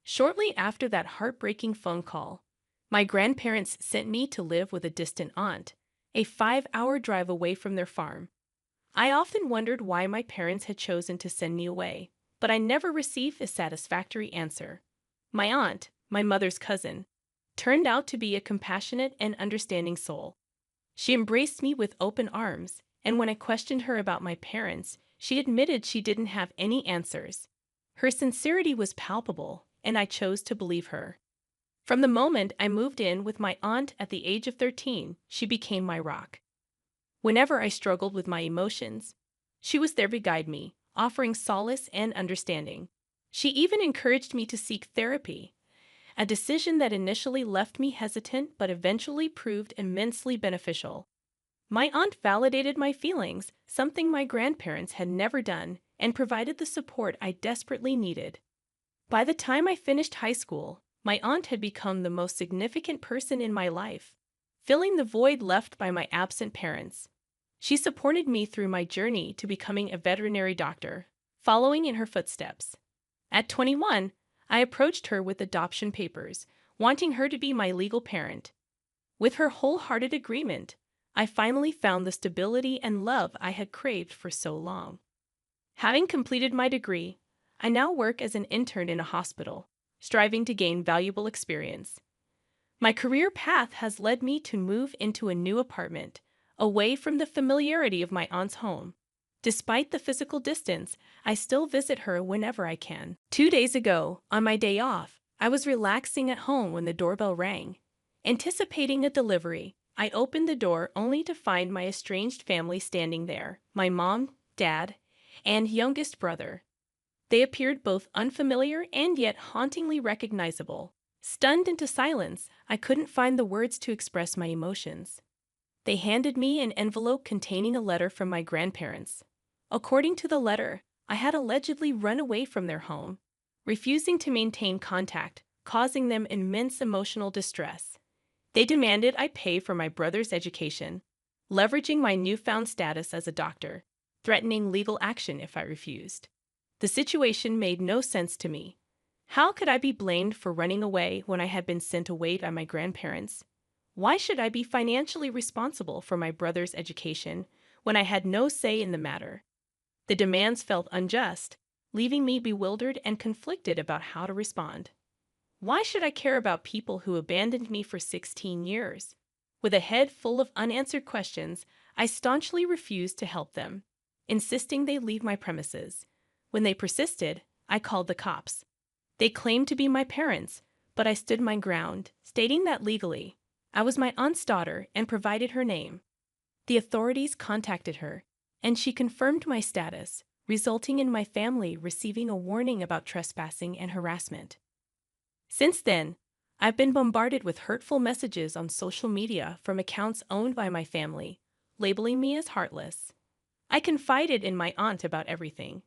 Shortly after that heartbreaking phone call, my grandparents sent me to live with a distant aunt, a 5-hour drive away from their farm. I often wondered why my parents had chosen to send me away, but I never received a satisfactory answer. My aunt, my mother's cousin, turned out to be a compassionate and understanding soul. She embraced me with open arms, and when I questioned her about my parents, she admitted she didn't have any answers. Her sincerity was palpable, and I chose to believe her. From the moment I moved in with my aunt at the age of 13, she became my rock. Whenever I struggled with my emotions, she was there to guide me, offering solace and understanding. She even encouraged me to seek therapy, a decision that initially left me hesitant but eventually proved immensely beneficial. My aunt validated my feelings, something my grandparents had never done, and provided the support I desperately needed. By the time I finished high school, my aunt had become the most significant person in my life, filling the void left by my absent parents. She supported me through my journey to becoming a veterinary doctor, following in her footsteps. At 21, I approached her with adoption papers, wanting her to be my legal parent. With her wholehearted agreement, I finally found the stability and love I had craved for so long. Having completed my degree, I now work as an intern in a hospital, striving to gain valuable experience. My career path has led me to move into a new apartment, away from the familiarity of my aunt's home. Despite the physical distance, I still visit her whenever I can. 2 days ago, on my day off, I was relaxing at home when the doorbell rang. Anticipating a delivery, I opened the door only to find my estranged family standing there, my mom, dad, and youngest brother. They appeared both unfamiliar and yet hauntingly recognizable. Stunned into silence, I couldn't find the words to express my emotions. They handed me an envelope containing a letter from my grandparents. According to the letter, I had allegedly run away from their home, refusing to maintain contact, causing them immense emotional distress. They demanded I pay for my brother's education, leveraging my newfound status as a doctor, threatening legal action if I refused. The situation made no sense to me. How could I be blamed for running away when I had been sent away by my grandparents? Why should I be financially responsible for my brother's education when I had no say in the matter? The demands felt unjust, leaving me bewildered and conflicted about how to respond. Why should I care about people who abandoned me for 16 years? With a head full of unanswered questions, I staunchly refused to help them, insisting they leave my premises. When they persisted, I called the cops. They claimed to be my parents, but I stood my ground, stating that legally, I was my aunt's daughter and provided her name. The authorities contacted her, and she confirmed my status, resulting in my family receiving a warning about trespassing and harassment. Since then, I've been bombarded with hurtful messages on social media from accounts owned by my family, labeling me as heartless. I confided in my aunt about everything,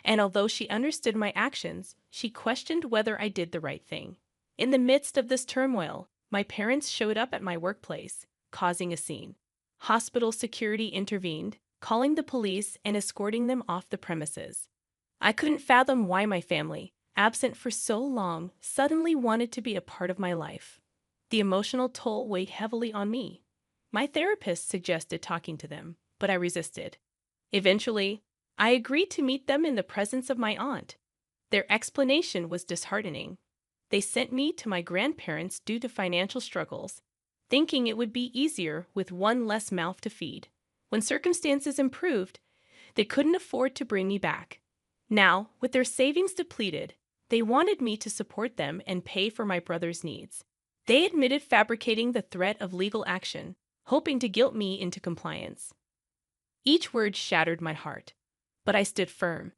and although she understood my actions, she questioned whether I did the right thing. In the midst of this turmoil, my parents showed up at my workplace, causing a scene. Hospital security intervened, calling the police and escorting them off the premises. I couldn't fathom why my family, absent for so long, suddenly wanted to be a part of my life. The emotional toll weighed heavily on me. My therapist suggested talking to them, but I resisted. Eventually, I agreed to meet them in the presence of my aunt. Their explanation was disheartening. They sent me to my grandparents due to financial struggles, thinking it would be easier with one less mouth to feed. When circumstances improved, they couldn't afford to bring me back. Now, with their savings depleted, they wanted me to support them and pay for my brother's needs. They admitted fabricating the threat of legal action, hoping to guilt me into compliance. Each word shattered my heart, but I stood firm.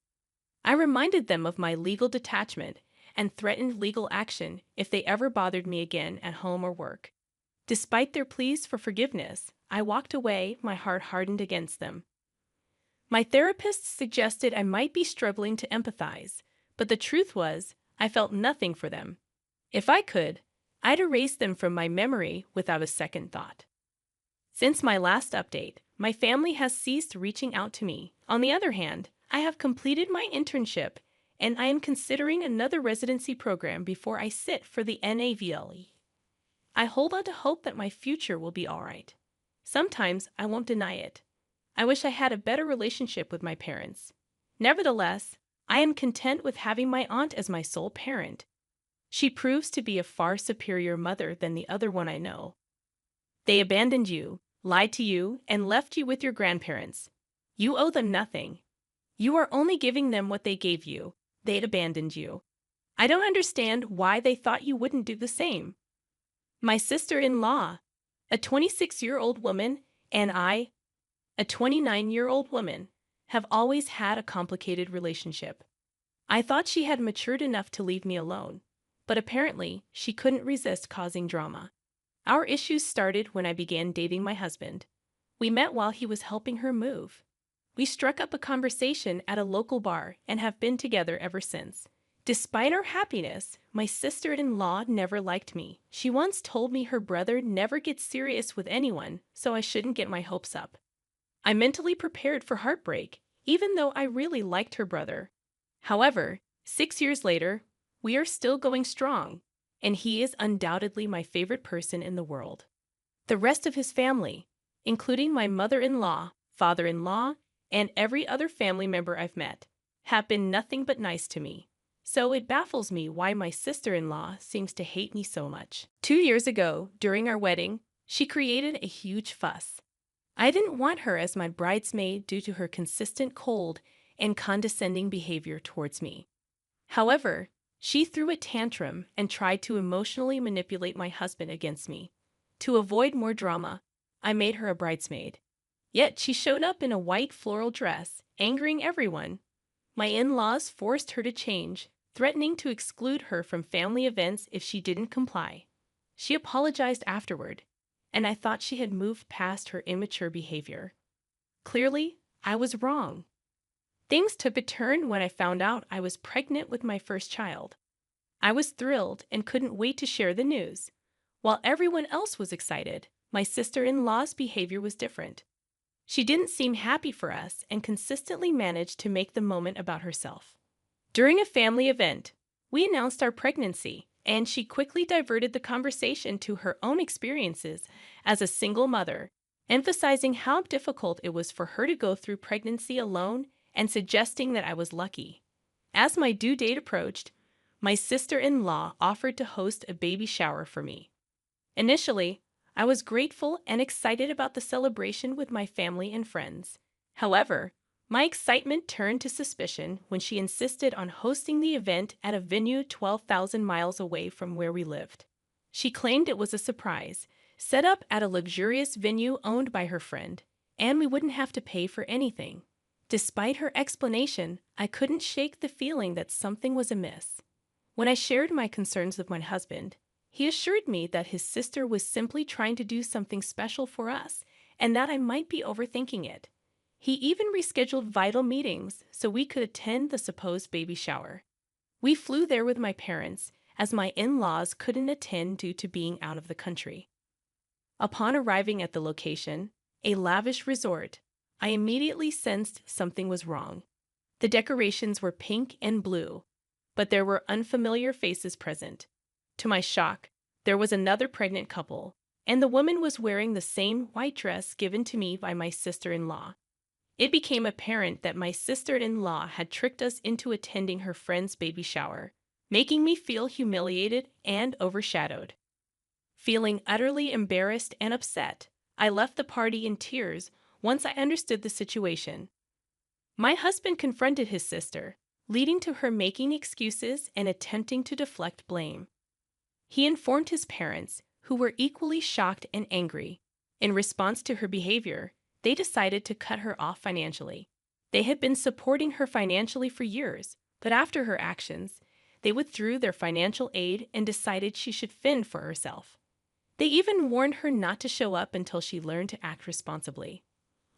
I reminded them of my legal detachment and threatened legal action if they ever bothered me again at home or work. Despite their pleas for forgiveness, I walked away, my heart hardened against them. My therapist suggested I might be struggling to empathize, but the truth was, I felt nothing for them. If I could, I'd erase them from my memory without a second thought. Since my last update, my family has ceased reaching out to me. On the other hand, I have completed my internship, and I am considering another residency program before I sit for the NAVLE. I hold on to hope that my future will be all right. Sometimes I won't deny it. I wish I had a better relationship with my parents. Nevertheless, I am content with having my aunt as my sole parent. She proves to be a far superior mother than the other one I know. They abandoned you, lied to you, and left you with your grandparents. You owe them nothing. You are only giving them what they gave you. They'd abandoned you. I don't understand why they thought you wouldn't do the same. My sister-in-law, a 26-year-old woman, and I, a 29-year-old woman, have always had a complicated relationship. I thought she had matured enough to leave me alone, but apparently she couldn't resist causing drama. Our issues started when I began dating my husband. We met while he was helping her move. We struck up a conversation at a local bar and have been together ever since. Despite our happiness, my sister-in-law never liked me. She once told me her brother never gets serious with anyone, so I shouldn't get my hopes up. I mentally prepared for heartbreak, even though I really liked her brother. However, 6 years later, we are still going strong, and he is undoubtedly my favorite person in the world. The rest of his family, including my mother-in-law, father-in-law, and every other family member I've met, have been nothing but nice to me. So it baffles me why my sister-in-law seems to hate me so much. 2 years ago, during our wedding, she created a huge fuss. I didn't want her as my bridesmaid due to her consistent cold and condescending behavior towards me. However, she threw a tantrum and tried to emotionally manipulate my husband against me. To avoid more drama, I made her a bridesmaid. Yet she showed up in a white floral dress, angering everyone. My in-laws forced her to change, threatening to exclude her from family events if she didn't comply. She apologized afterward, and I thought she had moved past her immature behavior. Clearly, I was wrong. Things took a turn when I found out I was pregnant with my first child. I was thrilled and couldn't wait to share the news. While everyone else was excited, my sister-in-law's behavior was different. She didn't seem happy for us and consistently managed to make the moment about herself. During a family event, we announced our pregnancy, and she quickly diverted the conversation to her own experiences as a single mother, emphasizing how difficult it was for her to go through pregnancy alone and suggesting that I was lucky. As my due date approached, my sister-in-law offered to host a baby shower for me. Initially, I was grateful and excited about the celebration with my family and friends. However, my excitement turned to suspicion when she insisted on hosting the event at a venue 12,000 miles away from where we lived. She claimed it was a surprise, set up at a luxurious venue owned by her friend, and we wouldn't have to pay for anything. Despite her explanation, I couldn't shake the feeling that something was amiss. When I shared my concerns with my husband, he assured me that his sister was simply trying to do something special for us and that I might be overthinking it. He even rescheduled vital meetings so we could attend the supposed baby shower. We flew there with my parents, as my in-laws couldn't attend due to being out of the country. Upon arriving at the location, a lavish resort, I immediately sensed something was wrong. The decorations were pink and blue, but there were unfamiliar faces present. To my shock, there was another pregnant couple, and the woman was wearing the same white dress given to me by my sister-in-law. It became apparent that my sister-in-law had tricked us into attending her friend's baby shower, making me feel humiliated and overshadowed. Feeling utterly embarrassed and upset, I left the party in tears once I understood the situation. My husband confronted his sister, leading to her making excuses and attempting to deflect blame. He informed his parents, who were equally shocked and angry. In response to her behavior, they decided to cut her off financially. They had been supporting her financially for years, but after her actions, they withdrew their financial aid and decided she should fend for herself. They even warned her not to show up until she learned to act responsibly.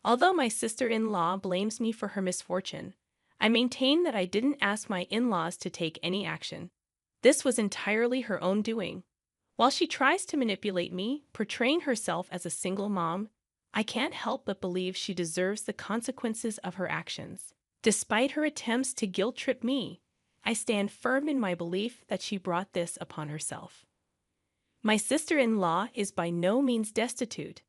Although my sister-in-law blames me for her misfortune, I maintain that I didn't ask my in-laws to take any action. This was entirely her own doing. While she tries to manipulate me, portraying herself as a single mom, I can't help but believe she deserves the consequences of her actions. Despite her attempts to guilt-trip me, I stand firm in my belief that she brought this upon herself. My sister-in-law is by no means destitute.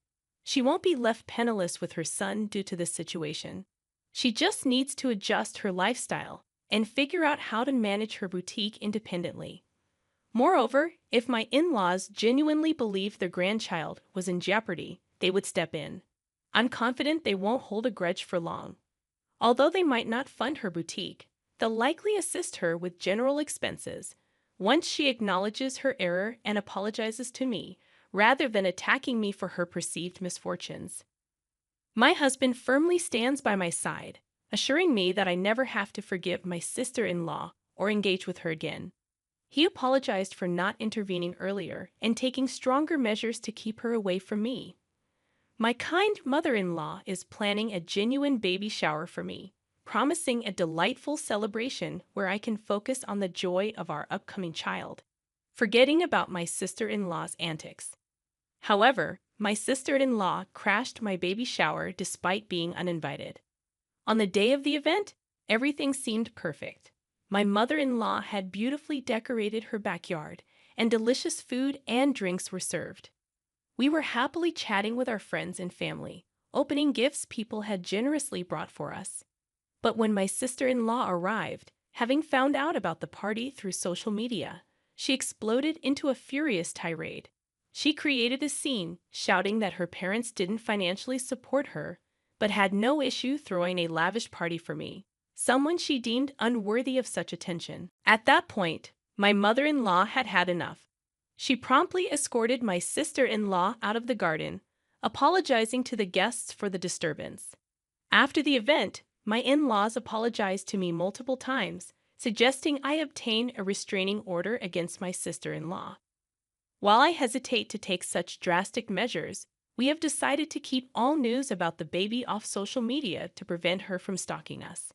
She won't be left penniless with her son due to this situation. She just needs to adjust her lifestyle and figure out how to manage her boutique independently. Moreover, if my in-laws genuinely believed their grandchild was in jeopardy, they would step in. I'm confident they won't hold a grudge for long. Although they might not fund her boutique, they'll likely assist her with general expenses once she acknowledges her error and apologizes to me, rather than attacking me for her perceived misfortunes. My husband firmly stands by my side, assuring me that I never have to forgive my sister-in-law or engage with her again. He apologized for not intervening earlier and taking stronger measures to keep her away from me. My kind mother-in-law is planning a genuine baby shower for me, promising a delightful celebration where I can focus on the joy of our upcoming child, forgetting about my sister-in-law's antics. However, my sister-in-law crashed my baby shower despite being uninvited. On the day of the event, everything seemed perfect. My mother-in-law had beautifully decorated her backyard, and delicious food and drinks were served. We were happily chatting with our friends and family, opening gifts people had generously brought for us. But when my sister-in-law arrived, having found out about the party through social media, she exploded into a furious tirade. She created a scene, shouting that her parents didn't financially support her, but had no issue throwing a lavish party for me, someone she deemed unworthy of such attention. At that point, my mother-in-law had had enough. She promptly escorted my sister-in-law out of the garden, apologizing to the guests for the disturbance. After the event, my in-laws apologized to me multiple times, suggesting I obtain a restraining order against my sister-in-law. While I hesitate to take such drastic measures, we have decided to keep all news about the baby off social media to prevent her from stalking us.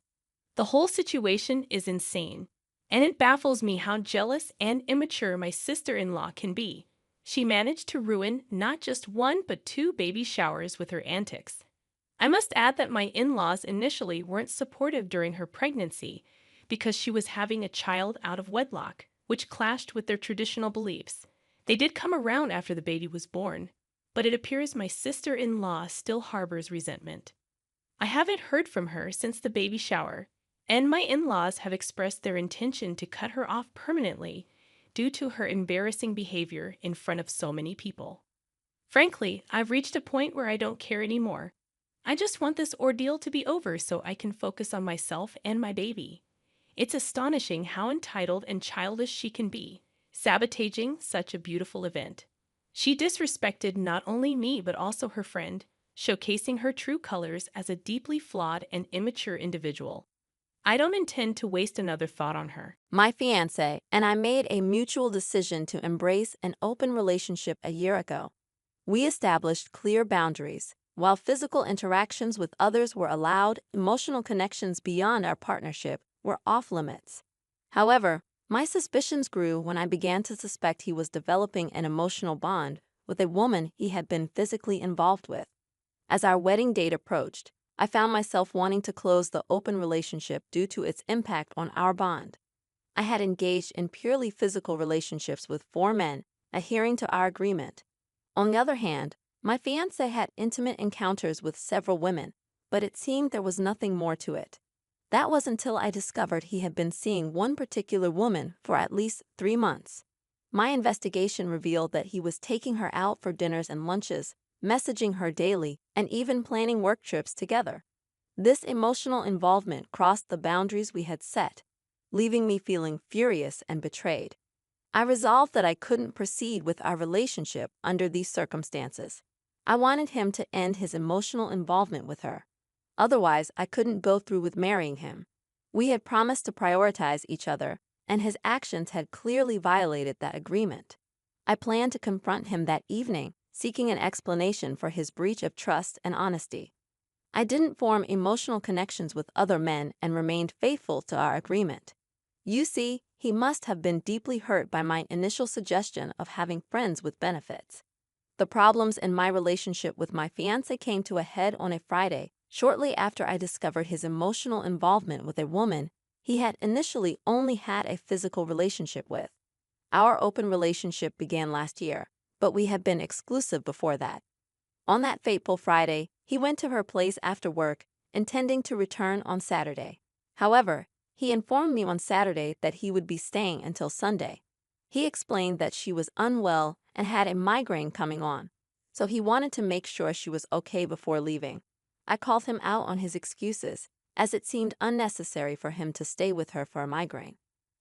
The whole situation is insane, and it baffles me how jealous and immature my sister-in-law can be. She managed to ruin not just one but two baby showers with her antics. I must add that my in-laws initially weren't supportive during her pregnancy because she was having a child out of wedlock, which clashed with their traditional beliefs. They did come around after the baby was born, but it appears my sister-in-law still harbors resentment. I haven't heard from her since the baby shower, and my in-laws have expressed their intention to cut her off permanently due to her embarrassing behavior in front of so many people. Frankly, I've reached a point where I don't care anymore. I just want this ordeal to be over so I can focus on myself and my baby. It's astonishing how entitled and childish she can be, sabotaging such a beautiful event. She disrespected not only me but also her friend, showcasing her true colors as a deeply flawed and immature individual. I don't intend to waste another thought on her. My fiancé and I made a mutual decision to embrace an open relationship a year ago. We established clear boundaries. While physical interactions with others were allowed, emotional connections beyond our partnership were off limits. However, my suspicions grew when I began to suspect he was developing an emotional bond with a woman he had been physically involved with. As our wedding date approached, I found myself wanting to close the open relationship due to its impact on our bond. I had engaged in purely physical relationships with 4 men, adhering to our agreement. On the other hand, my fiancé had intimate encounters with several women, but it seemed there was nothing more to it. That was until I discovered he had been seeing one particular woman for at least 3 months. My investigation revealed that he was taking her out for dinners and lunches, messaging her daily, and even planning work trips together. This emotional involvement crossed the boundaries we had set, leaving me feeling furious and betrayed. I resolved that I couldn't proceed with our relationship under these circumstances. I wanted him to end his emotional involvement with her. Otherwise, I couldn't go through with marrying him. We had promised to prioritize each other, and his actions had clearly violated that agreement. I planned to confront him that evening, seeking an explanation for his breach of trust and honesty. I didn't form emotional connections with other men and remained faithful to our agreement. You see, he must have been deeply hurt by my initial suggestion of having friends with benefits. The problems in my relationship with my fiancé came to a head on a Friday, shortly after I discovered his emotional involvement with a woman he had initially only had a physical relationship with. Our open relationship began last year, but we had been exclusive before that. On that fateful Friday, he went to her place after work, intending to return on Saturday. However, he informed me on Saturday that he would be staying until Sunday. He explained that she was unwell and had a migraine coming on, so he wanted to make sure she was okay before leaving. I called him out on his excuses, as it seemed unnecessary for him to stay with her for a migraine.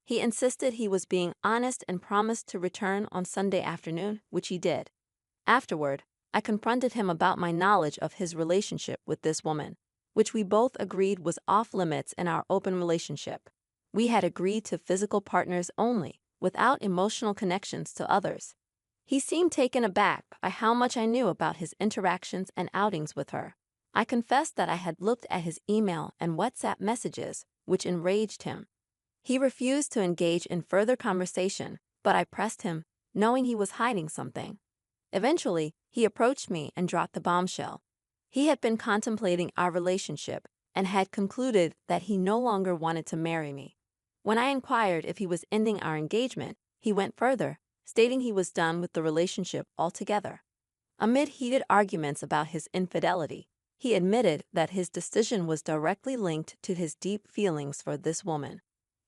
He insisted he was being honest and promised to return on Sunday afternoon, which he did. Afterward, I confronted him about my knowledge of his relationship with this woman, which we both agreed was off limits in our open relationship. We had agreed to physical partners only, without emotional connections to others. He seemed taken aback by how much I knew about his interactions and outings with her. I confessed that I had looked at his email and WhatsApp messages, which enraged him. He refused to engage in further conversation, but I pressed him, knowing he was hiding something. Eventually, he approached me and dropped the bombshell. He had been contemplating our relationship and had concluded that he no longer wanted to marry me. When I inquired if he was ending our engagement, he went further, stating he was done with the relationship altogether. Amid heated arguments about his infidelity, he admitted that his decision was directly linked to his deep feelings for this woman.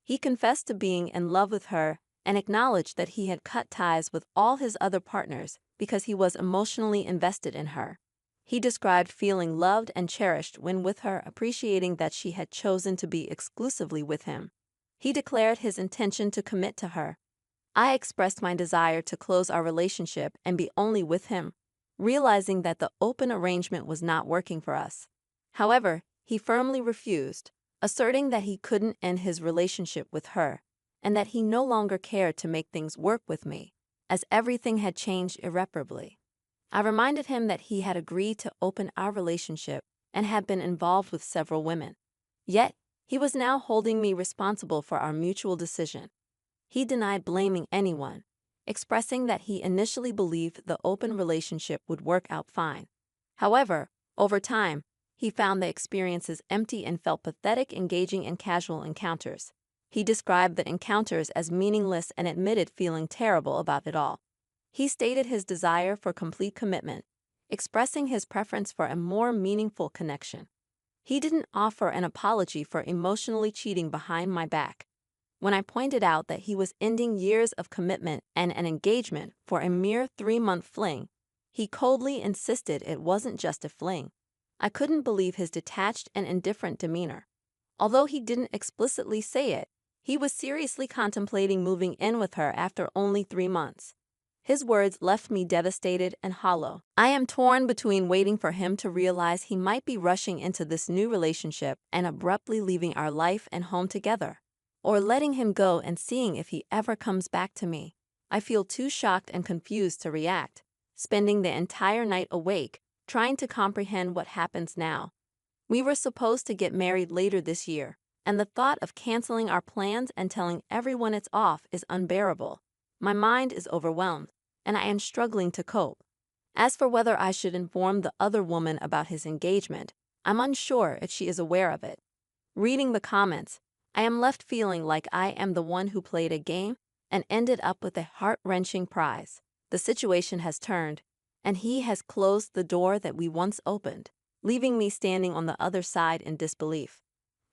He confessed to being in love with her and acknowledged that he had cut ties with all his other partners because he was emotionally invested in her. He described feeling loved and cherished when with her, appreciating that she had chosen to be exclusively with him. He declared his intention to commit to her. I expressed my desire to close our relationship and be only with him, realizing that the open arrangement was not working for us. However, he firmly refused, asserting that he couldn't end his relationship with her, and that he no longer cared to make things work with me, as everything had changed irreparably. I reminded him that he had agreed to open our relationship and had been involved with several women. Yet, he was now holding me responsible for our mutual decision. He denied blaming anyone, expressing that he initially believed the open relationship would work out fine. However, over time, he found the experiences empty and felt pathetic engaging in casual encounters. He described the encounters as meaningless and admitted feeling terrible about it all. He stated his desire for complete commitment, expressing his preference for a more meaningful connection. He didn't offer an apology for emotionally cheating behind my back. When I pointed out that he was ending years of commitment and an engagement for a mere 3-month fling, he coldly insisted it wasn't just a fling. I couldn't believe his detached and indifferent demeanor. Although he didn't explicitly say it, he was seriously contemplating moving in with her after only 3 months. His words left me devastated and hollow. I am torn between waiting for him to realize he might be rushing into this new relationship and abruptly leaving our life and home together, or letting him go and seeing if he ever comes back to me. I feel too shocked and confused to react, spending the entire night awake, trying to comprehend what happens now. We were supposed to get married later this year, and the thought of canceling our plans and telling everyone it's off is unbearable. My mind is overwhelmed, and I am struggling to cope. As for whether I should inform the other woman about his engagement, I'm unsure if she is aware of it. Reading the comments, I am left feeling like I am the one who played a game and ended up with a heart-wrenching prize. The situation has turned, and he has closed the door that we once opened, leaving me standing on the other side in disbelief.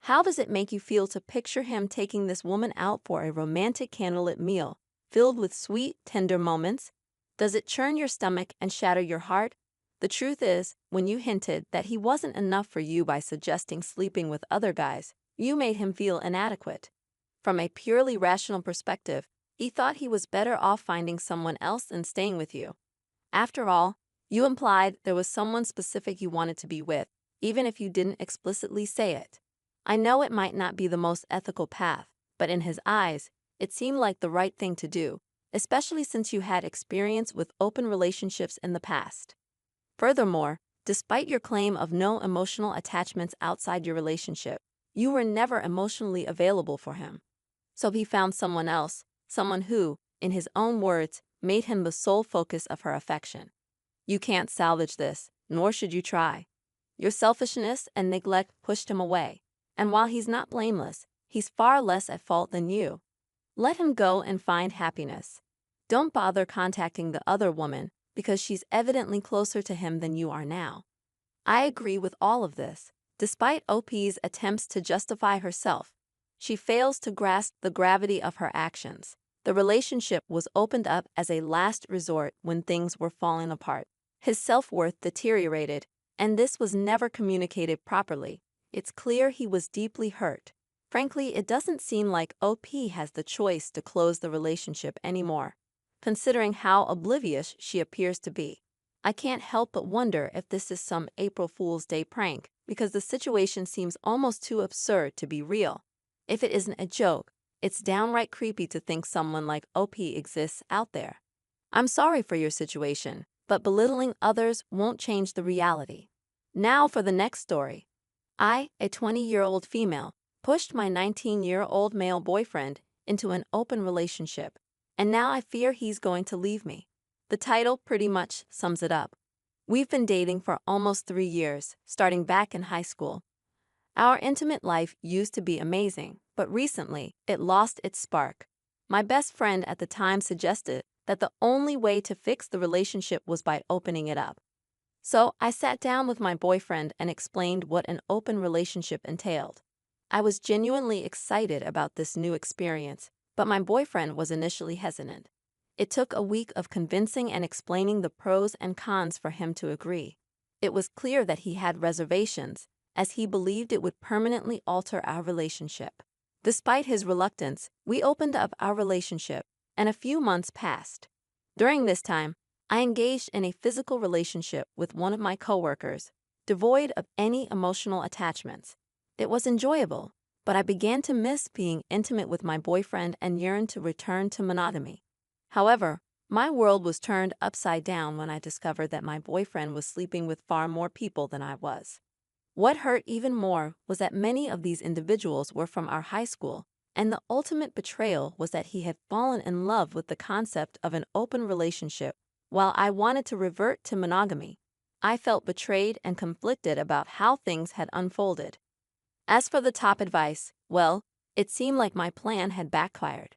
How does it make you feel to picture him taking this woman out for a romantic candlelit meal, filled with sweet, tender moments? Does it churn your stomach and shatter your heart? The truth is, when you hinted that he wasn't enough for you by suggesting sleeping with other guys, you made him feel inadequate. From a purely rational perspective, he thought he was better off finding someone else than staying with you. After all, you implied there was someone specific you wanted to be with, even if you didn't explicitly say it. I know it might not be the most ethical path, but in his eyes, it seemed like the right thing to do, especially since you had experience with open relationships in the past. Furthermore, despite your claim of no emotional attachments outside your relationship, you were never emotionally available for him. So he found someone else, someone who, in his own words, made him the sole focus of her affection. You can't salvage this, nor should you try. Your selfishness and neglect pushed him away, and while he's not blameless, he's far less at fault than you. Let him go and find happiness. Don't bother contacting the other woman because she's evidently closer to him than you are now. I agree with all of this. Despite OP's attempts to justify herself, she fails to grasp the gravity of her actions. The relationship was opened up as a last resort when things were falling apart. His self-worth deteriorated, and this was never communicated properly. It's clear he was deeply hurt. Frankly, it doesn't seem like OP has the choice to close the relationship anymore, considering how oblivious she appears to be. I can't help but wonder if this is some April Fool's Day prank, because the situation seems almost too absurd to be real. If it isn't a joke, it's downright creepy to think someone like OP exists out there. I'm sorry for your situation, but belittling others won't change the reality. Now for the next story. I, a 20-year-old female, pushed my 19-year-old male boyfriend into an open relationship, and now I fear he's going to leave me. The title pretty much sums it up. We've been dating for almost 3 years, starting back in high school. Our intimate life used to be amazing, but recently it lost its spark. My best friend at the time suggested that the only way to fix the relationship was by opening it up. So I sat down with my boyfriend and explained what an open relationship entailed. I was genuinely excited about this new experience, but my boyfriend was initially hesitant. It took a week of convincing and explaining the pros and cons for him to agree. It was clear that he had reservations, as he believed it would permanently alter our relationship. Despite his reluctance, we opened up our relationship, and a few months passed. During this time, I engaged in a physical relationship with one of my coworkers, devoid of any emotional attachments. It was enjoyable, but I began to miss being intimate with my boyfriend and yearned to return to monogamy. However, my world was turned upside down when I discovered that my boyfriend was sleeping with far more people than I was. What hurt even more was that many of these individuals were from our high school, and the ultimate betrayal was that he had fallen in love with the concept of an open relationship while I wanted to revert to monogamy. I felt betrayed and conflicted about how things had unfolded. As for the top advice, well, it seemed like my plan had backfired.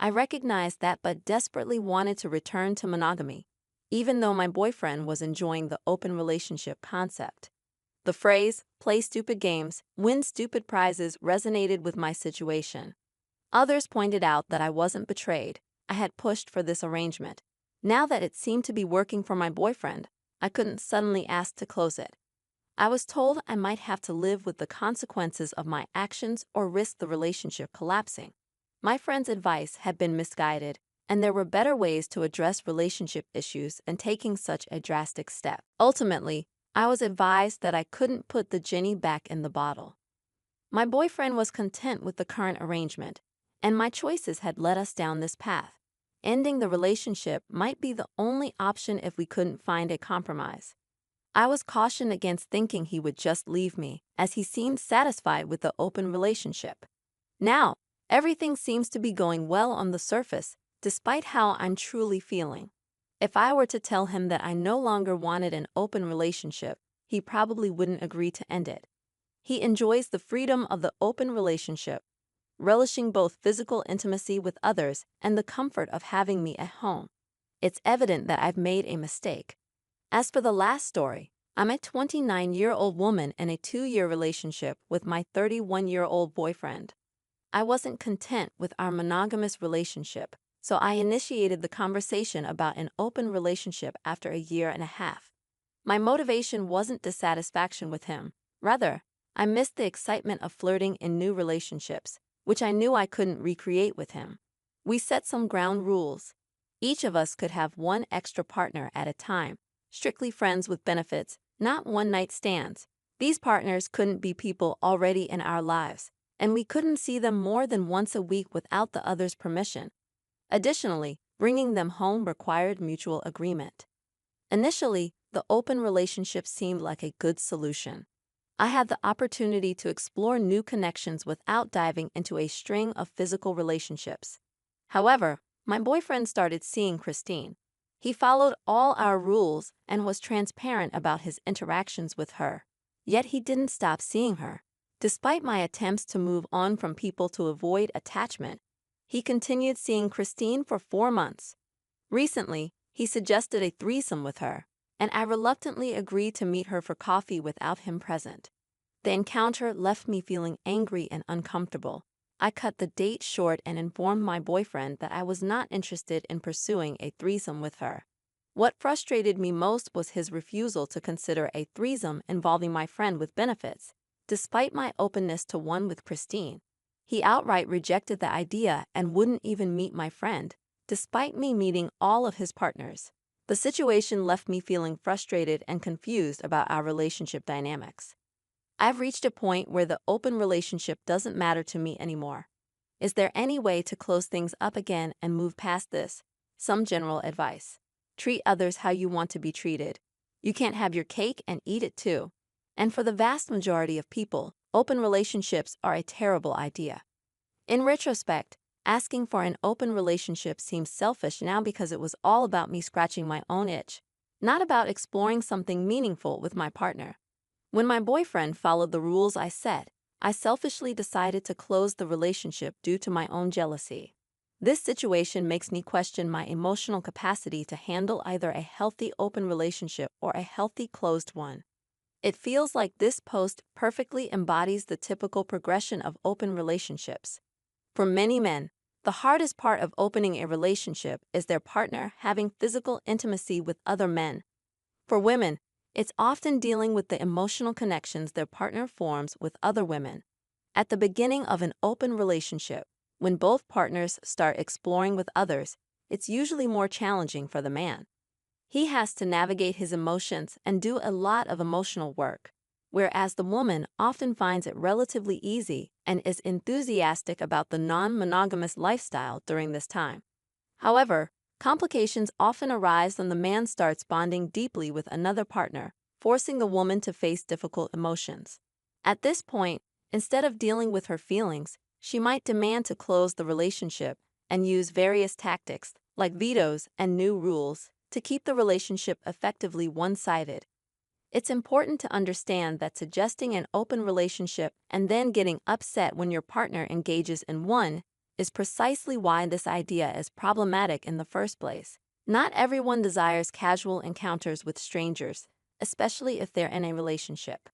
I recognized that but desperately wanted to return to monogamy, even though my boyfriend was enjoying the open relationship concept. The phrase, play stupid games, win stupid prizes, resonated with my situation. Others pointed out that I wasn't betrayed. I had pushed for this arrangement. Now that it seemed to be working for my boyfriend, I couldn't suddenly ask to close it. I was told I might have to live with the consequences of my actions or risk the relationship collapsing. My friend's advice had been misguided, and there were better ways to address relationship issues than taking such a drastic step. Ultimately, I was advised that I couldn't put the genie back in the bottle. My boyfriend was content with the current arrangement, and my choices had led us down this path. Ending the relationship might be the only option if we couldn't find a compromise. I was cautioned against thinking he would just leave me, as he seemed satisfied with the open relationship. Now, everything seems to be going well on the surface, despite how I'm truly feeling. If I were to tell him that I no longer wanted an open relationship, he probably wouldn't agree to end it. He enjoys the freedom of the open relationship, relishing both physical intimacy with others and the comfort of having me at home. It's evident that I've made a mistake. As for the last story, I'm a 29-year-old woman in a 2-year relationship with my 31-year-old boyfriend. I wasn't content with our monogamous relationship, so I initiated the conversation about an open relationship after a year and a half. My motivation wasn't dissatisfaction with him. Rather, I missed the excitement of flirting in new relationships, which I knew I couldn't recreate with him. We set some ground rules. Each of us could have one extra partner at a time, strictly friends with benefits, not one-night stands. These partners couldn't be people already in our lives, and we couldn't see them more than once a week without the other's permission. Additionally, bringing them home required mutual agreement. Initially, the open relationship seemed like a good solution. I had the opportunity to explore new connections without diving into a string of physical relationships. However, my boyfriend started seeing Christine. He followed all our rules and was transparent about his interactions with her. Yet he didn't stop seeing her. Despite my attempts to move on from people to avoid attachment, he continued seeing Christine for 4 months. Recently, he suggested a threesome with her, and I reluctantly agreed to meet her for coffee without him present. The encounter left me feeling angry and uncomfortable. I cut the date short and informed my boyfriend that I was not interested in pursuing a threesome with her. What frustrated me most was his refusal to consider a threesome involving my friend with benefits. Despite my openness to one with Christine, he outright rejected the idea and wouldn't even meet my friend, despite me meeting all of his partners. The situation left me feeling frustrated and confused about our relationship dynamics. I've reached a point where the open relationship doesn't matter to me anymore. Is there any way to close things up again and move past this? Some general advice. Treat others how you want to be treated. You can't have your cake and eat it too. And for the vast majority of people, open relationships are a terrible idea. In retrospect, asking for an open relationship seems selfish now because it was all about me scratching my own itch, not about exploring something meaningful with my partner. When my boyfriend followed the rules I set, I selfishly decided to close the relationship due to my own jealousy. This situation makes me question my emotional capacity to handle either a healthy open relationship or a healthy closed one. It feels like this post perfectly embodies the typical progression of open relationships. For many men, the hardest part of opening a relationship is their partner having physical intimacy with other men. For women, it's often dealing with the emotional connections their partner forms with other women. At the beginning of an open relationship, when both partners start exploring with others, it's usually more challenging for the man. He has to navigate his emotions and do a lot of emotional work, whereas the woman often finds it relatively easy and is enthusiastic about the non-monogamous lifestyle during this time. However, complications often arise when the man starts bonding deeply with another partner, forcing the woman to face difficult emotions. At this point, instead of dealing with her feelings, she might demand to close the relationship and use various tactics, like vetoes and new rules, to keep the relationship effectively one-sided. It's important to understand that suggesting an open relationship and then getting upset when your partner engages in one is precisely why this idea is problematic in the first place. Not everyone desires casual encounters with strangers, especially if they're in a relationship.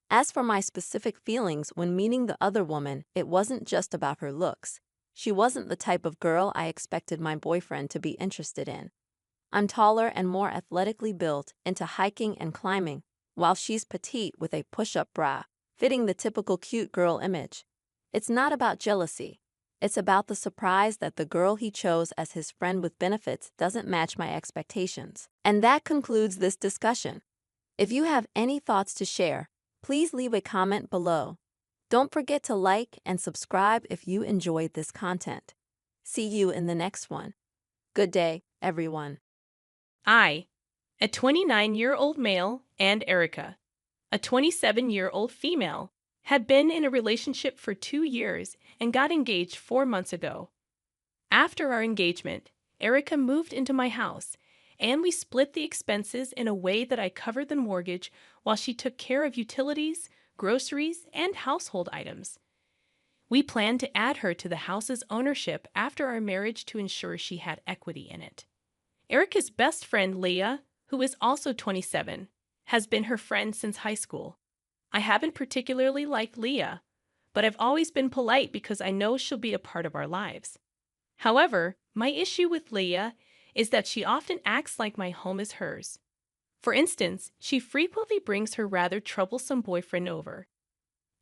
As for my specific feelings when meeting the other woman, it wasn't just about her looks. She wasn't the type of girl I expected my boyfriend to be interested in. I'm taller and more athletically built, into hiking and climbing, while she's petite with a push-up bra, fitting the typical cute girl image. It's not about jealousy. It's about the surprise that the girl he chose as his friend with benefits doesn't match my expectations. And that concludes this discussion. If you have any thoughts to share, please leave a comment below. Don't forget to like and subscribe if you enjoyed this content. See you in the next one. Good day, everyone. I, a 29-year-old male, and Erica, a 27-year-old female, had been in a relationship for 2 years and got engaged 4 months ago. After our engagement, Erica moved into my house, and we split the expenses in a way that I covered the mortgage while she took care of utilities, groceries, and household items. We planned to add her to the house's ownership after our marriage to ensure she had equity in it. Erica's best friend, Leah, who is also 27, has been her friend since high school. I haven't particularly liked Leah, but I've always been polite because I know she'll be a part of our lives. However, my issue with Leah is that she often acts like my home is hers. For instance, she frequently brings her rather troublesome boyfriend over.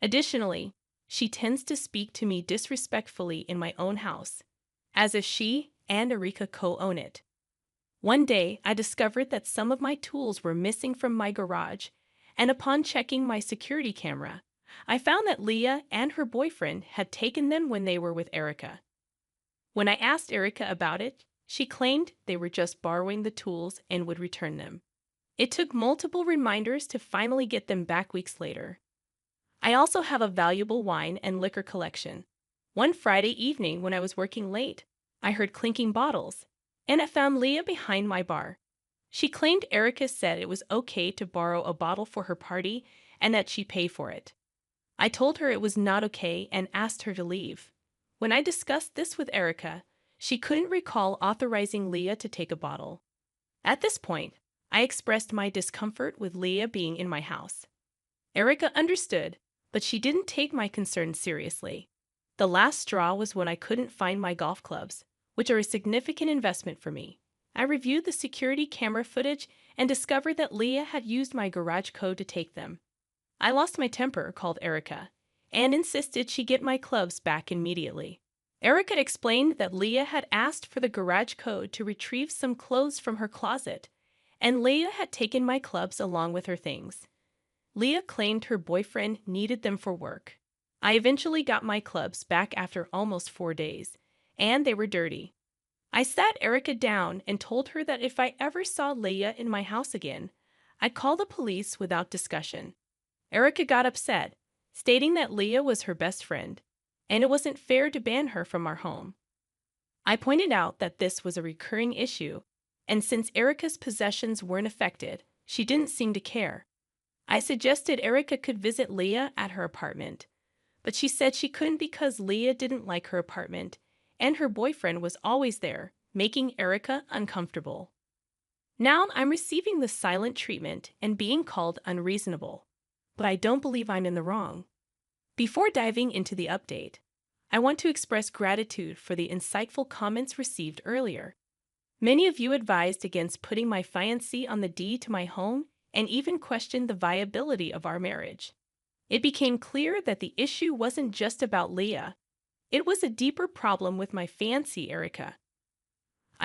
Additionally, she tends to speak to me disrespectfully in my own house, as if she and Erica co-own it. One day, I discovered that some of my tools were missing from my garage, and upon checking my security camera, I found that Leah and her boyfriend had taken them when they were with Erica. When I asked Erica about it, she claimed they were just borrowing the tools and would return them. It took multiple reminders to finally get them back weeks later. I also have a valuable wine and liquor collection. One Friday evening when I was working late, I heard clinking bottles, and I found Leah behind my bar. She claimed Erica said it was okay to borrow a bottle for her party and that she'd pay for it. I told her it was not okay and asked her to leave. When I discussed this with Erica, she couldn't recall authorizing Leah to take a bottle. At this point, I expressed my discomfort with Leah being in my house. Erica understood, but she didn't take my concerns seriously. The last straw was when I couldn't find my golf clubs, which are a significant investment for me. I reviewed the security camera footage and discovered that Leah had used my garage code to take them. I lost my temper, called Erica, and insisted she get my clubs back immediately. Erica explained that Leah had asked for the garage code to retrieve some clothes from her closet, and Leah had taken my clubs along with her things. Leah claimed her boyfriend needed them for work. I eventually got my clubs back after almost 4 days, and they were dirty. I sat Erica down and told her that if I ever saw Leah in my house again, I'd call the police without discussion. Erica got upset, stating that Leah was her best friend, and it wasn't fair to ban her from our home. I pointed out that this was a recurring issue, and since Erica's possessions weren't affected, she didn't seem to care. I suggested Erica could visit Leah at her apartment, but she said she couldn't because Leah didn't like her apartment, and her boyfriend was always there, making Erica uncomfortable. Now I'm receiving the silent treatment and being called unreasonable, but I don't believe I'm in the wrong. Before diving into the update, I want to express gratitude for the insightful comments received earlier. Many of you advised against putting my fiancé on the deed to my home and even questioned the viability of our marriage. It became clear that the issue wasn't just about Leah. It was a deeper problem with my fiancée, Erica.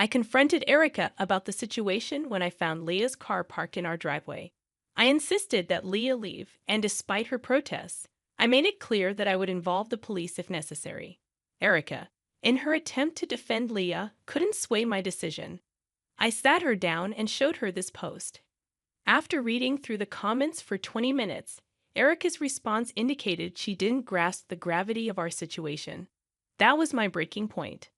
I confronted Erica about the situation when I found Leah's car parked in our driveway. I insisted that Leah leave, and despite her protests, I made it clear that I would involve the police if necessary. Erica, in her attempt to defend Leah, couldn't sway my decision. I sat her down and showed her this post. After reading through the comments for 20 minutes, Erica's response indicated she didn't grasp the gravity of our situation. That was my breaking point.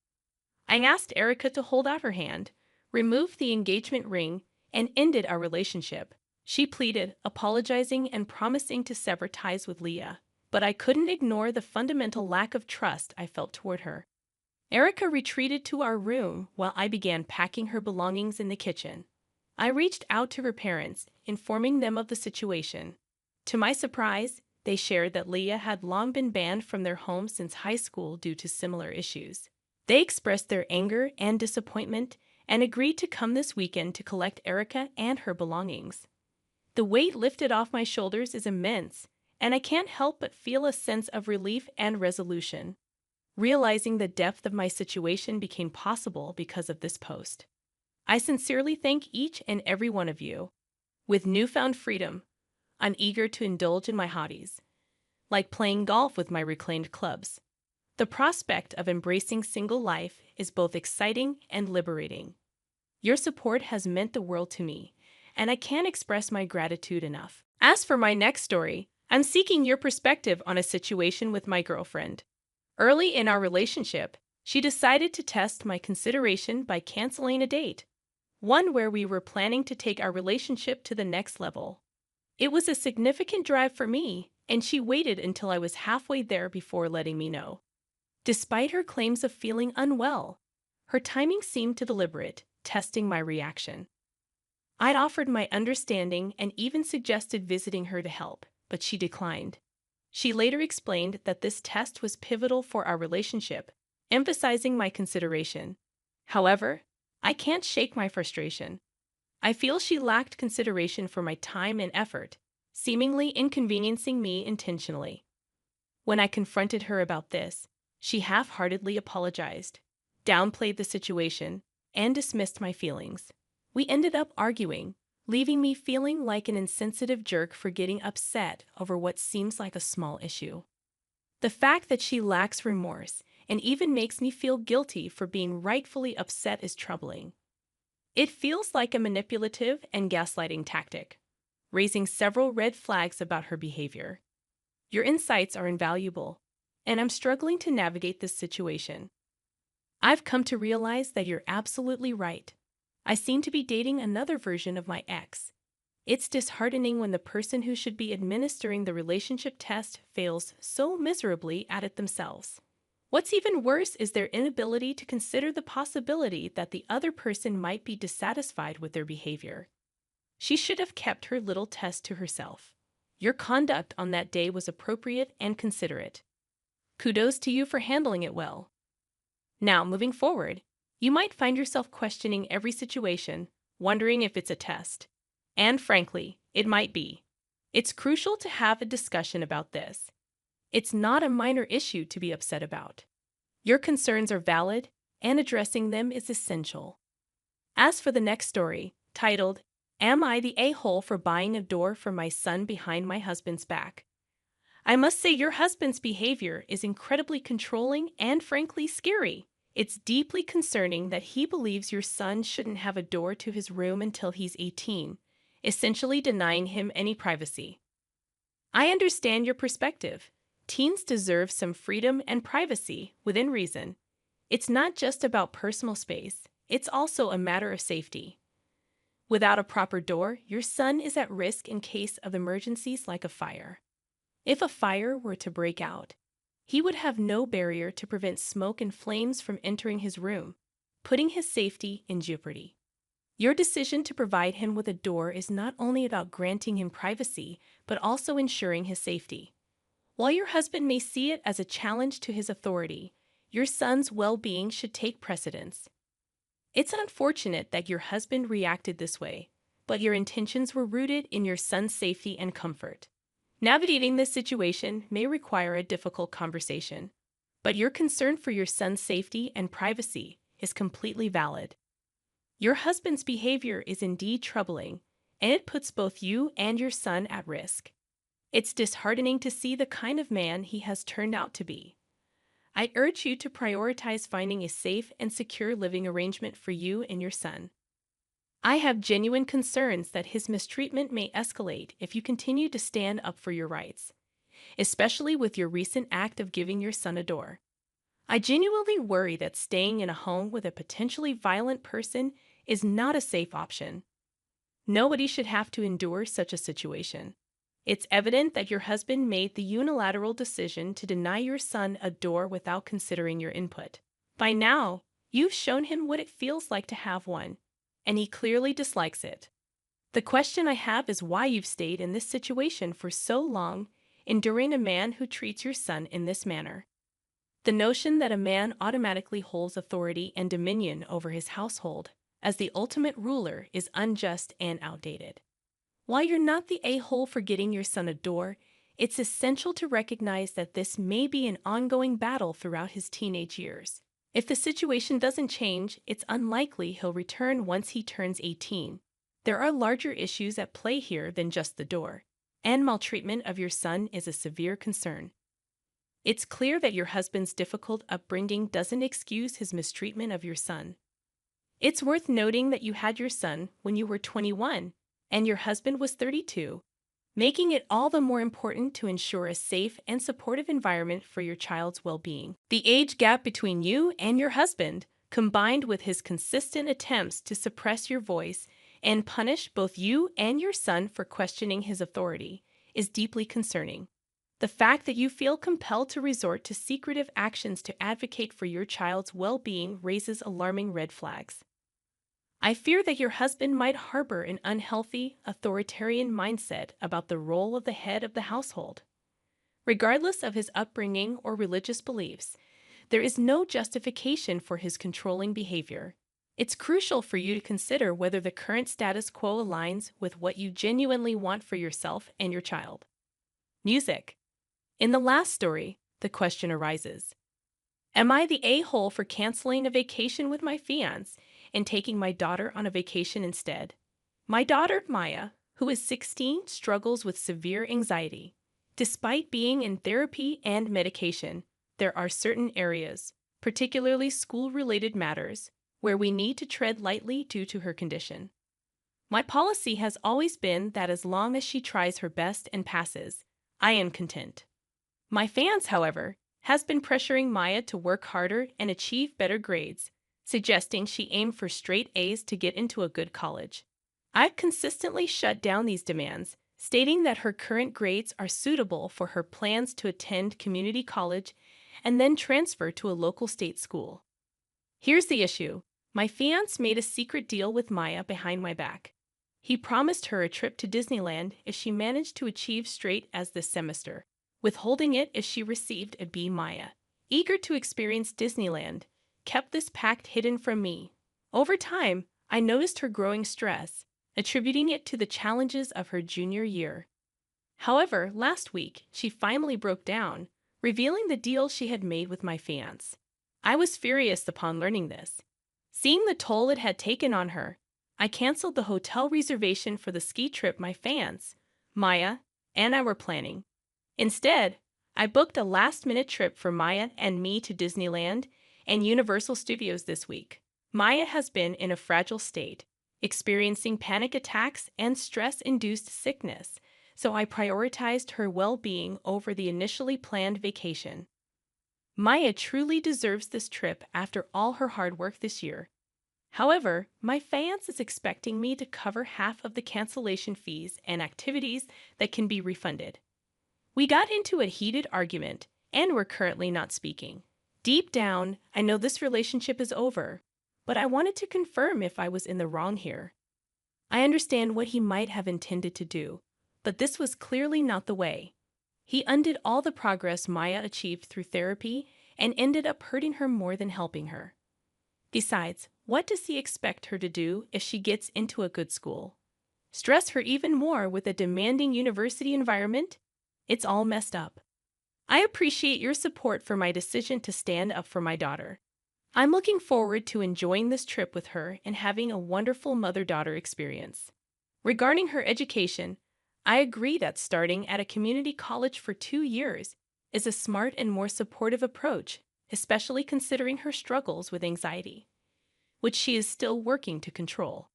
I asked Erica to hold out her hand, remove the engagement ring, and ended our relationship. She pleaded, apologizing and promising to sever ties with Leah, but I couldn't ignore the fundamental lack of trust I felt toward her. Erica retreated to our room while I began packing her belongings in the kitchen. I reached out to her parents, informing them of the situation. To my surprise, they shared that Leah had long been banned from their home since high school due to similar issues. They expressed their anger and disappointment and agreed to come this weekend to collect Erica and her belongings. The weight lifted off my shoulders is immense, and I can't help but feel a sense of relief and resolution. Realizing the depth of my situation became possible because of this post. I sincerely thank each and every one of you. With newfound freedom, I'm eager to indulge in my hobbies, like playing golf with my reclaimed clubs. The prospect of embracing single life is both exciting and liberating. Your support has meant the world to me, and I can't express my gratitude enough. As for my next story, I'm seeking your perspective on a situation with my girlfriend. Early in our relationship, she decided to test my consideration by canceling a date, one where we were planning to take our relationship to the next level. It was a significant drive for me, and she waited until I was halfway there before letting me know. Despite her claims of feeling unwell, her timing seemed to deliberate, testing my reaction. I'd offered my understanding and even suggested visiting her to help, but she declined. She later explained that this test was pivotal for our relationship, emphasizing my consideration. However, I can't shake my frustration. I feel she lacked consideration for my time and effort, seemingly inconveniencing me intentionally. When I confronted her about this, she half-heartedly apologized, downplayed the situation, and dismissed my feelings. We ended up arguing, leaving me feeling like an insensitive jerk for getting upset over what seems like a small issue. The fact that she lacks remorse and even makes me feel guilty for being rightfully upset is troubling. It feels like a manipulative and gaslighting tactic, raising several red flags about her behavior. Your insights are invaluable, and I'm struggling to navigate this situation. I've come to realize that you're absolutely right. I seem to be dating another version of my ex. It's disheartening when the person who should be administering the relationship test fails so miserably at it themselves. What's even worse is their inability to consider the possibility that the other person might be dissatisfied with their behavior. She should have kept her little test to herself. Your conduct on that day was appropriate and considerate. Kudos to you for handling it well. Now, moving forward, you might find yourself questioning every situation, wondering if it's a test. And frankly, it might be. It's crucial to have a discussion about this. It's not a minor issue to be upset about. Your concerns are valid, and addressing them is essential. As for the next story, titled, Am I the A-hole for buying a door for my son behind my husband's back? I must say your husband's behavior is incredibly controlling and frankly scary. It's deeply concerning that he believes your son shouldn't have a door to his room until he's 18, essentially denying him any privacy. I understand your perspective. Teens deserve some freedom and privacy within reason. It's not just about personal space, it's also a matter of safety. Without a proper door, your son is at risk in case of emergencies like a fire. If a fire were to break out, he would have no barrier to prevent smoke and flames from entering his room, putting his safety in jeopardy. Your decision to provide him with a door is not only about granting him privacy, but also ensuring his safety. While your husband may see it as a challenge to his authority, your son's well-being should take precedence. It's unfortunate that your husband reacted this way, but your intentions were rooted in your son's safety and comfort. Navigating this situation may require a difficult conversation, but your concern for your son's safety and privacy is completely valid. Your husband's behavior is indeed troubling, and it puts both you and your son at risk. It's disheartening to see the kind of man he has turned out to be. I urge you to prioritize finding a safe and secure living arrangement for you and your son. I have genuine concerns that his mistreatment may escalate if you continue to stand up for your rights, especially with your recent act of giving your son a door. I genuinely worry that staying in a home with a potentially violent person is not a safe option. Nobody should have to endure such a situation. It's evident that your husband made the unilateral decision to deny your son a door without considering your input. By now, you've shown him what it feels like to have one, and he clearly dislikes it. The question I have is why you've stayed in this situation for so long, enduring a man who treats your son in this manner. The notion that a man automatically holds authority and dominion over his household as the ultimate ruler is unjust and outdated. While you're not the a-hole for getting your son a door, it's essential to recognize that this may be an ongoing battle throughout his teenage years. If the situation doesn't change, it's unlikely he'll return once he turns 18. There are larger issues at play here than just the door, and maltreatment of your son is a severe concern. It's clear that your husband's difficult upbringing doesn't excuse his mistreatment of your son. It's worth noting that you had your son when you were 21 and your husband was 32, making it all the more important to ensure a safe and supportive environment for your child's well-being. The age gap between you and your husband, combined with his consistent attempts to suppress your voice and punish both you and your son for questioning his authority, is deeply concerning. The fact that you feel compelled to resort to secretive actions to advocate for your child's well-being raises alarming red flags. I fear that your husband might harbor an unhealthy, authoritarian mindset about the role of the head of the household. Regardless of his upbringing or religious beliefs, there is no justification for his controlling behavior. It's crucial for you to consider whether the current status quo aligns with what you genuinely want for yourself and your child. Music. In the last story, the question arises: am I the a-hole for canceling a vacation with my fiancé and taking my daughter on a vacation instead? My daughter, Maya, who is 16, struggles with severe anxiety. Despite being in therapy and medication, there are certain areas, particularly school-related matters, where we need to tread lightly due to her condition. My policy has always been that as long as she tries her best and passes, I am content. My fiancé, however, has been pressuring Maya to work harder and achieve better grades, suggesting she aim for straight A's to get into a good college. I've consistently shut down these demands, stating that her current grades are suitable for her plans to attend community college and then transfer to a local state school. Here's the issue. My fiancé made a secret deal with Maya behind my back. He promised her a trip to Disneyland if she managed to achieve straight A's this semester, withholding it if she received a B. Maya, eager to experience Disneyland, kept this pact hidden from me. Over time, I noticed her growing stress, attributing it to the challenges of her junior year. However, last week, she finally broke down, revealing the deal she had made with my fiancé. I was furious upon learning this. Seeing the toll it had taken on her, I canceled the hotel reservation for the ski trip my fiancé, Maya, and I were planning. Instead, I booked a last-minute trip for Maya and me to Disneyland and Universal Studios this week. Maya has been in a fragile state, experiencing panic attacks and stress-induced sickness, so I prioritized her well-being over the initially planned vacation. Maya truly deserves this trip after all her hard work this year. However, my fiancé is expecting me to cover half of the cancellation fees and activities that can be refunded. We got into a heated argument, and we're currently not speaking. Deep down, I know this relationship is over, but I wanted to confirm if I was in the wrong here. I understand what he might have intended to do, but this was clearly not the way. He undid all the progress Maya achieved through therapy and ended up hurting her more than helping her. Besides, what does he expect her to do if she gets into a good school? Stress her even more with a demanding university environment? It's all messed up. I appreciate your support for my decision to stand up for my daughter. I'm looking forward to enjoying this trip with her and having a wonderful mother-daughter experience. Regarding her education, I agree that starting at a community college for 2 years is a smart and more supportive approach, especially considering her struggles with anxiety, which she is still working to control.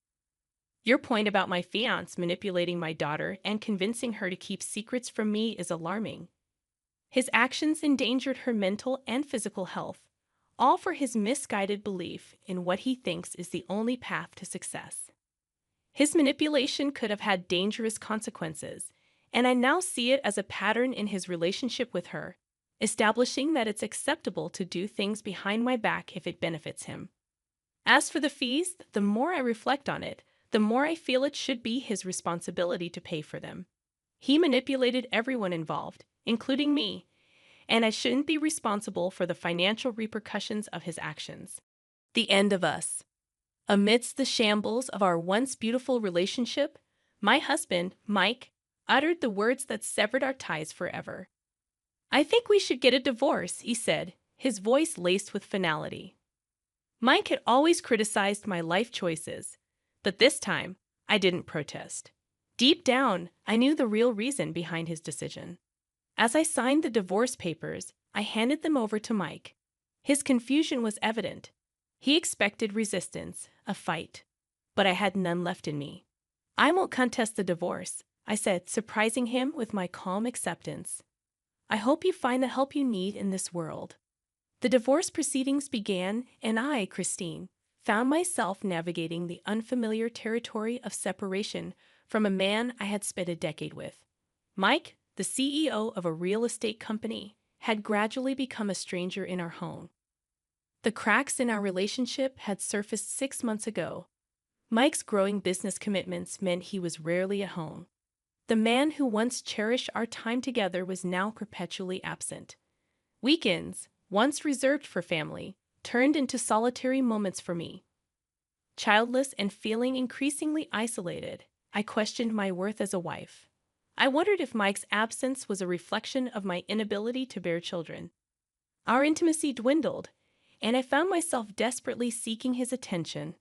Your point about my fiancé manipulating my daughter and convincing her to keep secrets from me is alarming. His actions endangered her mental and physical health, all for his misguided belief in what he thinks is the only path to success. His manipulation could have had dangerous consequences, and I now see it as a pattern in his relationship with her, establishing that it's acceptable to do things behind my back if it benefits him. As for the fees, the more I reflect on it, the more I feel it should be his responsibility to pay for them. He manipulated everyone involved, including me, and I shouldn't be responsible for the financial repercussions of his actions. The end of us. Amidst the shambles of our once beautiful relationship, my husband, Mike, uttered the words that severed our ties forever. "I think we should get a divorce," he said, his voice laced with finality. Mike had always criticized my life choices, but this time, I didn't protest. Deep down, I knew the real reason behind his decision. As I signed the divorce papers, I handed them over to Mike. His confusion was evident. He expected resistance, a fight, but I had none left in me. "I won't contest the divorce," I said, surprising him with my calm acceptance. "I hope you find the help you need in this world." The divorce proceedings began, and I, Christine, found myself navigating the unfamiliar territory of separation from a man I had spent a decade with. Mike, the CEO of a real estate company, had gradually become a stranger in our home. The cracks in our relationship had surfaced 6 months ago. Mike's growing business commitments meant he was rarely at home. The man who once cherished our time together was now perpetually absent. Weekends, once reserved for family, turned into solitary moments for me. Childless and feeling increasingly isolated, I questioned my worth as a wife. I wondered if Mike's absence was a reflection of my inability to bear children. Our intimacy dwindled, and I found myself desperately seeking his attention.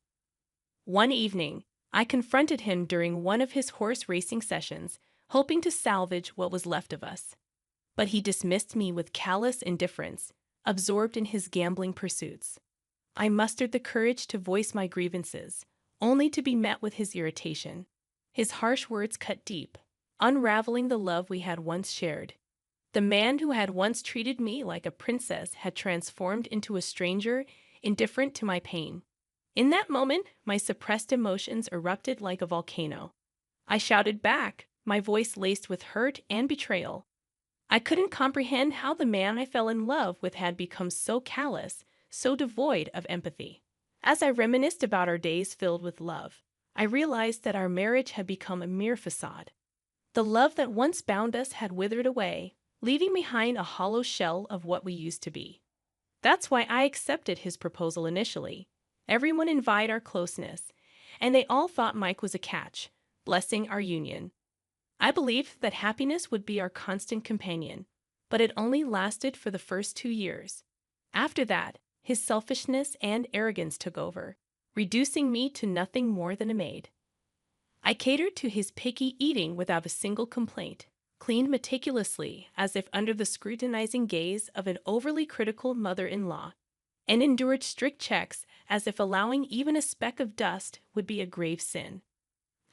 One evening, I confronted him during one of his horse racing sessions, hoping to salvage what was left of us. But he dismissed me with callous indifference, absorbed in his gambling pursuits. I mustered the courage to voice my grievances, only to be met with his irritation. His harsh words cut deep, unraveling the love we had once shared. The man who had once treated me like a princess had transformed into a stranger, indifferent to my pain. In that moment, my suppressed emotions erupted like a volcano. I shouted back, my voice laced with hurt and betrayal. I couldn't comprehend how the man I fell in love with had become so callous, so devoid of empathy. As I reminisced about our days filled with love, I realized that our marriage had become a mere facade. The love that once bound us had withered away, leaving behind a hollow shell of what we used to be. That's why I accepted his proposal initially. Everyone envied our closeness, and they all thought Mike was a catch, blessing our union. I believed that happiness would be our constant companion, but it only lasted for the first 2 years. After that, his selfishness and arrogance took over, reducing me to nothing more than a maid. I catered to his picky eating without a single complaint, cleaned meticulously as if under the scrutinizing gaze of an overly critical mother-in-law, and endured strict checks as if allowing even a speck of dust would be a grave sin.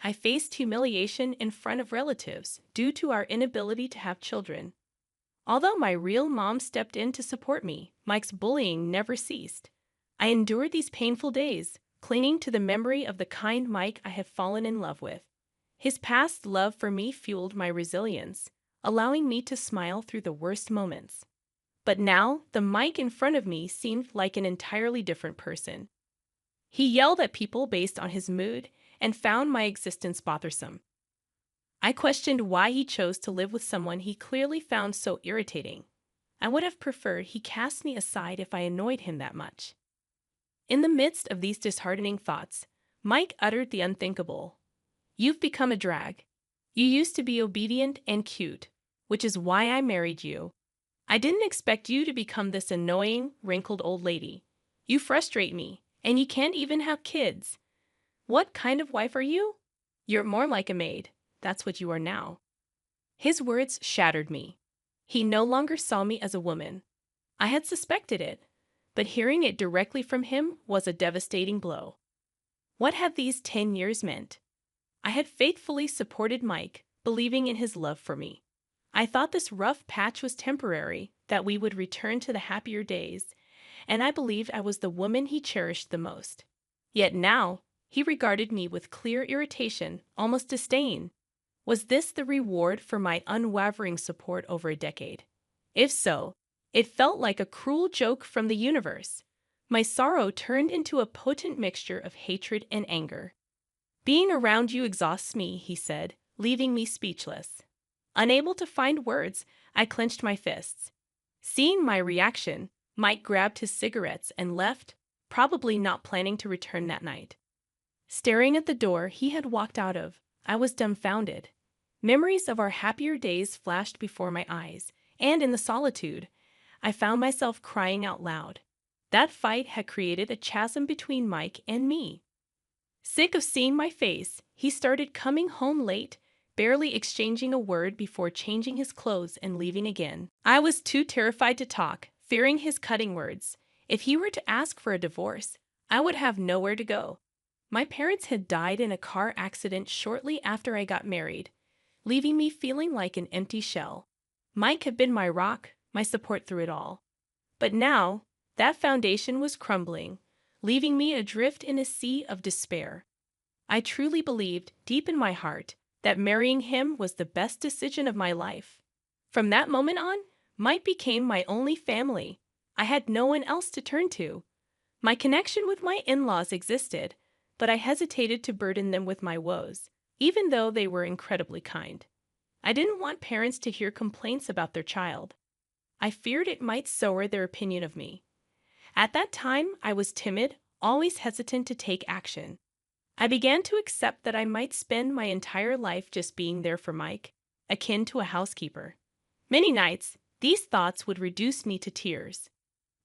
I faced humiliation in front of relatives due to our inability to have children. Although my real mom stepped in to support me, Mike's bullying never ceased. I endured these painful days, clinging to the memory of the kind Mike I had fallen in love with. His past love for me fueled my resilience, allowing me to smile through the worst moments. But now, the Mike in front of me seemed like an entirely different person. He yelled at people based on his mood and found my existence bothersome. I questioned why he chose to live with someone he clearly found so irritating. I would have preferred he cast me aside if I annoyed him that much. In the midst of these disheartening thoughts, Mike uttered the unthinkable. "You've become a drag. You used to be obedient and cute, which is why I married you. I didn't expect you to become this annoying, wrinkled old lady. You frustrate me, and you can't even have kids. What kind of wife are you? You're more like a maid. That's what you are now." His words shattered me. He no longer saw me as a woman. I had suspected it, but hearing it directly from him was a devastating blow. What had these 10 years meant? I had faithfully supported Mike, believing in his love for me. I thought this rough patch was temporary, that we would return to the happier days, and I believed I was the woman he cherished the most. Yet now, he regarded me with clear irritation, almost disdain. Was this the reward for my unwavering support over a decade? If so, it felt like a cruel joke from the universe. My sorrow turned into a potent mixture of hatred and anger. "Being around you exhausts me," he said, leaving me speechless. Unable to find words, I clenched my fists. Seeing my reaction, Mike grabbed his cigarettes and left, probably not planning to return that night. Staring at the door he had walked out of, I was dumbfounded. Memories of our happier days flashed before my eyes, and in the solitude, I found myself crying out loud. That fight had created a chasm between Mike and me. Sick of seeing my face, he started coming home late, barely exchanging a word before changing his clothes and leaving again. I was too terrified to talk, fearing his cutting words. If he were to ask for a divorce, I would have nowhere to go. My parents had died in a car accident shortly after I got married, leaving me feeling like an empty shell. Mike had been my rock, my support through it all. But now, that foundation was crumbling, leaving me adrift in a sea of despair. I truly believed, deep in my heart, that marrying him was the best decision of my life. From that moment on, Mike became my only family. I had no one else to turn to. My connection with my in-laws existed, but I hesitated to burden them with my woes, even though they were incredibly kind. I didn't want parents to hear complaints about their child. I feared it might sour their opinion of me. At that time, I was timid, always hesitant to take action. I began to accept that I might spend my entire life just being there for Mike, akin to a housekeeper. Many nights, these thoughts would reduce me to tears.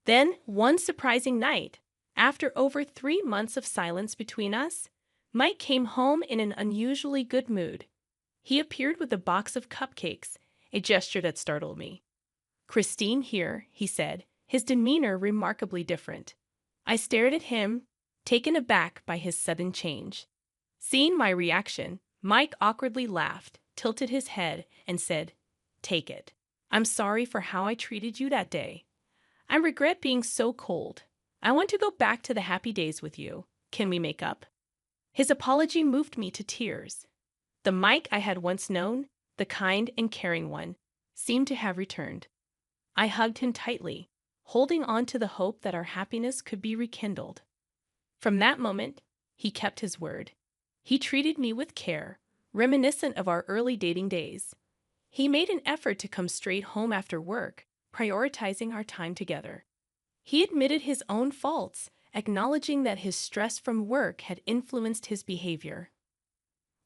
Then, one surprising night, after over 3 months of silence between us, Mike came home in an unusually good mood. He appeared with a box of cupcakes, a gesture that startled me. "Christine here," he said, his demeanor remarkably different. I stared at him, taken aback by his sudden change. Seeing my reaction, Mike awkwardly laughed, tilted his head, and said, "Take it. I'm sorry for how I treated you that day. I regret being so cold. I want to go back to the happy days with you. Can we make up?" His apology moved me to tears. The Mike I had once known, the kind and caring one, seemed to have returned. I hugged him tightly, holding on to the hope that our happiness could be rekindled. From that moment, he kept his word. He treated me with care, reminiscent of our early dating days. He made an effort to come straight home after work, prioritizing our time together. He admitted his own faults, acknowledging that his stress from work had influenced his behavior.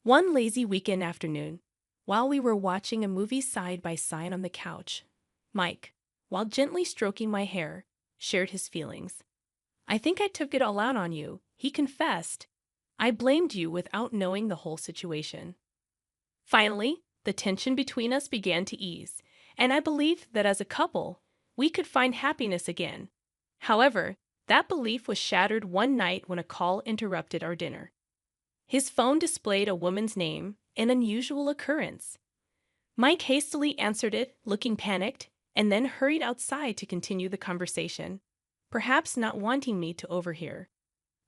One lazy weekend afternoon, while we were watching a movie side by side on the couch, Mike, while gently stroking my hair, shared his feelings. "I think I took it all out on you," he confessed. "I blamed you without knowing the whole situation." Finally, the tension between us began to ease, and I believed that as a couple, we could find happiness again. However, that belief was shattered one night when a call interrupted our dinner. His phone displayed a woman's name, an unusual occurrence. Mike hastily answered it, looking panicked, and then hurried outside to continue the conversation, perhaps not wanting me to overhear.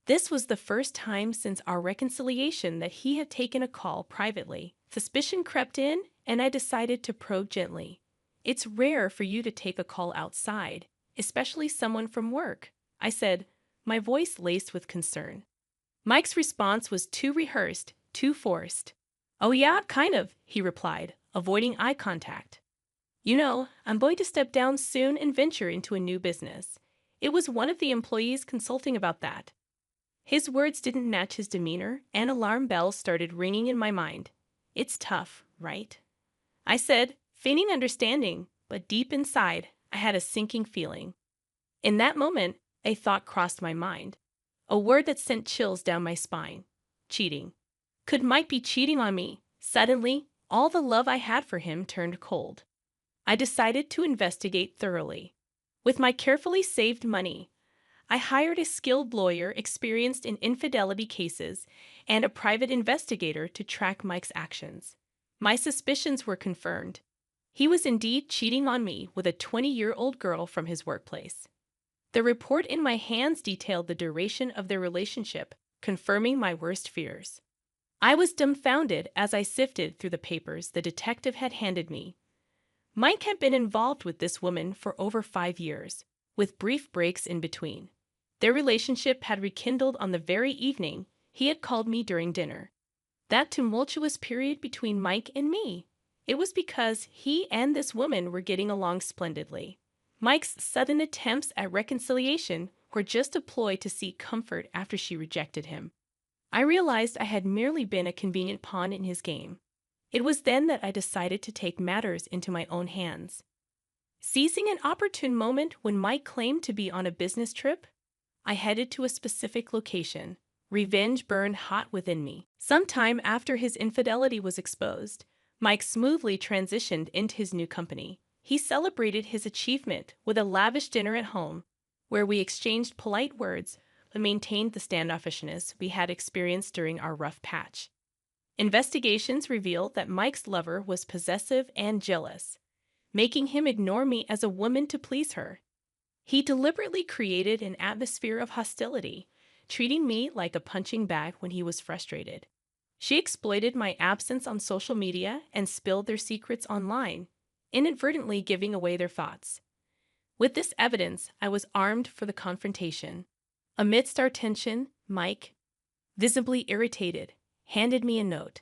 This was the first time since our reconciliation that he had taken a call privately. Suspicion crept in, and I decided to probe gently. "It's rare for you to take a call outside, especially someone from work," I said, my voice laced with concern. Mike's response was too rehearsed, too forced. "Oh yeah, kind of," he replied, avoiding eye contact. "You know, I'm going to step down soon and venture into a new business. It was one of the employees consulting about that." His words didn't match his demeanor, and alarm bells started ringing in my mind. "It's tough, right?" I said, feigning understanding, but deep inside, I had a sinking feeling. In that moment, A thought crossed my mind. A word that sent chills down my spine. Cheating. Could Mike be cheating on me? Suddenly, all the love I had for him turned cold. I decided to investigate thoroughly. With my carefully saved money, I hired a skilled lawyer experienced in infidelity cases and a private investigator to track Mike's actions. My suspicions were confirmed. He was indeed cheating on me with a 20-year-old girl from his workplace. The report in my hands detailed the duration of their relationship, confirming my worst fears. I was dumbfounded as I sifted through the papers the detective had handed me. Mike had been involved with this woman for over 5 years, with brief breaks in between. Their relationship had rekindled on the very evening he had called me during dinner. That tumultuous period between Mike and me. It was because he and this woman were getting along splendidly. Mike's sudden attempts at reconciliation were just a ploy to seek comfort after she rejected him. I realized I had merely been a convenient pawn in his game. It was then that I decided to take matters into my own hands. Seizing an opportune moment when Mike claimed to be on a business trip, I headed to a specific location. Revenge burned hot within me. Sometime after his infidelity was exposed, Mike smoothly transitioned into his new company. He celebrated his achievement with a lavish dinner at home, where we exchanged polite words but maintained the standoffishness we had experienced during our rough patch. Investigations revealed that Mike's lover was possessive and jealous, making him ignore me as a woman to please her. He deliberately created an atmosphere of hostility, treating me like a punching bag when he was frustrated. She exploited my absence on social media and spilled their secrets online, inadvertently giving away their thoughts. With this evidence, I was armed for the confrontation. Amidst our tension, Mike, visibly irritated, handed me a note.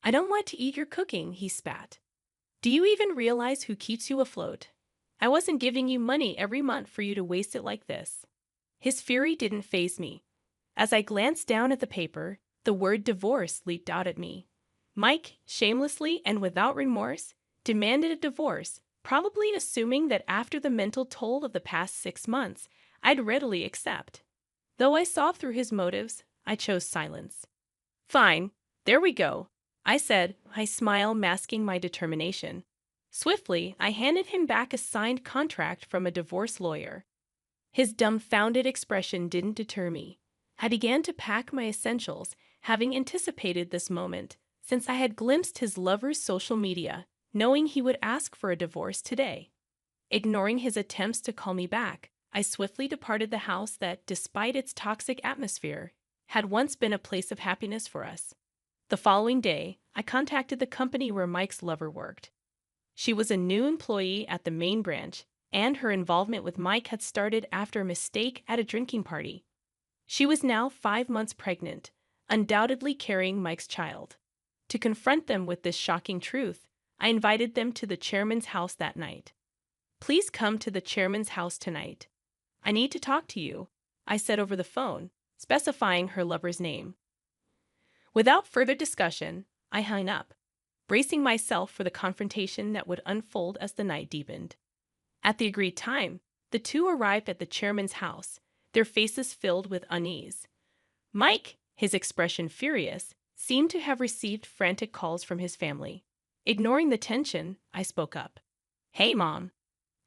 "I don't want to eat your cooking," he spat. "Do you even realize who keeps you afloat? I wasn't giving you money every month for you to waste it like this." His fury didn't faze me. As I glanced down at the paper, the word divorce leaped out at me. Mike, shamelessly and without remorse, demanded a divorce, probably assuming that after the mental toll of the past 6 months, I'd readily accept. Though I saw through his motives, I chose silence. "Fine, there we go," I said, my smile masking my determination. Swiftly, I handed him back a signed contract from a divorce lawyer. His dumbfounded expression didn't deter me. I began to pack my essentials, having anticipated this moment, since I had glimpsed his lover's social media, knowing he would ask for a divorce today. Ignoring his attempts to call me back, I swiftly departed the house that, despite its toxic atmosphere, had once been a place of happiness for us. The following day, I contacted the company where Mike's lover worked. She was a new employee at the main branch, and her involvement with Mike had started after a mistake at a drinking party. She was now 5 months pregnant, undoubtedly carrying Mike's child. To confront them with this shocking truth, I invited them to the chairman's house that night. "Please come to the chairman's house tonight. I need to talk to you," I said over the phone, specifying her lover's name. Without further discussion, I hung up, bracing myself for the confrontation that would unfold as the night deepened. At the agreed time, the two arrived at the chairman's house, their faces filled with unease. Mike, his expression furious, seemed to have received frantic calls from his family. Ignoring the tension, I spoke up. "Hey, Mom."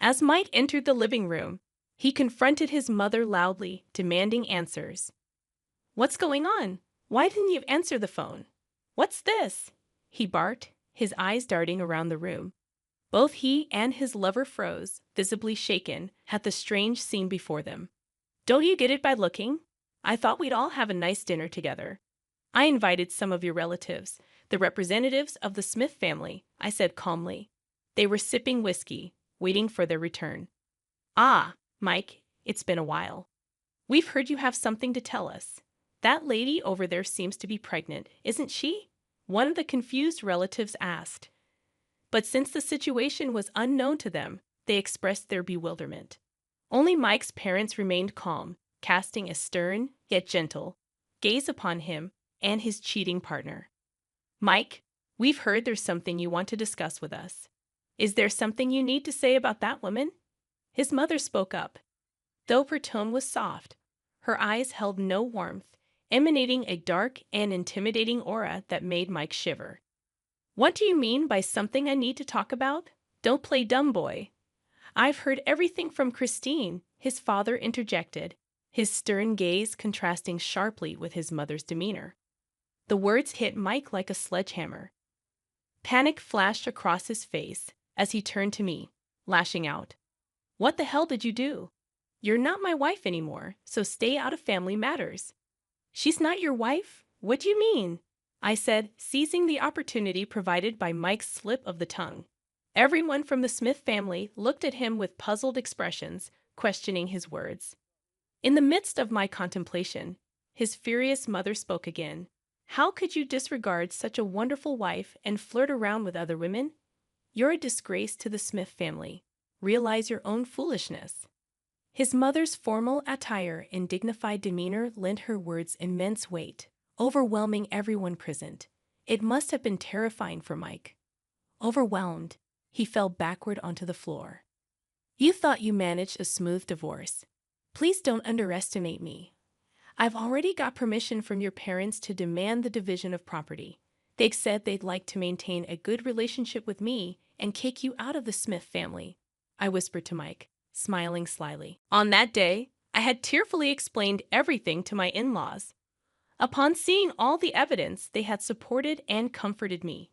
As Mike entered the living room, he confronted his mother loudly, demanding answers. "What's going on? Why didn't you answer the phone? What's this?" he barked, his eyes darting around the room. Both he and his lover froze, visibly shaken, at the strange scene before them. "Don't you get it by looking? I thought we'd all have a nice dinner together. I invited some of your relatives, the representatives of the Smith family," I said calmly. They were sipping whiskey, waiting for their return. "Ah, Mike, it's been a while. We've heard you have something to tell us. That lady over there seems to be pregnant, isn't she?" one of the confused relatives asked. But since the situation was unknown to them, they expressed their bewilderment. Only Mike's parents remained calm, casting a stern, yet gentle, gaze upon him and his cheating partner. "Mike, we've heard there's something you want to discuss with us. Is there something you need to say about that woman?" His mother spoke up. though her tone was soft. Her eyes held no warmth, emanating a dark and intimidating aura that made Mike shiver. "What do you mean by something I need to talk about? Don't play dumb, boy." "I've heard everything from Christine," his father interjected, his stern gaze contrasting sharply with his mother's demeanor. The words hit Mike like a sledgehammer. Panic flashed across his face as he turned to me, lashing out. "What the hell did you do? You're not my wife anymore, so stay out of family matters." "She's not your wife? What do you mean?" I said, seizing the opportunity provided by Mike's slip of the tongue. Everyone from the Smith family looked at him with puzzled expressions, questioning his words. In the midst of my contemplation, his furious mother spoke again. "How could you disregard such a wonderful wife and flirt around with other women? You're a disgrace to the Smith family. Realize your own foolishness." His mother's formal attire and dignified demeanor lent her words immense weight, overwhelming everyone present. It must have been terrifying for Mike. Overwhelmed, he fell backward onto the floor. "You thought you managed a smooth divorce. Please don't underestimate me. I've already got permission from your parents to demand the division of property. They said they'd like to maintain a good relationship with me and kick you out of the Smith family," I whispered to Mike, smiling slyly. On that day, I had tearfully explained everything to my in-laws. Upon seeing all the evidence, they had supported and comforted me.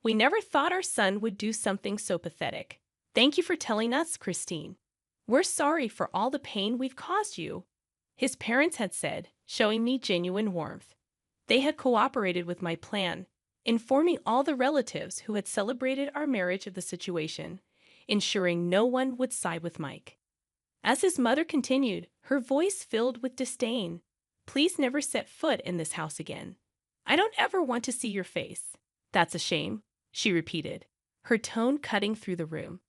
"We never thought our son would do something so pathetic. Thank you for telling us, Christine. We're sorry for all the pain we've caused you," his parents had said, showing me genuine warmth. They had cooperated with my plan, informing all the relatives who had celebrated our marriage of the situation, ensuring no one would side with Mike. As his mother continued, her voice filled with disdain, "Please never set foot in this house again. I don't ever want to see your face." "That's a shame," she repeated, her tone cutting through the room.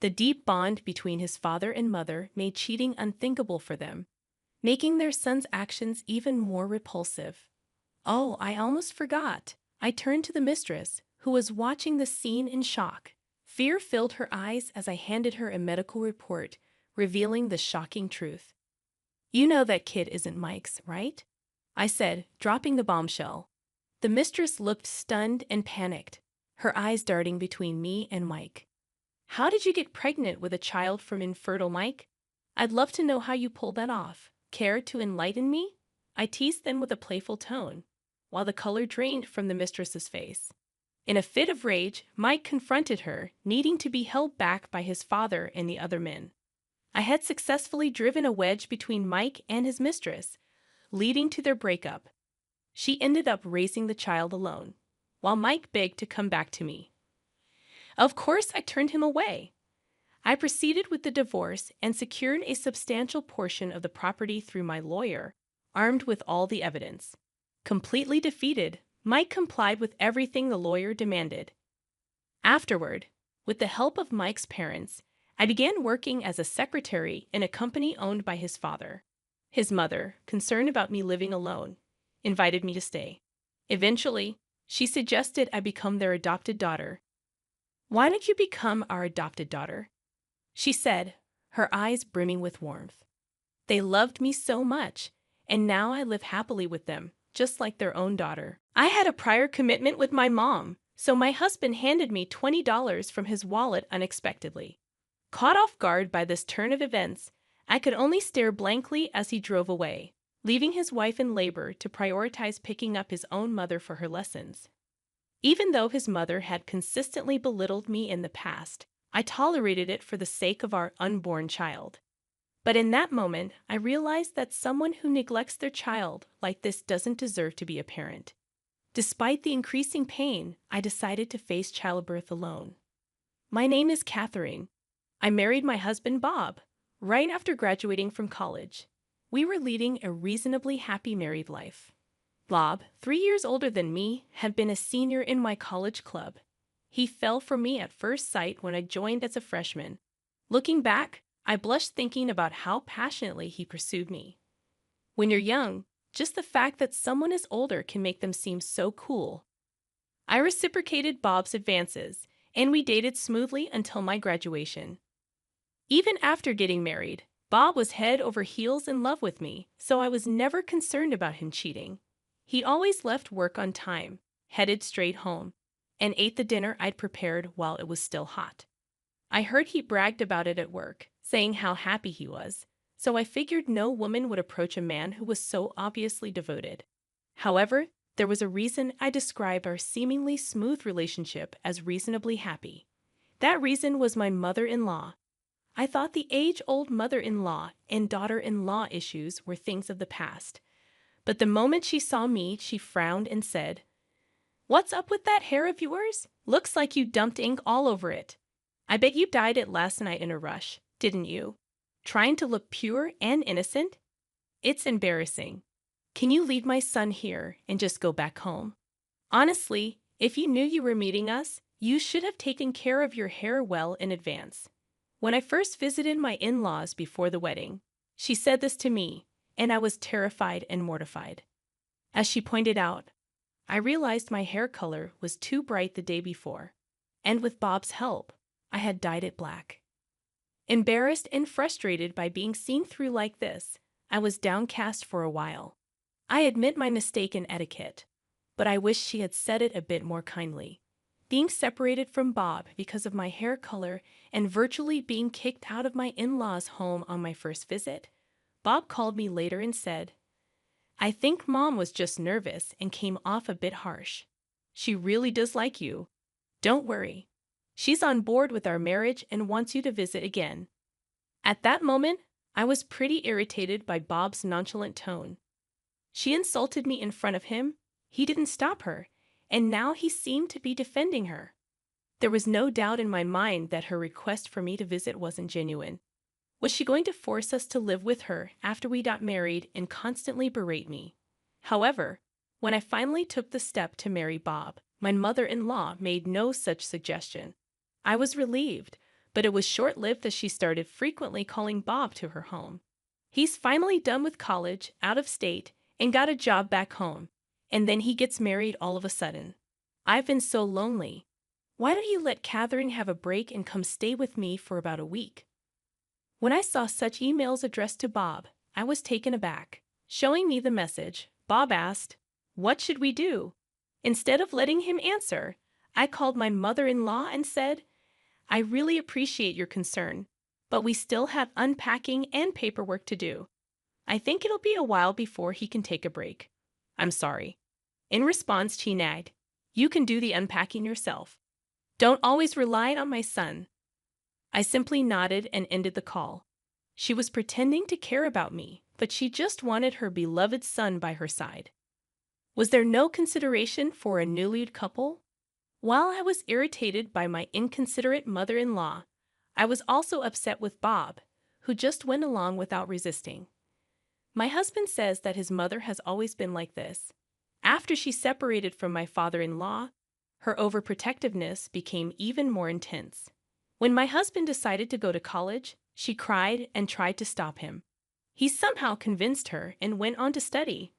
The deep bond between his father and mother made cheating unthinkable for them, making their son's actions even more repulsive. "Oh, I almost forgot." I turned to the mistress, who was watching the scene in shock. Fear filled her eyes as I handed her a medical report, revealing the shocking truth. "You know that kid isn't Mike's, right?" I said, dropping the bombshell. The mistress looked stunned and panicked, her eyes darting between me and Mike. "How did you get pregnant with a child from infertile Mike? I'd love to know how you pulled that off. Care to enlighten me?" I teased them with a playful tone, while the color drained from the mistress's face. In a fit of rage, Mike confronted her, needing to be held back by his father and the other men. I had successfully driven a wedge between Mike and his mistress, leading to their breakup. She ended up raising the child alone, while Mike begged to come back to me. Of course, I turned him away. I proceeded with the divorce and secured a substantial portion of the property through my lawyer, armed with all the evidence. Completely defeated, Mike complied with everything the lawyer demanded. Afterward, with the help of Mike's parents, I began working as a secretary in a company owned by his father. His mother, concerned about me living alone, invited me to stay. Eventually, she suggested I become their adopted daughter. "Why don't you become our adopted daughter?" she said, her eyes brimming with warmth. "They loved me so much, and now I live happily with them, just like their own daughter." I had a prior commitment with my mom, so my husband handed me $20 from his wallet unexpectedly. Caught off guard by this turn of events, I could only stare blankly as he drove away, leaving his wife in labor to prioritize picking up his own mother for her lessons. Even though his mother had consistently belittled me in the past, I tolerated it for the sake of our unborn child. But in that moment, I realized that someone who neglects their child like this doesn't deserve to be a parent. Despite the increasing pain, I decided to face childbirth alone. My name is Catherine. I married my husband Bob right after graduating from college. We were leading a reasonably happy married life. Bob, 3 years older than me, had been a senior in my college club. He fell for me at first sight when I joined as a freshman. Looking back, I blushed thinking about how passionately he pursued me. When you're young, just the fact that someone is older can make them seem so cool. I reciprocated Bob's advances, and we dated smoothly until my graduation. Even after getting married, Bob was head over heels in love with me, so I was never concerned about him cheating. He always left work on time, headed straight home, and ate the dinner I'd prepared while it was still hot. I heard he bragged about it at work, saying how happy he was, so I figured no woman would approach a man who was so obviously devoted. However, there was a reason I described our seemingly smooth relationship as reasonably happy. That reason was my mother-in-law. I thought the age-old mother-in-law and daughter-in-law issues were things of the past. But the moment she saw me, she frowned and said, "What's up with that hair of yours? Looks like you dumped ink all over it. I bet you dyed it last night in a rush, didn't you? Trying to look pure and innocent? It's embarrassing. Can you leave my son here and just go back home? Honestly, if you knew you were meeting us, you should have taken care of your hair well in advance." When I first visited my in-laws before the wedding, she said this to me, and I was terrified and mortified. As she pointed out, I realized my hair color was too bright the day before, and with Bob's help, I had dyed it black. Embarrassed and frustrated by being seen through like this, I was downcast for a while. I admit my mistake in etiquette, but I wish she had said it a bit more kindly. Being separated from Bob because of my hair color and virtually being kicked out of my in-laws' home on my first visit, Bob called me later and said, "I think Mom was just nervous and came off a bit harsh. She really does like you. Don't worry. She's on board with our marriage and wants you to visit again." At that moment, I was pretty irritated by Bob's nonchalant tone. She insulted me in front of him, he didn't stop her, and now he seemed to be defending her. There was no doubt in my mind that her request for me to visit wasn't genuine. Was she going to force us to live with her after we got married and constantly berate me? However, when I finally took the step to marry Bob, my mother-in-law made no such suggestion. I was relieved, but it was short-lived as she started frequently calling Bob to her home. He's finally done with college, out of state, and got a job back home, and then he gets married all of a sudden. I've been so lonely. Why don't you let Catherine have a break and come stay with me for about a week? When I saw such emails addressed to Bob, I was taken aback. Showing me the message, Bob asked, "What should we do?" Instead of letting him answer, I called my mother-in-law and said, "I really appreciate your concern, but we still have unpacking and paperwork to do. I think it'll be a while before he can take a break. I'm sorry." In response, she nagged, "You can do the unpacking yourself. Don't always rely on my son." I simply nodded and ended the call. She was pretending to care about me, but she just wanted her beloved son by her side. Was there no consideration for a newlywed couple? While I was irritated by my inconsiderate mother-in-law, I was also upset with Bob, who just went along without resisting. My husband says that his mother has always been like this. After she separated from my father-in-law, her overprotectiveness became even more intense. When my husband decided to go to college, she cried and tried to stop him. He somehow convinced her and went on to study.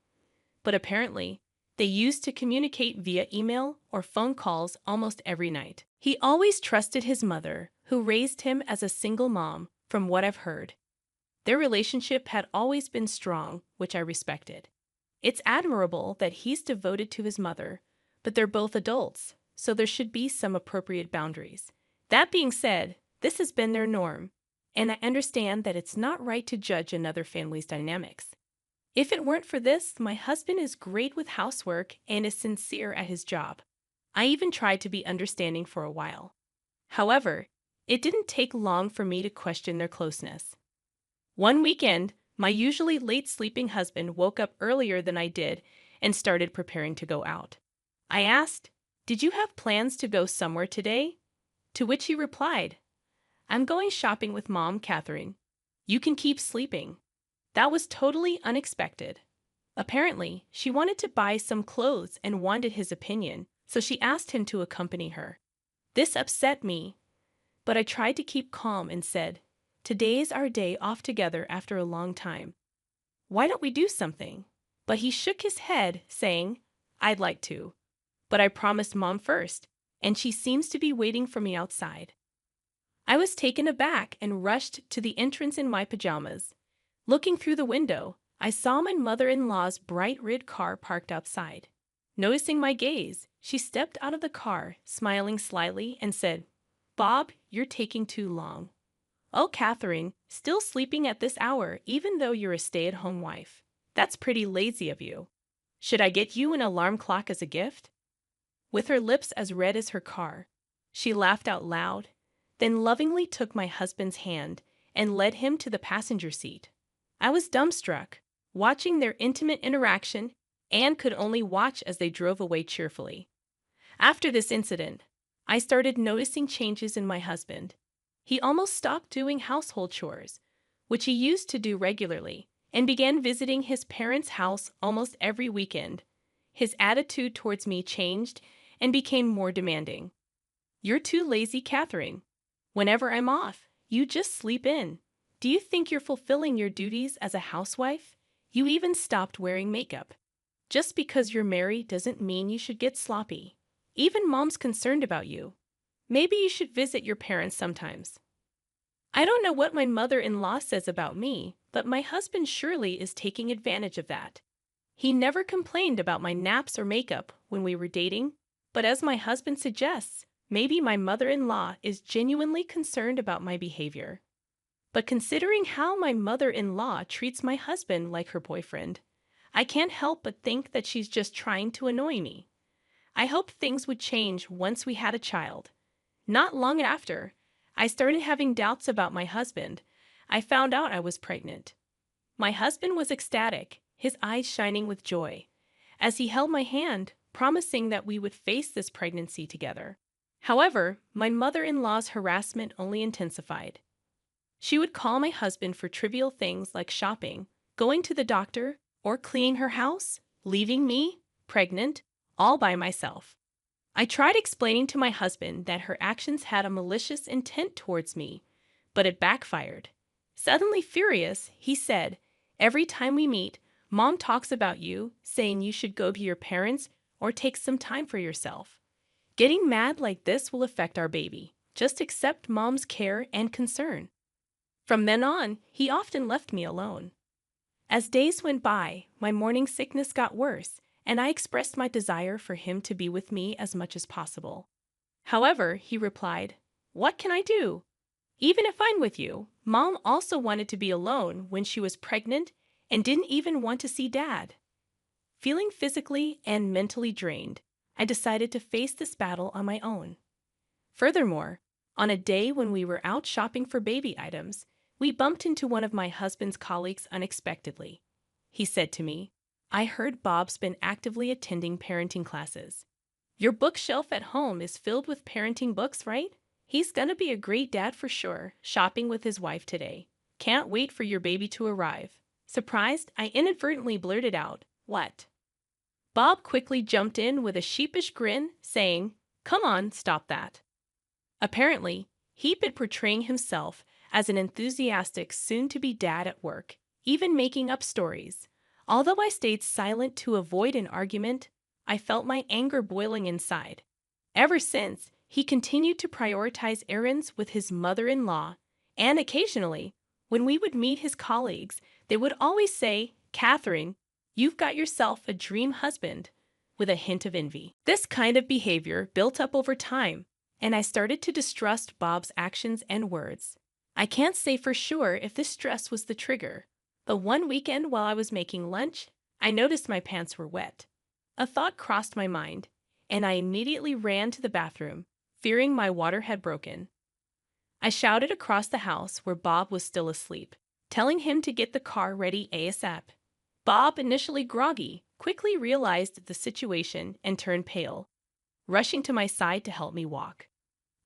But apparently, they used to communicate via email or phone calls almost every night. He always trusted his mother, who raised him as a single mom, from what I've heard. Their relationship had always been strong, which I respected. It's admirable that he's devoted to his mother, but they're both adults, so there should be some appropriate boundaries. That being said, this has been their norm, and I understand that it's not right to judge another family's dynamics. If it weren't for this, my husband is great with housework and is sincere at his job. I even tried to be understanding for a while. However, it didn't take long for me to question their closeness. One weekend, my usually late-sleeping husband woke up earlier than I did and started preparing to go out. I asked, "Did you have plans to go somewhere today?" To which he replied, "I'm going shopping with Mom, Catherine. You can keep sleeping." That was totally unexpected. Apparently, she wanted to buy some clothes and wanted his opinion, so she asked him to accompany her. This upset me, but I tried to keep calm and said, "Today's our day off together after a long time. Why don't we do something?" But he shook his head, saying, "I'd like to, but I promised Mom first, and she seems to be waiting for me outside." I was taken aback and rushed to the entrance in my pajamas. Looking through the window, I saw my mother-in-law's bright red car parked outside. Noticing my gaze, she stepped out of the car, smiling slyly, and said, "Bob, you're taking too long." "Oh, Catherine, still sleeping at this hour even though you're a stay-at-home wife. That's pretty lazy of you. Should I get you an alarm clock as a gift?" With her lips as red as her car, she laughed out loud, then lovingly took my husband's hand and led him to the passenger seat. I was dumbstruck, watching their intimate interaction, and could only watch as they drove away cheerfully. After this incident, I started noticing changes in my husband. He almost stopped doing household chores, which he used to do regularly, and began visiting his parents' house almost every weekend. His attitude towards me changed and became more demanding. "You're too lazy, Catherine. Whenever I'm off, you just sleep in. Do you think you're fulfilling your duties as a housewife? You even stopped wearing makeup. Just because you're married doesn't mean you should get sloppy. Even Mom's concerned about you. Maybe you should visit your parents sometimes." I don't know what my mother-in-law says about me, but my husband surely is taking advantage of that. He never complained about my naps or makeup when we were dating, but as my husband suggests, maybe my mother-in-law is genuinely concerned about my behavior. But considering how my mother-in-law treats my husband like her boyfriend, I can't help but think that she's just trying to annoy me. I hoped things would change once we had a child. Not long after, I started having doubts about my husband. I found out I was pregnant. My husband was ecstatic, his eyes shining with joy, as he held my hand, promising that we would face this pregnancy together. However, my mother-in-law's harassment only intensified. She would call my husband for trivial things like shopping, going to the doctor, or cleaning her house, leaving me, pregnant, all by myself. I tried explaining to my husband that her actions had a malicious intent towards me, but it backfired. Suddenly furious, he said, "Every time we meet, Mom talks about you, saying you should go to your parents or take some time for yourself. Getting mad like this will affect our baby. Just accept Mom's care and concern." From then on, he often left me alone. As days went by, my morning sickness got worse, and I expressed my desire for him to be with me as much as possible. However, he replied, "What can I do? Even if I'm with you, Mom also wanted to be alone when she was pregnant and didn't even want to see Dad." Feeling physically and mentally drained, I decided to face this battle on my own. Furthermore, on a day when we were out shopping for baby items, we bumped into one of my husband's colleagues unexpectedly. He said to me, "I heard Bob's been actively attending parenting classes. Your bookshelf at home is filled with parenting books, right? He's gonna be a great dad for sure, shopping with his wife today. Can't wait for your baby to arrive." Surprised, I inadvertently blurted out, "What?" Bob quickly jumped in with a sheepish grin, saying, "Come on, stop that." Apparently, he'd been portraying himself as an enthusiastic soon-to-be dad at work, even making up stories. Although I stayed silent to avoid an argument, I felt my anger boiling inside. Ever since, he continued to prioritize errands with his mother-in-law, and occasionally, when we would meet his colleagues, they would always say, "Catherine, you've got yourself a dream husband," with a hint of envy. This kind of behavior built up over time, and I started to distrust Bob's actions and words. I can't say for sure if this stress was the trigger, but one weekend while I was making lunch, I noticed my pants were wet. A thought crossed my mind, and I immediately ran to the bathroom, fearing my water had broken. I shouted across the house where Bob was still asleep, telling him to get the car ready ASAP. Bob, initially groggy, quickly realized the situation and turned pale, rushing to my side to help me walk.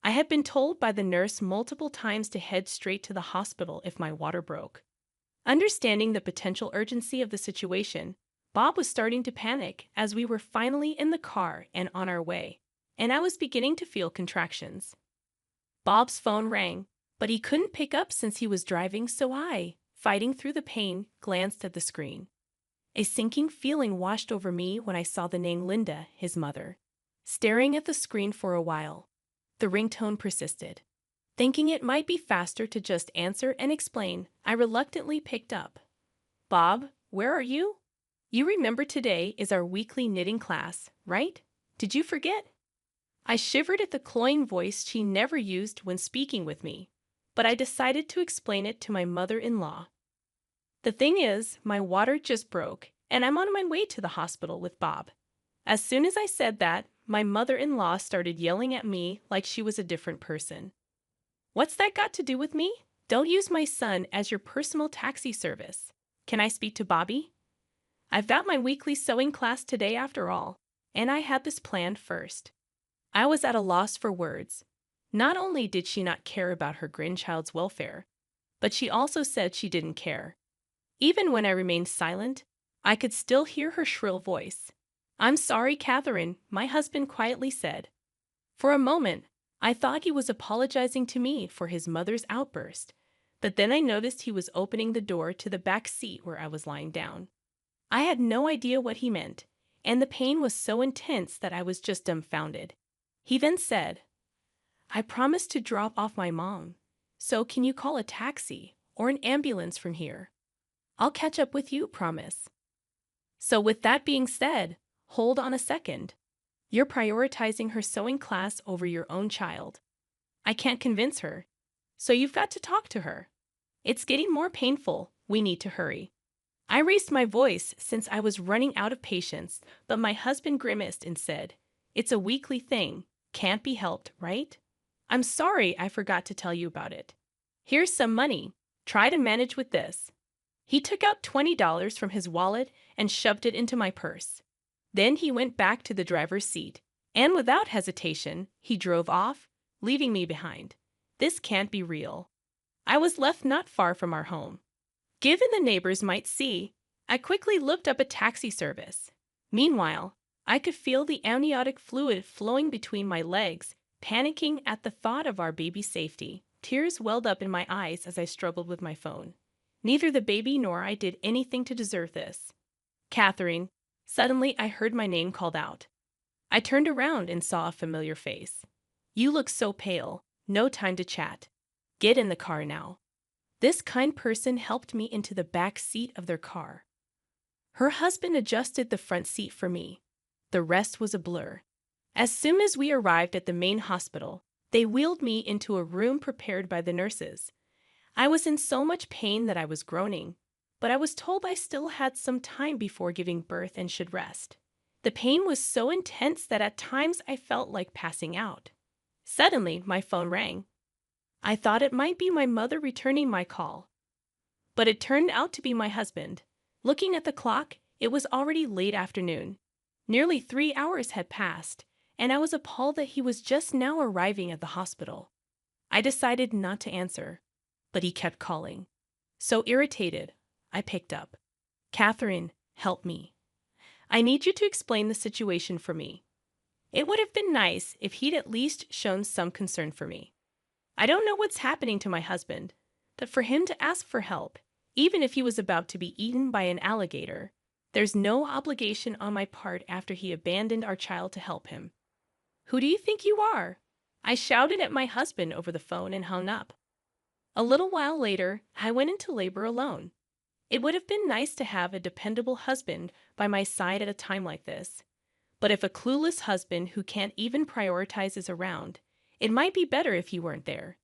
I had been told by the nurse multiple times to head straight to the hospital if my water broke. Understanding the potential urgency of the situation, Bob was starting to panic as we were finally in the car and on our way, and I was beginning to feel contractions. Bob's phone rang, but he couldn't pick up since he was driving, so I, fighting through the pain, glanced at the screen. A sinking feeling washed over me when I saw the name Linda, his mother. Staring at the screen for a while, the ringtone persisted. Thinking it might be faster to just answer and explain, I reluctantly picked up. Bob, where are you? You remember today is our weekly knitting class, right? Did you forget? I shivered at the cloying voice she never used when speaking with me, but I decided to explain it to my mother-in-law. The thing is, my water just broke, and I'm on my way to the hospital with Bob. As soon as I said that, my mother-in-law started yelling at me like she was a different person. What's that got to do with me? Don't use my son as your personal taxi service. Can I speak to Bobby? I've got my weekly sewing class today after all, and I had this planned first. I was at a loss for words. Not only did she not care about her grandchild's welfare, but she also said she didn't care. Even when I remained silent, I could still hear her shrill voice. "I'm sorry, Catherine," my husband quietly said. For a moment, I thought he was apologizing to me for his mother's outburst, but then I noticed he was opening the door to the back seat where I was lying down. I had no idea what he meant, and the pain was so intense that I was just dumbfounded. He then said, "I promised to drop off my mom, so can you call a taxi or an ambulance from here? I'll catch up with you, promise." So with that being said, hold on a second. You're prioritizing her sewing class over your own child. I can't convince her, so you've got to talk to her. It's getting more painful. We need to hurry. I raised my voice since I was running out of patience, but my husband grimaced and said, "It's a weekly thing. Can't be helped, right? I'm sorry I forgot to tell you about it. Here's some money. Try to manage with this." He took out $20 from his wallet and shoved it into my purse. Then he went back to the driver's seat, and without hesitation, he drove off, leaving me behind. This can't be real. I was left not far from our home. Given the neighbors might see, I quickly looked up a taxi service. Meanwhile, I could feel the amniotic fluid flowing between my legs, panicking at the thought of our baby's safety. Tears welled up in my eyes as I struggled with my phone. Neither the baby nor I did anything to deserve this. "Catherine." Suddenly, I heard my name called out. I turned around and saw a familiar face. "You look so pale. No time to chat. Get in the car now." This kind person helped me into the back seat of their car. Her husband adjusted the front seat for me. The rest was a blur. As soon as we arrived at the main hospital, they wheeled me into a room prepared by the nurses. I was in so much pain that I was groaning, but I was told I still had some time before giving birth and should rest. The pain was so intense that at times I felt like passing out. Suddenly, my phone rang. I thought it might be my mother returning my call, but it turned out to be my husband. Looking at the clock, it was already late afternoon. Nearly 3 hours had passed, and I was appalled that he was just now arriving at the hospital. I decided not to answer, but he kept calling. So irritated, I picked up. "Catherine, help me. I need you to explain the situation for me." It would have been nice if he'd at least shown some concern for me. I don't know what's happening to my husband, but for him to ask for help, even if he was about to be eaten by an alligator, there's no obligation on my part after he abandoned our child to help him. "Who do you think you are?" I shouted at my husband over the phone and hung up. A little while later, I went into labor alone. It would have been nice to have a dependable husband by my side at a time like this. But if a clueless husband who can't even prioritize is around, it might be better if he weren't there.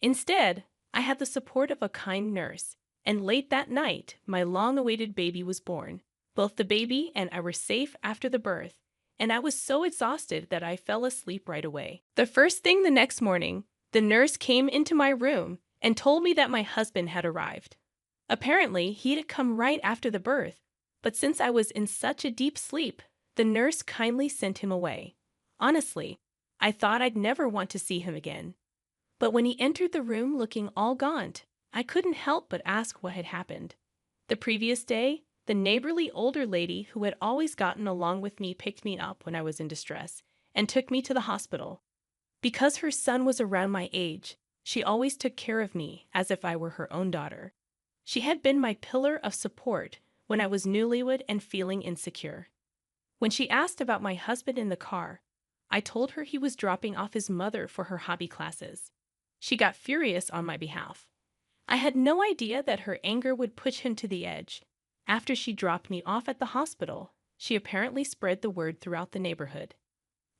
Instead, I had the support of a kind nurse, and late that night, my long-awaited baby was born. Both the baby and I were safe after the birth, and I was so exhausted that I fell asleep right away. The first thing the next morning, the nurse came into my room and told me that my husband had arrived. Apparently, he had come right after the birth, but since I was in such a deep sleep, the nurse kindly sent him away. Honestly, I thought I'd never want to see him again. But when he entered the room looking all gaunt, I couldn't help but ask what had happened. The previous day, the neighborly older lady who had always gotten along with me picked me up when I was in distress and took me to the hospital. Because her son was around my age, she always took care of me as if I were her own daughter. She had been my pillar of support when I was newlywed and feeling insecure. When she asked about my husband in the car, I told her he was dropping off his mother for her hobby classes. She got furious on my behalf. I had no idea that her anger would push him to the edge. After she dropped me off at the hospital, she apparently spread the word throughout the neighborhood.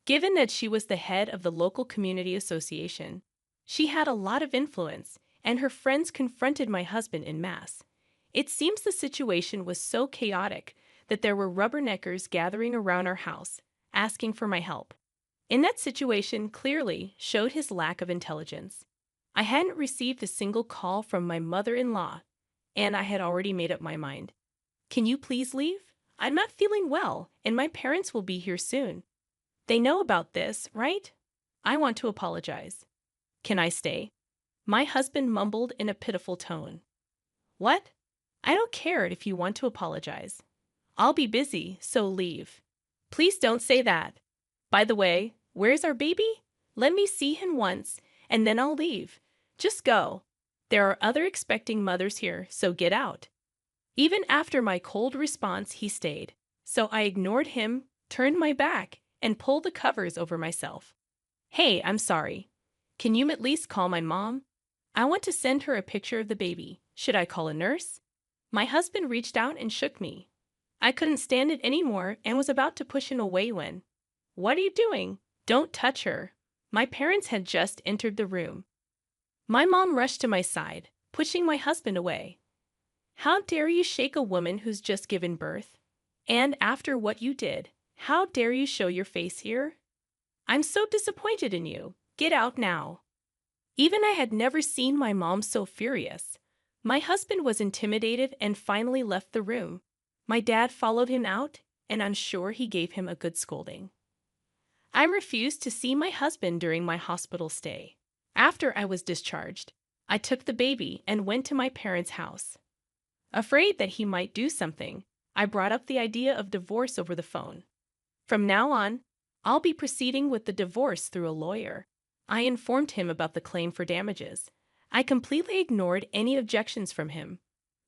Given that she was the head of the local community association, she had a lot of influence, and her friends confronted my husband en masse. It seems the situation was so chaotic that there were rubberneckers gathering around our house, asking for my help. In that situation clearly showed his lack of intelligence. I hadn't received a single call from my mother-in-law, and I had already made up my mind. Can you please leave? I'm not feeling well, and my parents will be here soon. They know about this, right? I want to apologize. Can I stay? My husband mumbled in a pitiful tone. What? I don't care if you want to apologize. I'll be busy, so leave. Please don't say that. By the way, where's our baby? Let me see him once, and then I'll leave. Just go. There are other expecting mothers here, so get out. Even after my cold response, he stayed. So I ignored him, turned my back, and pulled the covers over myself. Hey, I'm sorry. Can you at least call my mom? I want to send her a picture of the baby. Should I call a nurse? My husband reached out and shook me. I couldn't stand it anymore and was about to push him away when, "What are you doing? Don't touch her." My parents had just entered the room. My mom rushed to my side, pushing my husband away. How dare you shake a woman who's just given birth? And after what you did, how dare you show your face here? I'm so disappointed in you. Get out now. Even I had never seen my mom so furious. My husband was intimidated and finally left the room. My dad followed him out, and I'm sure he gave him a good scolding. I refused to see my husband during my hospital stay. After I was discharged, I took the baby and went to my parents' house. Afraid that he might do something, I brought up the idea of divorce over the phone. From now on, I'll be proceeding with the divorce through a lawyer. I informed him about the claim for damages. I completely ignored any objections from him.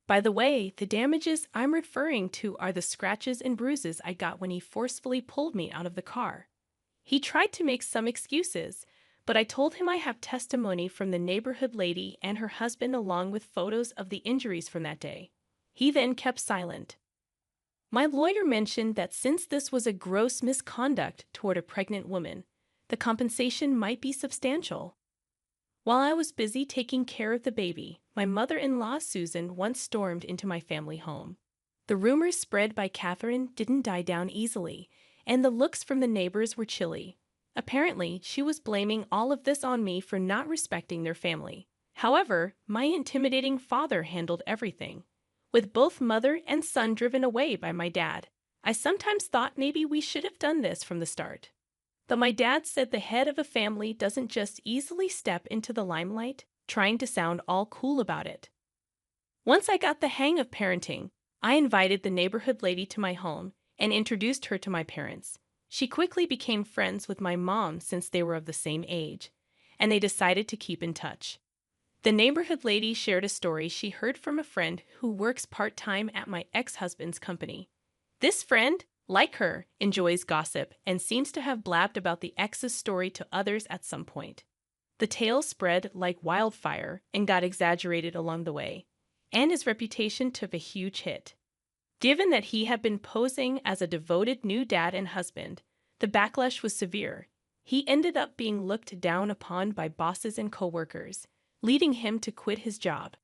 By the way, the damages I'm referring to are the scratches and bruises I got when he forcefully pulled me out of the car. He tried to make some excuses, but I told him I have testimony from the neighborhood lady and her husband along with photos of the injuries from that day. He then kept silent. My lawyer mentioned that since this was a gross misconduct toward a pregnant woman, the compensation might be substantial. While I was busy taking care of the baby, my mother-in-law Susan once stormed into my family home. The rumors spread by Catherine didn't die down easily, and the looks from the neighbors were chilly. Apparently, she was blaming all of this on me for not respecting their family. However, my intimidating father handled everything. With both mother and son driven away by my dad, I sometimes thought maybe we should have done this from the start. Though my dad said the head of a family doesn't just easily step into the limelight, trying to sound all cool about it. Once I got the hang of parenting, I invited the neighborhood lady to my home and introduced her to my parents. She quickly became friends with my mom since they were of the same age, and they decided to keep in touch. The neighborhood lady shared a story she heard from a friend who works part-time at my ex-husband's company. This friend, like her, enjoys gossip and seems to have blabbed about the ex's story to others at some point. The tale spread like wildfire and got exaggerated along the way, and his reputation took a huge hit. Given that he had been posing as a devoted new dad and husband, the backlash was severe. He ended up being looked down upon by bosses and coworkers, leading him to quit his job.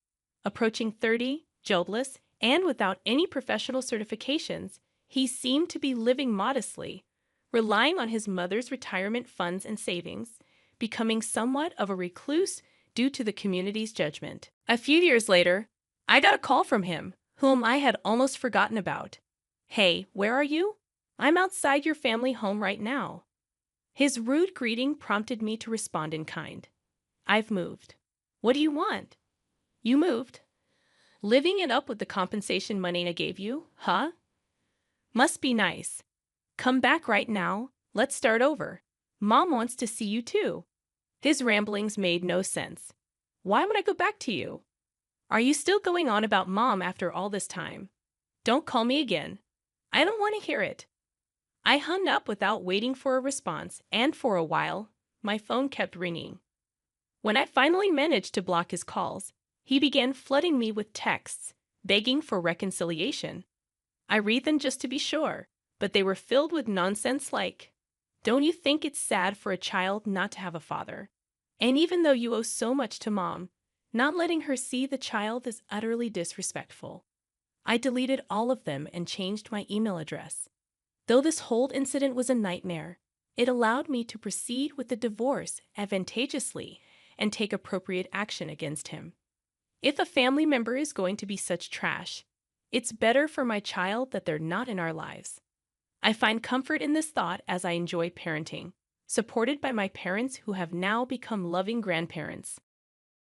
Approaching 30, jobless, and without any professional certifications, he seemed to be living modestly, relying on his mother's retirement funds and savings, becoming somewhat of a recluse due to the community's judgment. A few years later, I got a call from him, whom I had almost forgotten about. "Hey, where are you? I'm outside your family home right now." His rude greeting prompted me to respond in kind. "I've moved." "What do you want?" "You moved. Living it up with the compensation money I gave you, huh? Must be nice. Come back right now. Let's start over. Mom wants to see you too." His ramblings made no sense. Why would I go back to you? Are you still going on about Mom after all this time? Don't call me again. I don't want to hear it. I hung up without waiting for a response, and for a while, my phone kept ringing. When I finally managed to block his calls, he began flooding me with texts, begging for reconciliation. I read them just to be sure, but they were filled with nonsense like, "Don't you think it's sad for a child not to have a father? And even though you owe so much to mom, not letting her see the child is utterly disrespectful." I deleted all of them and changed my email address. Though this whole incident was a nightmare, it allowed me to proceed with the divorce advantageously and take appropriate action against him. If a family member is going to be such trash, it's better for my child that they're not in our lives. I find comfort in this thought as I enjoy parenting, supported by my parents who have now become loving grandparents.